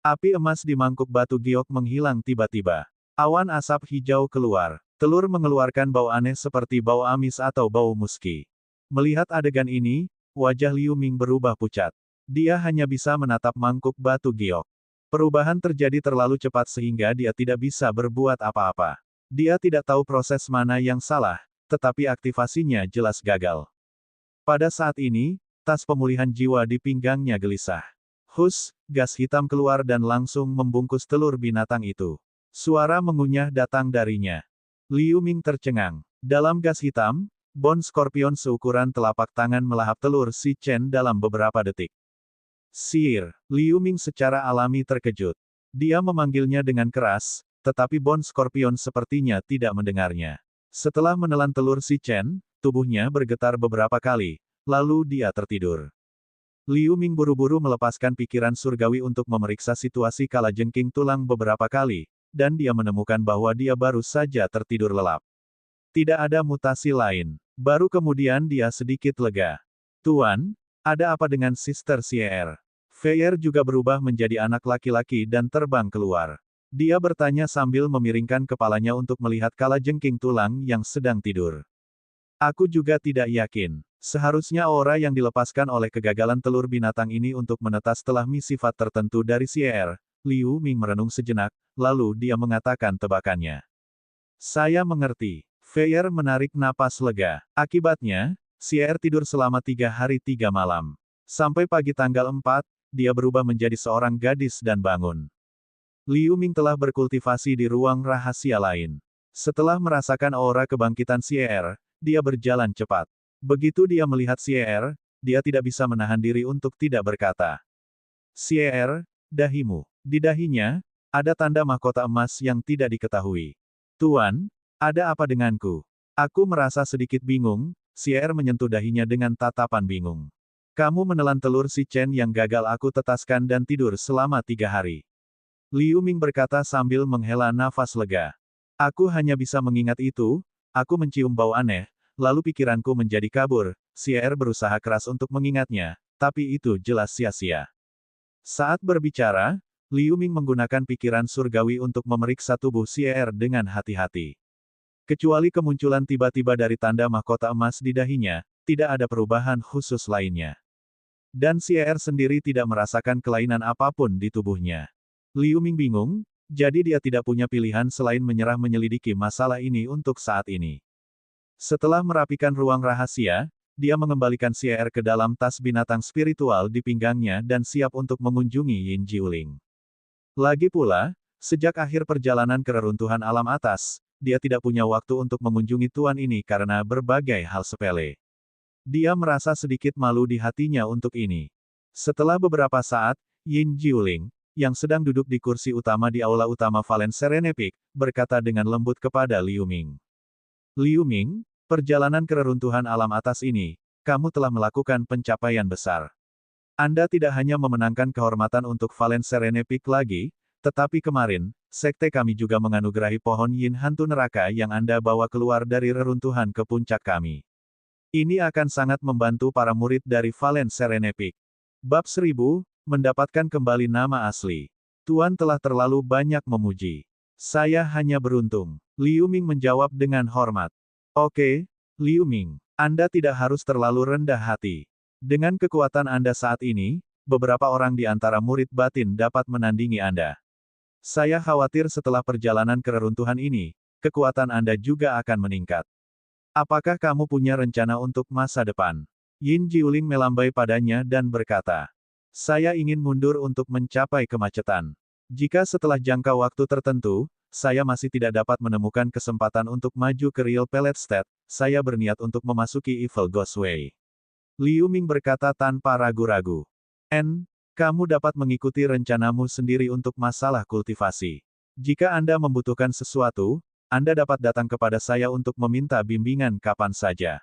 Api emas di mangkuk batu giok menghilang tiba-tiba. Awan asap hijau keluar. Telur mengeluarkan bau aneh seperti bau amis atau bau muski. Melihat adegan ini, wajah Liu Ming berubah pucat. Dia hanya bisa menatap mangkuk batu giok. Perubahan terjadi terlalu cepat sehingga dia tidak bisa berbuat apa-apa. Dia tidak tahu proses mana yang salah, tetapi aktivasinya jelas gagal. Pada saat ini, tas pemulihan jiwa di pinggangnya gelisah. Hus, gas hitam keluar dan langsung membungkus telur binatang itu. Suara mengunyah datang darinya. Liu Ming tercengang. Dalam gas hitam, bon skorpion seukuran telapak tangan melahap telur si Chen dalam beberapa detik. Sir, Liu Ming secara alami terkejut. Dia memanggilnya dengan keras, tetapi bon skorpion sepertinya tidak mendengarnya. Setelah menelan telur si Chen, tubuhnya bergetar beberapa kali, lalu dia tertidur. Liu Ming buru-buru melepaskan pikiran surgawi untuk memeriksa situasi kalajengking tulang beberapa kali, dan dia menemukan bahwa dia baru saja tertidur lelap. Tidak ada mutasi lain. Baru kemudian dia sedikit lega. Tuan, ada apa dengan Sister Xier? Feier juga berubah menjadi anak laki-laki dan terbang keluar. Dia bertanya sambil memiringkan kepalanya untuk melihat kalajengking tulang yang sedang tidur. Aku juga tidak yakin. Seharusnya aura yang dilepaskan oleh kegagalan telur binatang ini untuk menetas telah sifat tertentu dari Xier. Liu Ming merenung sejenak, lalu dia mengatakan tebakannya. Saya mengerti. Feier menarik napas lega. Akibatnya, Xier tidur selama 3 hari 3 malam. Sampai pagi tanggal 4, dia berubah menjadi seorang gadis dan bangun. Liu Ming telah berkultivasi di ruang rahasia lain. Setelah merasakan aura kebangkitan Xier, dia berjalan cepat. Begitu dia melihat Xier, dia tidak bisa menahan diri untuk tidak berkata. Xier, dahimu. Di dahinya, ada tanda mahkota emas yang tidak diketahui. Tuan, ada apa denganku? Aku merasa sedikit bingung. Xier menyentuh dahinya dengan tatapan bingung. Kamu menelan telur si Chen yang gagal aku tetaskan dan tidur selama 3 hari. Liu Ming berkata sambil menghela nafas lega. Aku hanya bisa mengingat itu, aku mencium bau aneh, lalu pikiranku menjadi kabur. Xier berusaha keras untuk mengingatnya, tapi itu jelas sia-sia. Saat berbicara, Liu Ming menggunakan pikiran surgawi untuk memeriksa tubuh Xie dengan hati-hati. Kecuali kemunculan tiba-tiba dari tanda mahkota emas di dahinya, tidak ada perubahan khusus lainnya. Dan Xie sendiri tidak merasakan kelainan apapun di tubuhnya. Liu Ming bingung, jadi dia tidak punya pilihan selain menyerah menyelidiki masalah ini untuk saat ini. Setelah merapikan ruang rahasia, dia mengembalikan Xie ke dalam tas binatang spiritual di pinggangnya dan siap untuk mengunjungi Yin Jiuling. Lagi pula, sejak akhir perjalanan ke reruntuhan alam atas, dia tidak punya waktu untuk mengunjungi tuan ini karena berbagai hal sepele. Dia merasa sedikit malu di hatinya untuk ini. Setelah beberapa saat, Yin Jiuling, yang sedang duduk di kursi utama di aula utama Valen Serene Peak, berkata dengan lembut kepada Liu Ming. Liu Ming, perjalanan ke reruntuhan alam atas ini, kamu telah melakukan pencapaian besar. Anda tidak hanya memenangkan kehormatan untuk Valen Serene Peak lagi, tetapi kemarin, sekte kami juga menganugerahi pohon Yin hantu neraka yang Anda bawa keluar dari reruntuhan ke puncak kami. Ini akan sangat membantu para murid dari Valen Serene Peak. Bab 1000, mendapatkan kembali nama asli. Tuan telah terlalu banyak memuji. Saya hanya beruntung. Liu Ming menjawab dengan hormat. Oke, Liu Ming, Anda tidak harus terlalu rendah hati. Dengan kekuatan Anda saat ini, beberapa orang di antara murid batin dapat menandingi Anda. Saya khawatir setelah perjalanan ke reruntuhan ini, kekuatan Anda juga akan meningkat. Apakah kamu punya rencana untuk masa depan? Yin Jiuling melambai padanya dan berkata, saya ingin mundur untuk mencapai kemacetan. Jika setelah jangka waktu tertentu, saya masih tidak dapat menemukan kesempatan untuk maju ke Real Pellet State, saya berniat untuk memasuki Evil Ghost Way. Liu Ming berkata tanpa ragu-ragu. Kamu dapat mengikuti rencanamu sendiri untuk masalah kultivasi. Jika Anda membutuhkan sesuatu, Anda dapat datang kepada saya untuk meminta bimbingan kapan saja.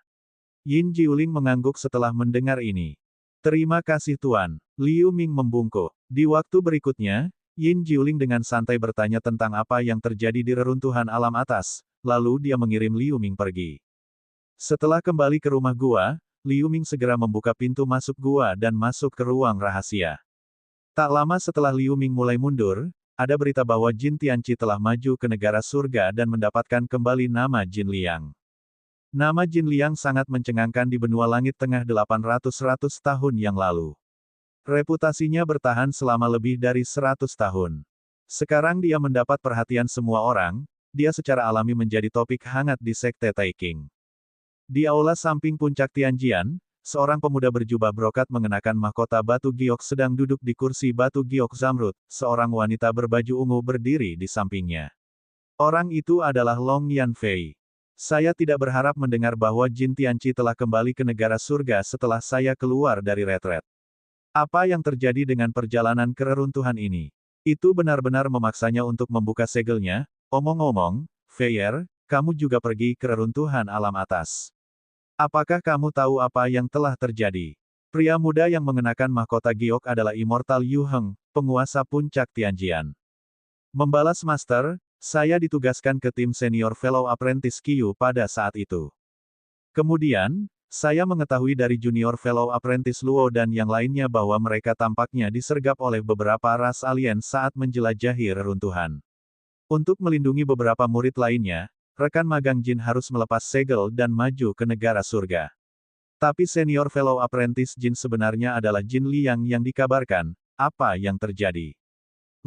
Yin Jiuling mengangguk setelah mendengar ini. Terima kasih Tuan. Liu Ming membungkuk. Di waktu berikutnya, Yin Jiuling dengan santai bertanya tentang apa yang terjadi di reruntuhan alam atas, lalu dia mengirim Liu Ming pergi. Setelah kembali ke rumah gua, Liu Ming segera membuka pintu masuk gua dan masuk ke ruang rahasia. Tak lama setelah Liu Ming mulai mundur, ada berita bahwa Jin Tianqi telah maju ke negara surga dan mendapatkan kembali nama Jin Liang. Nama Jin Liang sangat mencengangkan di benua langit tengah 800 tahun yang lalu. Reputasinya bertahan selama lebih dari 100 tahun. Sekarang dia mendapat perhatian semua orang, dia secara alami menjadi topik hangat di Sekte Taiking. Di aula samping puncak Tianjian, seorang pemuda berjubah brokat mengenakan mahkota batu giok sedang duduk di kursi batu giok zamrud, seorang wanita berbaju ungu berdiri di sampingnya. Orang itu adalah Long Yanfei. Saya tidak berharap mendengar bahwa Jin Tianqi telah kembali ke negara surga setelah saya keluar dari retret. Apa yang terjadi dengan perjalanan ke reruntuhan ini? Itu benar-benar memaksanya untuk membuka segelnya. Omong-omong, Feier, kamu juga pergi ke reruntuhan alam atas. Apakah kamu tahu apa yang telah terjadi? Pria muda yang mengenakan mahkota giok adalah Immortal Yu Heng, penguasa puncak Tianjian. Membalas Master, saya ditugaskan ke tim senior Fellow Apprentice Qiu pada saat itu. Kemudian, saya mengetahui dari Junior Fellow Apprentice Luo dan yang lainnya bahwa mereka tampaknya disergap oleh beberapa ras alien saat menjelajahi reruntuhan. Untuk melindungi beberapa murid lainnya, rekan magang Jin harus melepas segel dan maju ke negara surga. Tapi Senior Fellow Apprentice Jin sebenarnya adalah Jin Liang yang dikabarkan. Apa yang terjadi?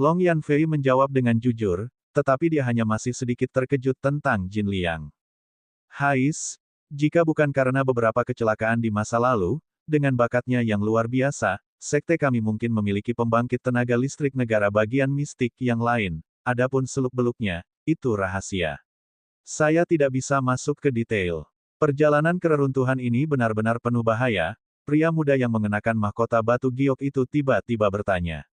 Long Yanfei menjawab dengan jujur, tetapi dia hanya masih sedikit terkejut tentang Jin Liang. Hais, jika bukan karena beberapa kecelakaan di masa lalu, dengan bakatnya yang luar biasa, sekte kami mungkin memiliki pembangkit tenaga listrik negara bagian mistik yang lain. Adapun seluk-beluknya, itu rahasia. Saya tidak bisa masuk ke detail. Perjalanan ke reruntuhan ini benar-benar penuh bahaya. Pria muda yang mengenakan mahkota batu giok itu tiba-tiba bertanya.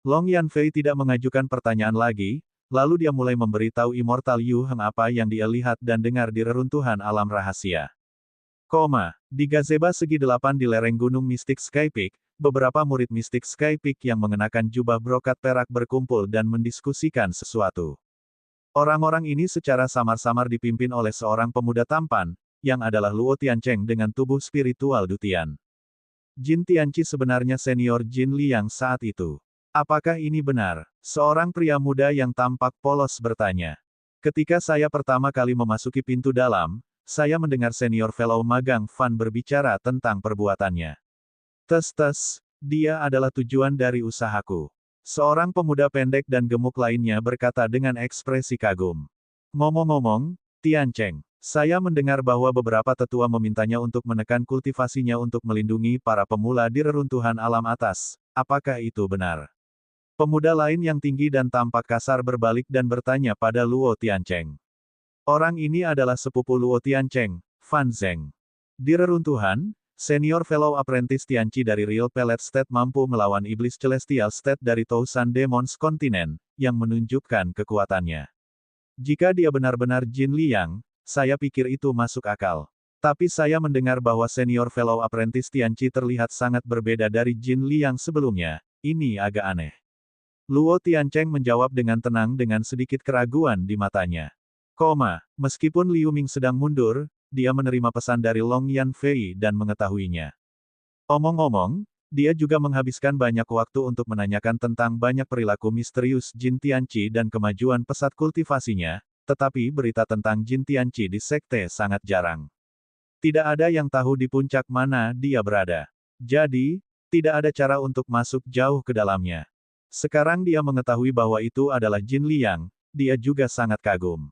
Long Yanfei tidak mengajukan pertanyaan lagi, lalu dia mulai memberitahu Immortal Yu Heng apa yang dia lihat dan dengar di reruntuhan alam rahasia. Di gazebo segi 8 di lereng gunung mistik Sky Peak, beberapa murid mistik Sky Peak yang mengenakan jubah brokat perak berkumpul dan mendiskusikan sesuatu. Orang-orang ini secara samar-samar dipimpin oleh seorang pemuda tampan, yang adalah Luo Tiancheng dengan tubuh spiritual Dutian. Jin Tianqi sebenarnya senior Jin Liang saat itu. Apakah ini benar? Seorang pria muda yang tampak polos bertanya. Ketika saya pertama kali memasuki pintu dalam, saya mendengar senior fellow magang Van berbicara tentang perbuatannya. Tes, dia adalah tujuan dari usahaku. Seorang pemuda pendek dan gemuk lainnya berkata dengan ekspresi kagum. Ngomong-ngomong, Tian Cheng, saya mendengar bahwa beberapa tetua memintanya untuk menekan kultivasinya untuk melindungi para pemula di reruntuhan alam atas. Apakah itu benar? Pemuda lain yang tinggi dan tampak kasar berbalik dan bertanya pada Luo Tiancheng. Orang ini adalah sepupu Luo Tiancheng, Fan Zheng. Di reruntuhan, senior fellow apprentice Tianqi dari Real Pellet State mampu melawan iblis Celestial State dari Tousan Demons Continent, yang menunjukkan kekuatannya. Jika dia benar-benar Jin Liang, saya pikir itu masuk akal. Tapi saya mendengar bahwa senior fellow apprentice Tianqi terlihat sangat berbeda dari Jin Liang sebelumnya, ini agak aneh. Luo Tiancheng menjawab dengan tenang dengan sedikit keraguan di matanya. Meskipun Liu Ming sedang mundur, dia menerima pesan dari Long Yan Fei dan mengetahuinya. Omong-omong, dia juga menghabiskan banyak waktu untuk menanyakan tentang banyak perilaku misterius Jin Tianqi dan kemajuan pesat kultivasinya, tetapi berita tentang Jin Tianqi di sekte sangat jarang. Tidak ada yang tahu di puncak mana dia berada. Jadi, tidak ada cara untuk masuk jauh ke dalamnya. Sekarang dia mengetahui bahwa itu adalah Jin Liang, dia juga sangat kagum.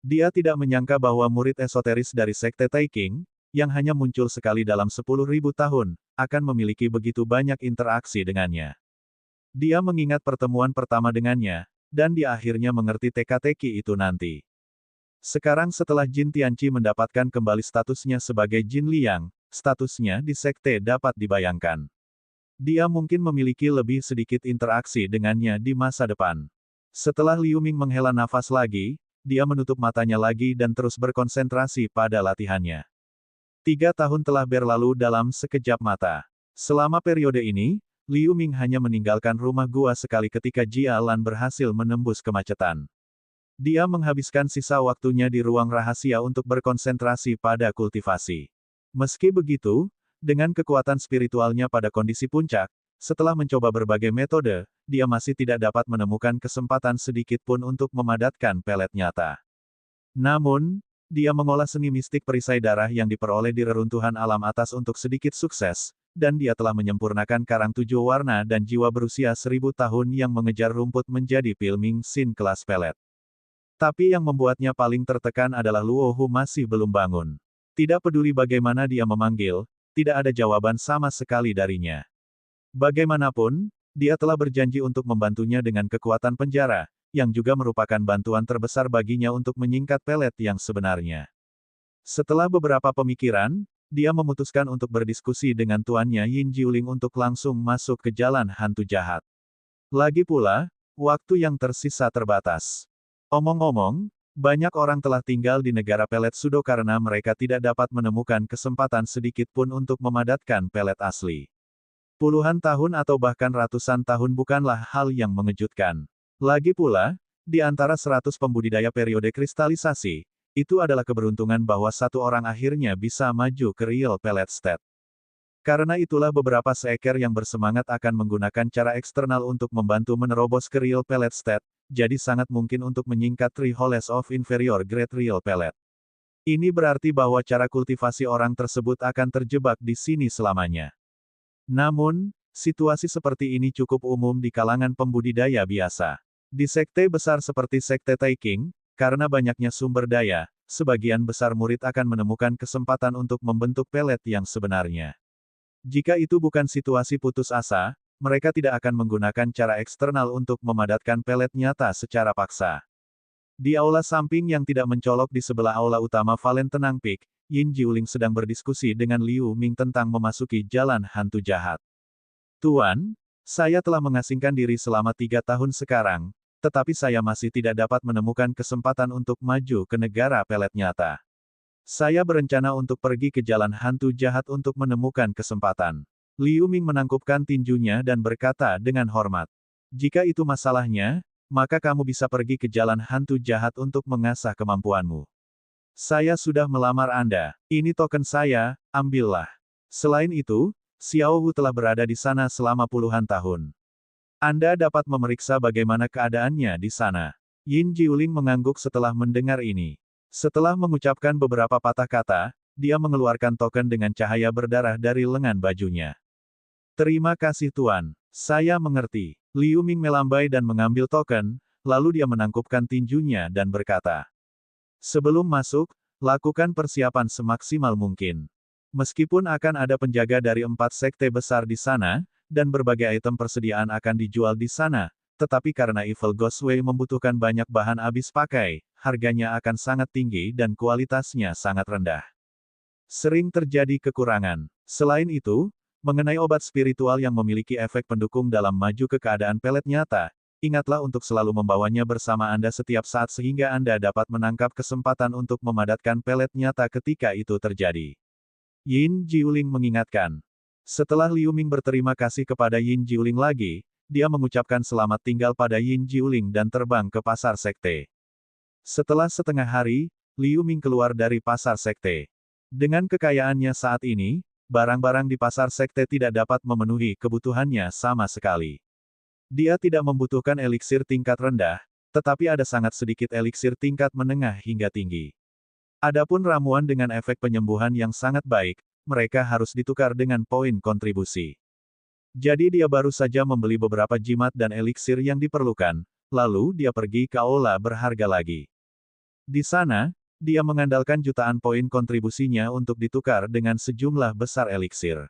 Dia tidak menyangka bahwa murid esoteris dari Sekte Taiking, yang hanya muncul sekali dalam 10.000 tahun, akan memiliki begitu banyak interaksi dengannya. Dia mengingat pertemuan pertama dengannya, dan dia akhirnya mengerti teka-teki itu nanti. Sekarang setelah Jin Tianqi mendapatkan kembali statusnya sebagai Jin Liang, statusnya di Sekte dapat dibayangkan. Dia mungkin memiliki lebih sedikit interaksi dengannya di masa depan. Setelah Liu Ming menghela nafas lagi, dia menutup matanya lagi dan terus berkonsentrasi pada latihannya. 3 tahun telah berlalu dalam sekejap mata. Selama periode ini, Liu Ming hanya meninggalkan rumah gua sekali ketika Jia Lan berhasil menembus kemacetan. Dia menghabiskan sisa waktunya di ruang rahasia untuk berkonsentrasi pada kultivasi. Meski begitu, dengan kekuatan spiritualnya pada kondisi puncak, setelah mencoba berbagai metode, dia masih tidak dapat menemukan kesempatan sedikit pun untuk memadatkan pelet nyata. Namun, dia mengolah seni mistik perisai darah yang diperoleh di reruntuhan alam atas untuk sedikit sukses, dan dia telah menyempurnakan karang 7 warna dan jiwa berusia 1000 tahun yang mengejar rumput menjadi Pilming Sin kelas pelet. Tapi yang membuatnya paling tertekan adalah Luo Hu masih belum bangun. Tidak peduli bagaimana dia memanggil, tidak ada jawaban sama sekali darinya. Bagaimanapun, dia telah berjanji untuk membantunya dengan kekuatan penjara, yang juga merupakan bantuan terbesar baginya untuk menyingkat pelet yang sebenarnya. Setelah beberapa pemikiran, dia memutuskan untuk berdiskusi dengan tuannya Yin Jiuling untuk langsung masuk ke jalan hantu jahat. Lagi pula, waktu yang tersisa terbatas. Omong-omong, banyak orang telah tinggal di negara pelet Sudo karena mereka tidak dapat menemukan kesempatan sedikit pun untuk memadatkan pelet asli. Puluhan tahun atau bahkan ratusan tahun bukanlah hal yang mengejutkan. Lagi pula, di antara 100 pembudidaya periode kristalisasi, itu adalah keberuntungan bahwa satu orang akhirnya bisa maju ke Real Pellet State. Karena itulah beberapa seeker yang bersemangat akan menggunakan cara eksternal untuk membantu menerobos ke Real Pellet State, jadi sangat mungkin untuk menyingkat Three Holes of Inferior Grade Real Pellet. Ini berarti bahwa cara kultivasi orang tersebut akan terjebak di sini selamanya. Namun, situasi seperti ini cukup umum di kalangan pembudidaya biasa. Di sekte besar seperti Sekte Taiking, karena banyaknya sumber daya, sebagian besar murid akan menemukan kesempatan untuk membentuk pelet yang sebenarnya. Jika itu bukan situasi putus asa, mereka tidak akan menggunakan cara eksternal untuk memadatkan pelet nyata secara paksa. Di aula samping yang tidak mencolok di sebelah aula utama Valen Tenang Peak, Yin Jiuling sedang berdiskusi dengan Liu Ming tentang memasuki jalan hantu jahat. Tuan, saya telah mengasingkan diri selama 3 tahun sekarang, tetapi saya masih tidak dapat menemukan kesempatan untuk maju ke negara pelet nyata. Saya berencana untuk pergi ke jalan hantu jahat untuk menemukan kesempatan. Liu Ming menangkupkan tinjunya dan berkata dengan hormat. Jika itu masalahnya, maka kamu bisa pergi ke jalan hantu jahat untuk mengasah kemampuanmu. Saya sudah melamar Anda. Ini token saya, ambillah. Selain itu, Xiao Wu telah berada di sana selama puluhan tahun. Anda dapat memeriksa bagaimana keadaannya di sana. Yin Jiuling mengangguk setelah mendengar ini. Setelah mengucapkan beberapa patah kata, dia mengeluarkan token dengan cahaya berdarah dari lengan bajunya. Terima kasih Tuan. Saya mengerti. Liu Ming melambai dan mengambil token, lalu dia menangkupkan tinjunya dan berkata. Sebelum masuk, lakukan persiapan semaksimal mungkin. Meskipun akan ada penjaga dari 4 sekte besar di sana, dan berbagai item persediaan akan dijual di sana, tetapi karena Evil Ghostway membutuhkan banyak bahan habis pakai, harganya akan sangat tinggi dan kualitasnya sangat rendah. Sering terjadi kekurangan. Selain itu, mengenai obat spiritual yang memiliki efek pendukung dalam maju ke keadaan pelet nyata, ingatlah untuk selalu membawanya bersama Anda setiap saat sehingga Anda dapat menangkap kesempatan untuk memadatkan pelet nyata ketika itu terjadi. Yin Jiuling mengingatkan. Setelah Liu Ming berterima kasih kepada Yin Jiuling lagi, dia mengucapkan selamat tinggal pada Yin Jiuling dan terbang ke pasar sekte. Setelah setengah hari, Liu Ming keluar dari pasar sekte. Dengan kekayaannya saat ini, barang-barang di pasar sekte tidak dapat memenuhi kebutuhannya sama sekali. Dia tidak membutuhkan eliksir tingkat rendah, tetapi ada sangat sedikit eliksir tingkat menengah hingga tinggi. Adapun ramuan dengan efek penyembuhan yang sangat baik, mereka harus ditukar dengan poin kontribusi. Jadi dia baru saja membeli beberapa jimat dan eliksir yang diperlukan, lalu dia pergi ke aula berharga lagi. Di sana, dia mengandalkan jutaan poin kontribusinya untuk ditukar dengan sejumlah besar eliksir.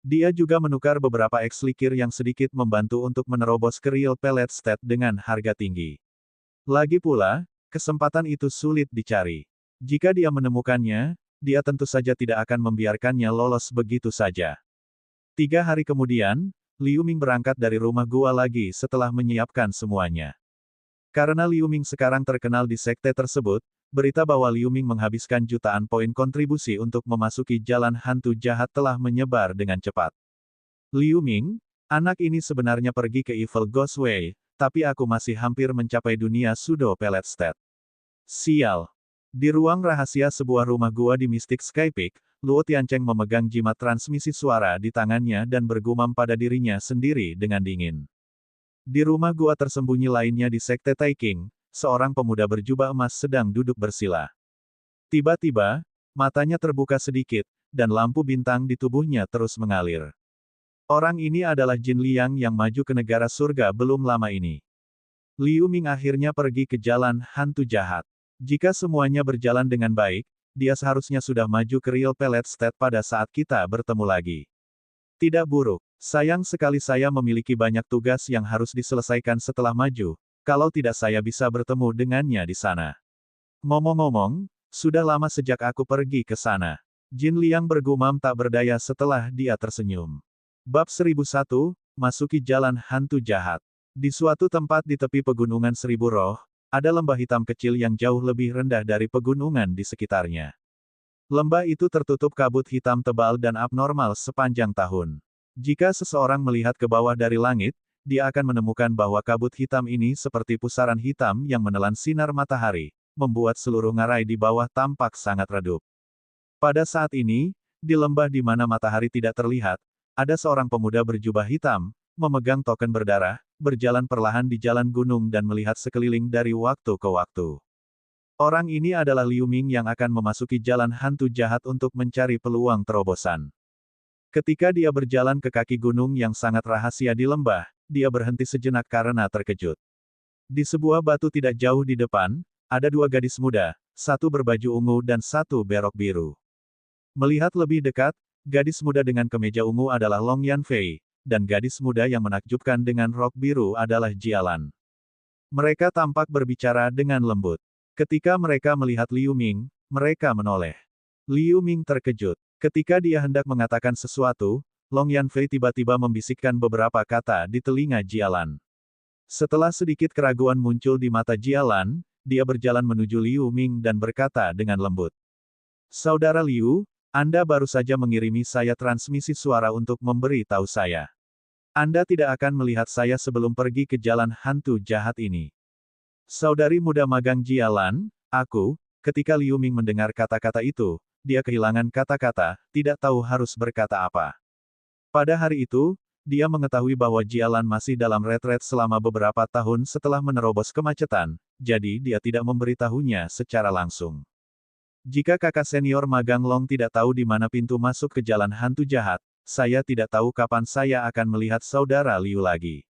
Dia juga menukar beberapa ekslikir yang sedikit membantu untuk menerobos ke real pellet state dengan harga tinggi. Lagi pula, kesempatan itu sulit dicari. Jika dia menemukannya, dia tentu saja tidak akan membiarkannya lolos begitu saja. 3 hari kemudian, Liu Ming berangkat dari rumah gua lagi setelah menyiapkan semuanya. Karena Liu Ming sekarang terkenal di sekte tersebut, berita bahwa Liu Ming menghabiskan jutaan poin kontribusi untuk memasuki jalan hantu jahat telah menyebar dengan cepat. Liu Ming, anak ini sebenarnya pergi ke Evil Ghostway, tapi aku masih hampir mencapai dunia Pseudo Pellet State. Sial. Di ruang rahasia sebuah rumah gua di Mystic Sky Peak, Luo Tiancheng memegang jimat transmisi suara di tangannya dan bergumam pada dirinya sendiri dengan dingin. Di rumah gua tersembunyi lainnya di Sekte Taiking, seorang pemuda berjubah emas sedang duduk bersila. Tiba-tiba, matanya terbuka sedikit, dan lampu bintang di tubuhnya terus mengalir. Orang ini adalah Jin Liang yang maju ke negara surga belum lama ini. Liu Ming akhirnya pergi ke jalan hantu jahat. Jika semuanya berjalan dengan baik, dia seharusnya sudah maju ke Real Pellet State pada saat kita bertemu lagi. Tidak buruk. Sayang sekali saya memiliki banyak tugas yang harus diselesaikan setelah maju, kalau tidak saya bisa bertemu dengannya di sana. Ngomong-ngomong, sudah lama sejak aku pergi ke sana. Jin Liang bergumam tak berdaya setelah dia tersenyum. Bab 1001, Masuki Jalan Hantu Jahat. Di suatu tempat di tepi pegunungan Seribu Roh, ada lembah hitam kecil yang jauh lebih rendah dari pegunungan di sekitarnya. Lembah itu tertutup kabut hitam tebal dan abnormal sepanjang tahun. Jika seseorang melihat ke bawah dari langit, dia akan menemukan bahwa kabut hitam ini seperti pusaran hitam yang menelan sinar matahari, membuat seluruh ngarai di bawah tampak sangat redup. Pada saat ini, di lembah di mana matahari tidak terlihat, ada seorang pemuda berjubah hitam, memegang token berdarah, berjalan perlahan di jalan gunung dan melihat sekeliling dari waktu ke waktu. Orang ini adalah Liu Ming yang akan memasuki jalan hantu jahat untuk mencari peluang terobosan. Ketika dia berjalan ke kaki gunung yang sangat rahasia di lembah, dia berhenti sejenak karena terkejut. Di sebuah batu tidak jauh di depan, ada 2 gadis muda, satu berbaju ungu dan satu berok biru. Melihat lebih dekat, gadis muda dengan kemeja ungu adalah Long Yanfei, dan gadis muda yang menakjubkan dengan rok biru adalah Jialan. Mereka tampak berbicara dengan lembut. Ketika mereka melihat Liu Ming, mereka menoleh. Liu Ming terkejut. Ketika dia hendak mengatakan sesuatu, Long Yanfei tiba-tiba membisikkan beberapa kata di telinga Jialan. Setelah sedikit keraguan muncul di mata Jialan, dia berjalan menuju Liu Ming dan berkata dengan lembut. Saudara Liu, Anda baru saja mengirimi saya transmisi suara untuk memberi tahu saya. Anda tidak akan melihat saya sebelum pergi ke jalan hantu jahat ini. Saudari muda magang Jialan, aku, ketika Liu Ming mendengar kata-kata itu, dia kehilangan kata-kata, tidak tahu harus berkata apa. Pada hari itu, dia mengetahui bahwa Jialan masih dalam retret selama beberapa tahun setelah menerobos kemacetan, jadi dia tidak memberitahunya secara langsung. Jika kakak senior magang Long tidak tahu di mana pintu masuk ke jalan hantu jahat, saya tidak tahu kapan saya akan melihat saudara Liu lagi.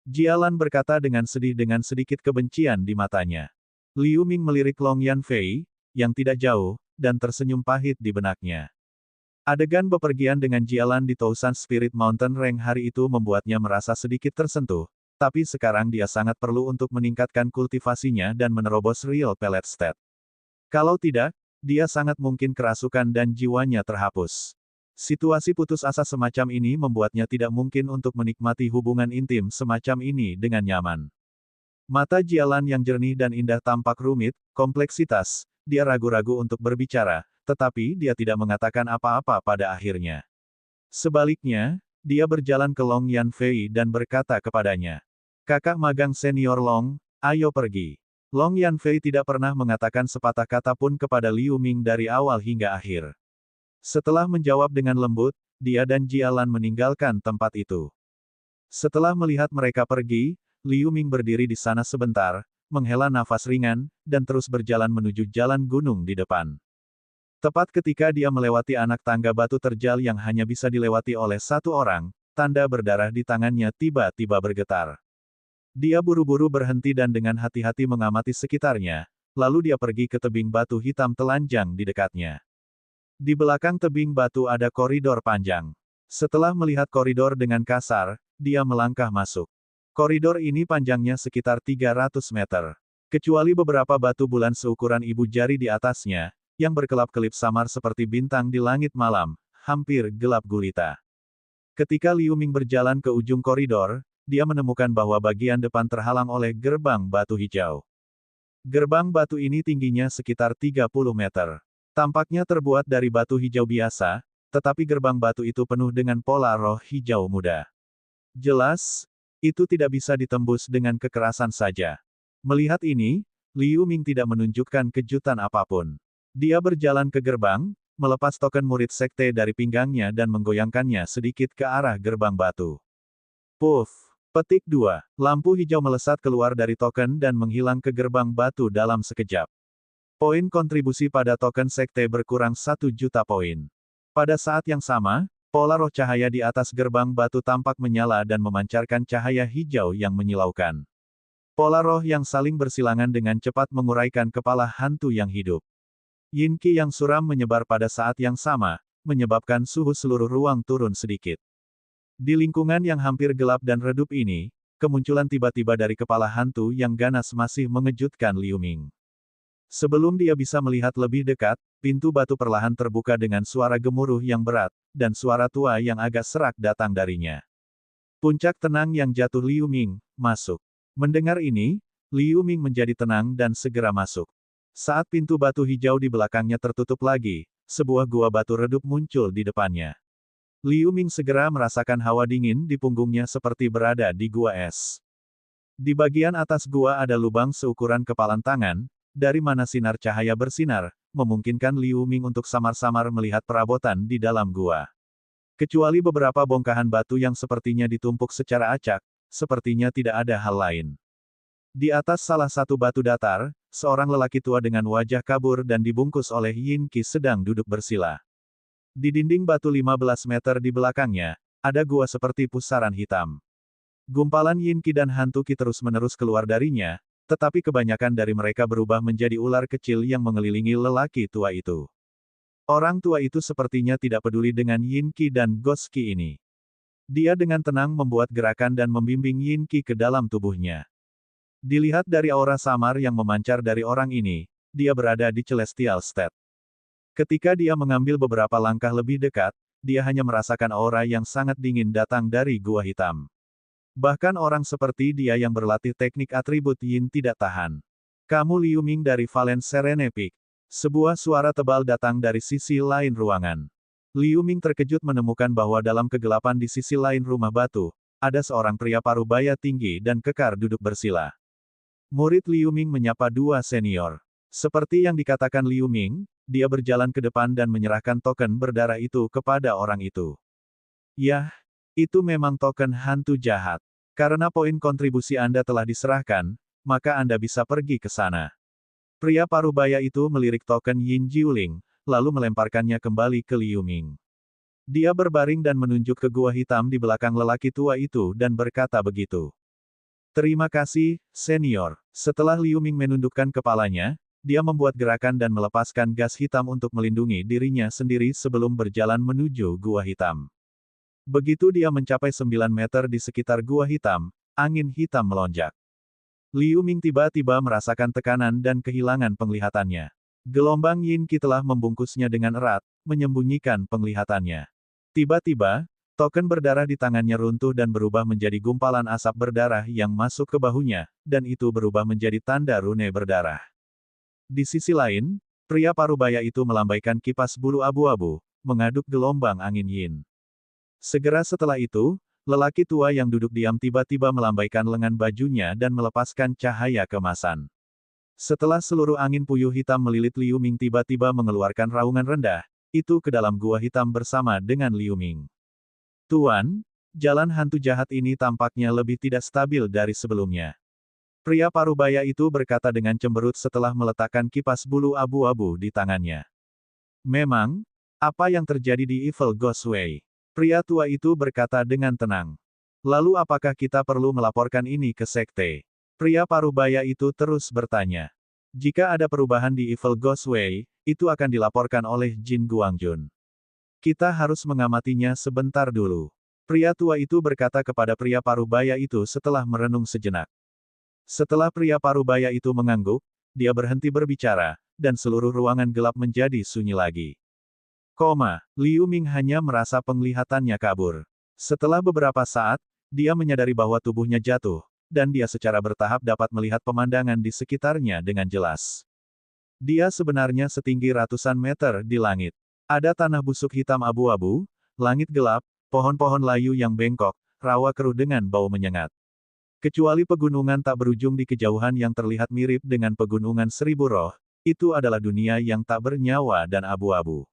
Jialan berkata dengan sedih dengan sedikit kebencian di matanya. Liu Ming melirik Long Yanfei, yang tidak jauh, dan tersenyum pahit di benaknya. Adegan bepergian dengan Jialan di Tousan Spirit Mountain Rank hari itu membuatnya merasa sedikit tersentuh, tapi sekarang dia sangat perlu untuk meningkatkan kultivasinya dan menerobos Real Pellet State. Kalau tidak, dia sangat mungkin kerasukan dan jiwanya terhapus. Situasi putus asa semacam ini membuatnya tidak mungkin untuk menikmati hubungan intim semacam ini dengan nyaman. Mata Jialan yang jernih dan indah tampak rumit, kompleksitas, dia ragu-ragu untuk berbicara, tetapi dia tidak mengatakan apa-apa pada akhirnya. Sebaliknya, dia berjalan ke Long Yanfei dan berkata kepadanya, "Kakak magang senior Long, ayo pergi." Long Yanfei tidak pernah mengatakan sepatah kata pun kepada Liu Ming dari awal hingga akhir. Setelah menjawab dengan lembut, dia dan Jialan meninggalkan tempat itu. Setelah melihat mereka pergi, Liu Ming berdiri di sana sebentar, menghela nafas ringan, dan terus berjalan menuju jalan gunung di depan. Tepat ketika dia melewati anak tangga batu terjal yang hanya bisa dilewati oleh satu orang, tanda berdarah di tangannya tiba-tiba bergetar. Dia buru-buru berhenti dan dengan hati-hati mengamati sekitarnya, lalu dia pergi ke tebing batu hitam telanjang di dekatnya. Di belakang tebing batu ada koridor panjang. Setelah melihat koridor dengan kasar, dia melangkah masuk. Koridor ini panjangnya sekitar 300 meter. Kecuali beberapa batu bulan seukuran ibu jari di atasnya, yang berkelap-kelip samar seperti bintang di langit malam, hampir gelap gulita. Ketika Liu Ming berjalan ke ujung koridor, dia menemukan bahwa bagian depan terhalang oleh gerbang batu hijau. Gerbang batu ini tingginya sekitar 30 meter. Tampaknya terbuat dari batu hijau biasa, tetapi gerbang batu itu penuh dengan pola roh hijau muda. Jelas, itu tidak bisa ditembus dengan kekerasan saja. Melihat ini, Liu Ming tidak menunjukkan kejutan apapun. Dia berjalan ke gerbang, melepas token murid sekte dari pinggangnya dan menggoyangkannya sedikit ke arah gerbang batu. Puff! Petik 2. Lampu hijau melesat keluar dari token dan menghilang ke gerbang batu dalam sekejap. Poin kontribusi pada token sekte berkurang 1 juta poin. Pada saat yang sama, pola roh cahaya di atas gerbang batu tampak menyala dan memancarkan cahaya hijau yang menyilaukan. Pola roh yang saling bersilangan dengan cepat menguraikan kepala hantu yang hidup. Yin Qi yang suram menyebar pada saat yang sama, menyebabkan suhu seluruh ruang turun sedikit. Di lingkungan yang hampir gelap dan redup ini, kemunculan tiba-tiba dari kepala hantu yang ganas masih mengejutkan Liu Ming. Sebelum dia bisa melihat lebih dekat, pintu batu perlahan terbuka dengan suara gemuruh yang berat, dan suara tua yang agak serak datang darinya. Puncak tenang yang jatuh Liu Ming, masuk. Mendengar ini, Liu Ming menjadi tenang dan segera masuk. Saat pintu batu hijau di belakangnya tertutup lagi, sebuah gua batu redup muncul di depannya. Liu Ming segera merasakan hawa dingin di punggungnya seperti berada di gua es. Di bagian atas gua ada lubang seukuran kepalan tangan, dari mana sinar cahaya bersinar, memungkinkan Liu Ming untuk samar-samar melihat perabotan di dalam gua. Kecuali beberapa bongkahan batu yang sepertinya ditumpuk secara acak, sepertinya tidak ada hal lain. Di atas salah satu batu datar, seorang lelaki tua dengan wajah kabur dan dibungkus oleh Yin Qi sedang duduk bersila. Di dinding batu 15 meter di belakangnya, ada gua seperti pusaran hitam. Gumpalan Yin Qi dan hantu Qi terus-menerus keluar darinya, tetapi kebanyakan dari mereka berubah menjadi ular kecil yang mengelilingi lelaki tua itu. Orang tua itu sepertinya tidak peduli dengan Yin Qi dan Ghost Qi ini. Dia dengan tenang membuat gerakan dan membimbing Yin Qi ke dalam tubuhnya. Dilihat dari aura samar yang memancar dari orang ini, dia berada di Celestial State. Ketika dia mengambil beberapa langkah lebih dekat, dia hanya merasakan aura yang sangat dingin datang dari gua hitam. Bahkan orang seperti dia yang berlatih teknik atribut Yin tidak tahan. "Kamu Liu Ming dari Valence Serene Peak." Sebuah suara tebal datang dari sisi lain ruangan. Liu Ming terkejut menemukan bahwa dalam kegelapan di sisi lain rumah batu, ada seorang pria parubaya tinggi dan kekar duduk bersila. Murid Liu Ming menyapa dua senior. Seperti yang dikatakan Liu Ming, dia berjalan ke depan dan menyerahkan token berdarah itu kepada orang itu. "Yah, Itu memang token hantu jahat. Karena poin kontribusi Anda telah diserahkan, maka Anda bisa pergi ke sana. Pria parubaya itu melirik token Yin Jiuling, lalu melemparkannya kembali ke Liu Ming. Dia berbaring dan menunjuk ke gua hitam di belakang lelaki tua itu dan berkata begitu. Terima kasih, senior. Setelah Liu Ming menundukkan kepalanya, dia membuat gerakan dan melepaskan gas hitam untuk melindungi dirinya sendiri sebelum berjalan menuju gua hitam. Begitu dia mencapai 9 meter di sekitar gua hitam, angin hitam melonjak. Liu Ming tiba-tiba merasakan tekanan dan kehilangan penglihatannya. Gelombang Yin Qi telah membungkusnya dengan erat, menyembunyikan penglihatannya. Tiba-tiba, token berdarah di tangannya runtuh dan berubah menjadi gumpalan asap berdarah yang masuk ke bahunya, dan itu berubah menjadi tanda rune berdarah. Di sisi lain, pria parubaya itu melambaikan kipas bulu abu-abu, mengaduk gelombang angin Yin. Segera setelah itu, lelaki tua yang duduk diam tiba-tiba melambaikan lengan bajunya dan melepaskan cahaya kemasan. Setelah seluruh angin puyuh hitam melilit Liu Ming tiba-tiba mengeluarkan raungan rendah, itu ke dalam gua hitam bersama dengan Liu Ming. Tuan, jalan hantu jahat ini tampaknya lebih tidak stabil dari sebelumnya. Pria parubaya itu berkata dengan cemberut setelah meletakkan kipas bulu abu-abu di tangannya. Memang, apa yang terjadi di Evil Ghostway? Pria tua itu berkata dengan tenang. Lalu apakah kita perlu melaporkan ini ke sekte? Pria parubaya itu terus bertanya. Jika ada perubahan di Evil Ghostway, itu akan dilaporkan oleh Jin Guangjun. Kita harus mengamatinya sebentar dulu. Pria tua itu berkata kepada pria parubaya itu setelah merenung sejenak. Setelah pria parubaya itu mengangguk, dia berhenti berbicara, dan seluruh ruangan gelap menjadi sunyi lagi. Liu Ming hanya merasa penglihatannya kabur. Setelah beberapa saat, dia menyadari bahwa tubuhnya jatuh, dan dia secara bertahap dapat melihat pemandangan di sekitarnya dengan jelas. Dia sebenarnya setinggi ratusan meter di langit. Ada tanah busuk hitam abu-abu, langit gelap, pohon-pohon layu yang bengkok, rawa keruh dengan bau menyengat. Kecuali pegunungan tak berujung di kejauhan yang terlihat mirip dengan pegunungan Seribu Roh, itu adalah dunia yang tak bernyawa dan abu-abu.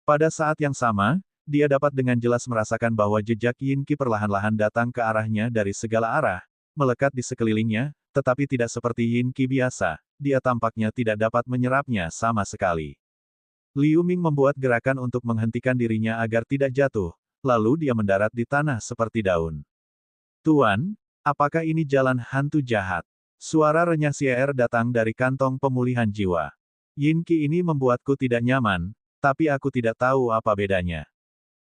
Pada saat yang sama, dia dapat dengan jelas merasakan bahwa jejak Yin Qi perlahan-lahan datang ke arahnya dari segala arah, melekat di sekelilingnya, tetapi tidak seperti Yin Qi biasa, dia tampaknya tidak dapat menyerapnya sama sekali. Liu Ming membuat gerakan untuk menghentikan dirinya agar tidak jatuh, lalu dia mendarat di tanah seperti daun. Tuan, apakah ini jalan hantu jahat? Suara renyah Xier datang dari kantong pemulihan jiwa. Yin Qi ini membuatku tidak nyaman, tapi aku tidak tahu apa bedanya.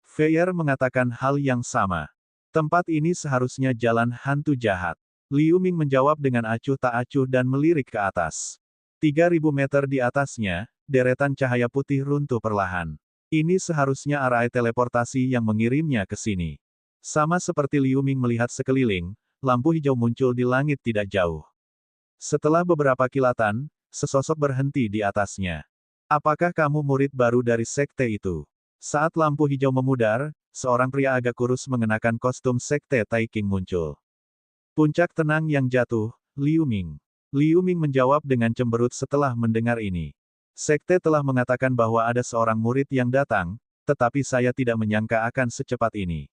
Feier mengatakan hal yang sama. Tempat ini seharusnya jalan hantu jahat. Liu Ming menjawab dengan acuh tak acuh dan melirik ke atas. 3000 meter di atasnya, deretan cahaya putih runtuh perlahan. Ini seharusnya arah teleportasi yang mengirimnya ke sini. Sama seperti Liu Ming melihat sekeliling, lampu hijau muncul di langit tidak jauh. Setelah beberapa kilatan, sesosok berhenti di atasnya. Apakah kamu murid baru dari sekte itu? Saat lampu hijau memudar, seorang pria agak kurus mengenakan kostum sekte Taiking muncul. Puncak tenang yang jatuh, Liu Ming. Liu Ming menjawab dengan cemberut setelah mendengar ini. Sekte telah mengatakan bahwa ada seorang murid yang datang, tetapi saya tidak menyangka akan secepat ini.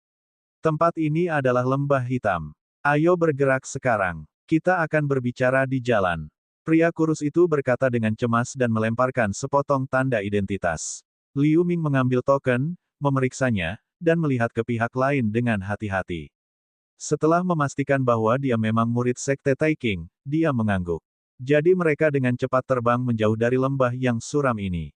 Tempat ini adalah lembah hitam. Ayo bergerak sekarang. Kita akan berbicara di jalan. Pria kurus itu berkata dengan cemas dan melemparkan sepotong tanda identitas. Liu Ming mengambil token, memeriksanya, dan melihat ke pihak lain dengan hati-hati. Setelah memastikan bahwa dia memang murid sekte Taiking, dia mengangguk. Jadi mereka dengan cepat terbang menjauh dari lembah yang suram ini.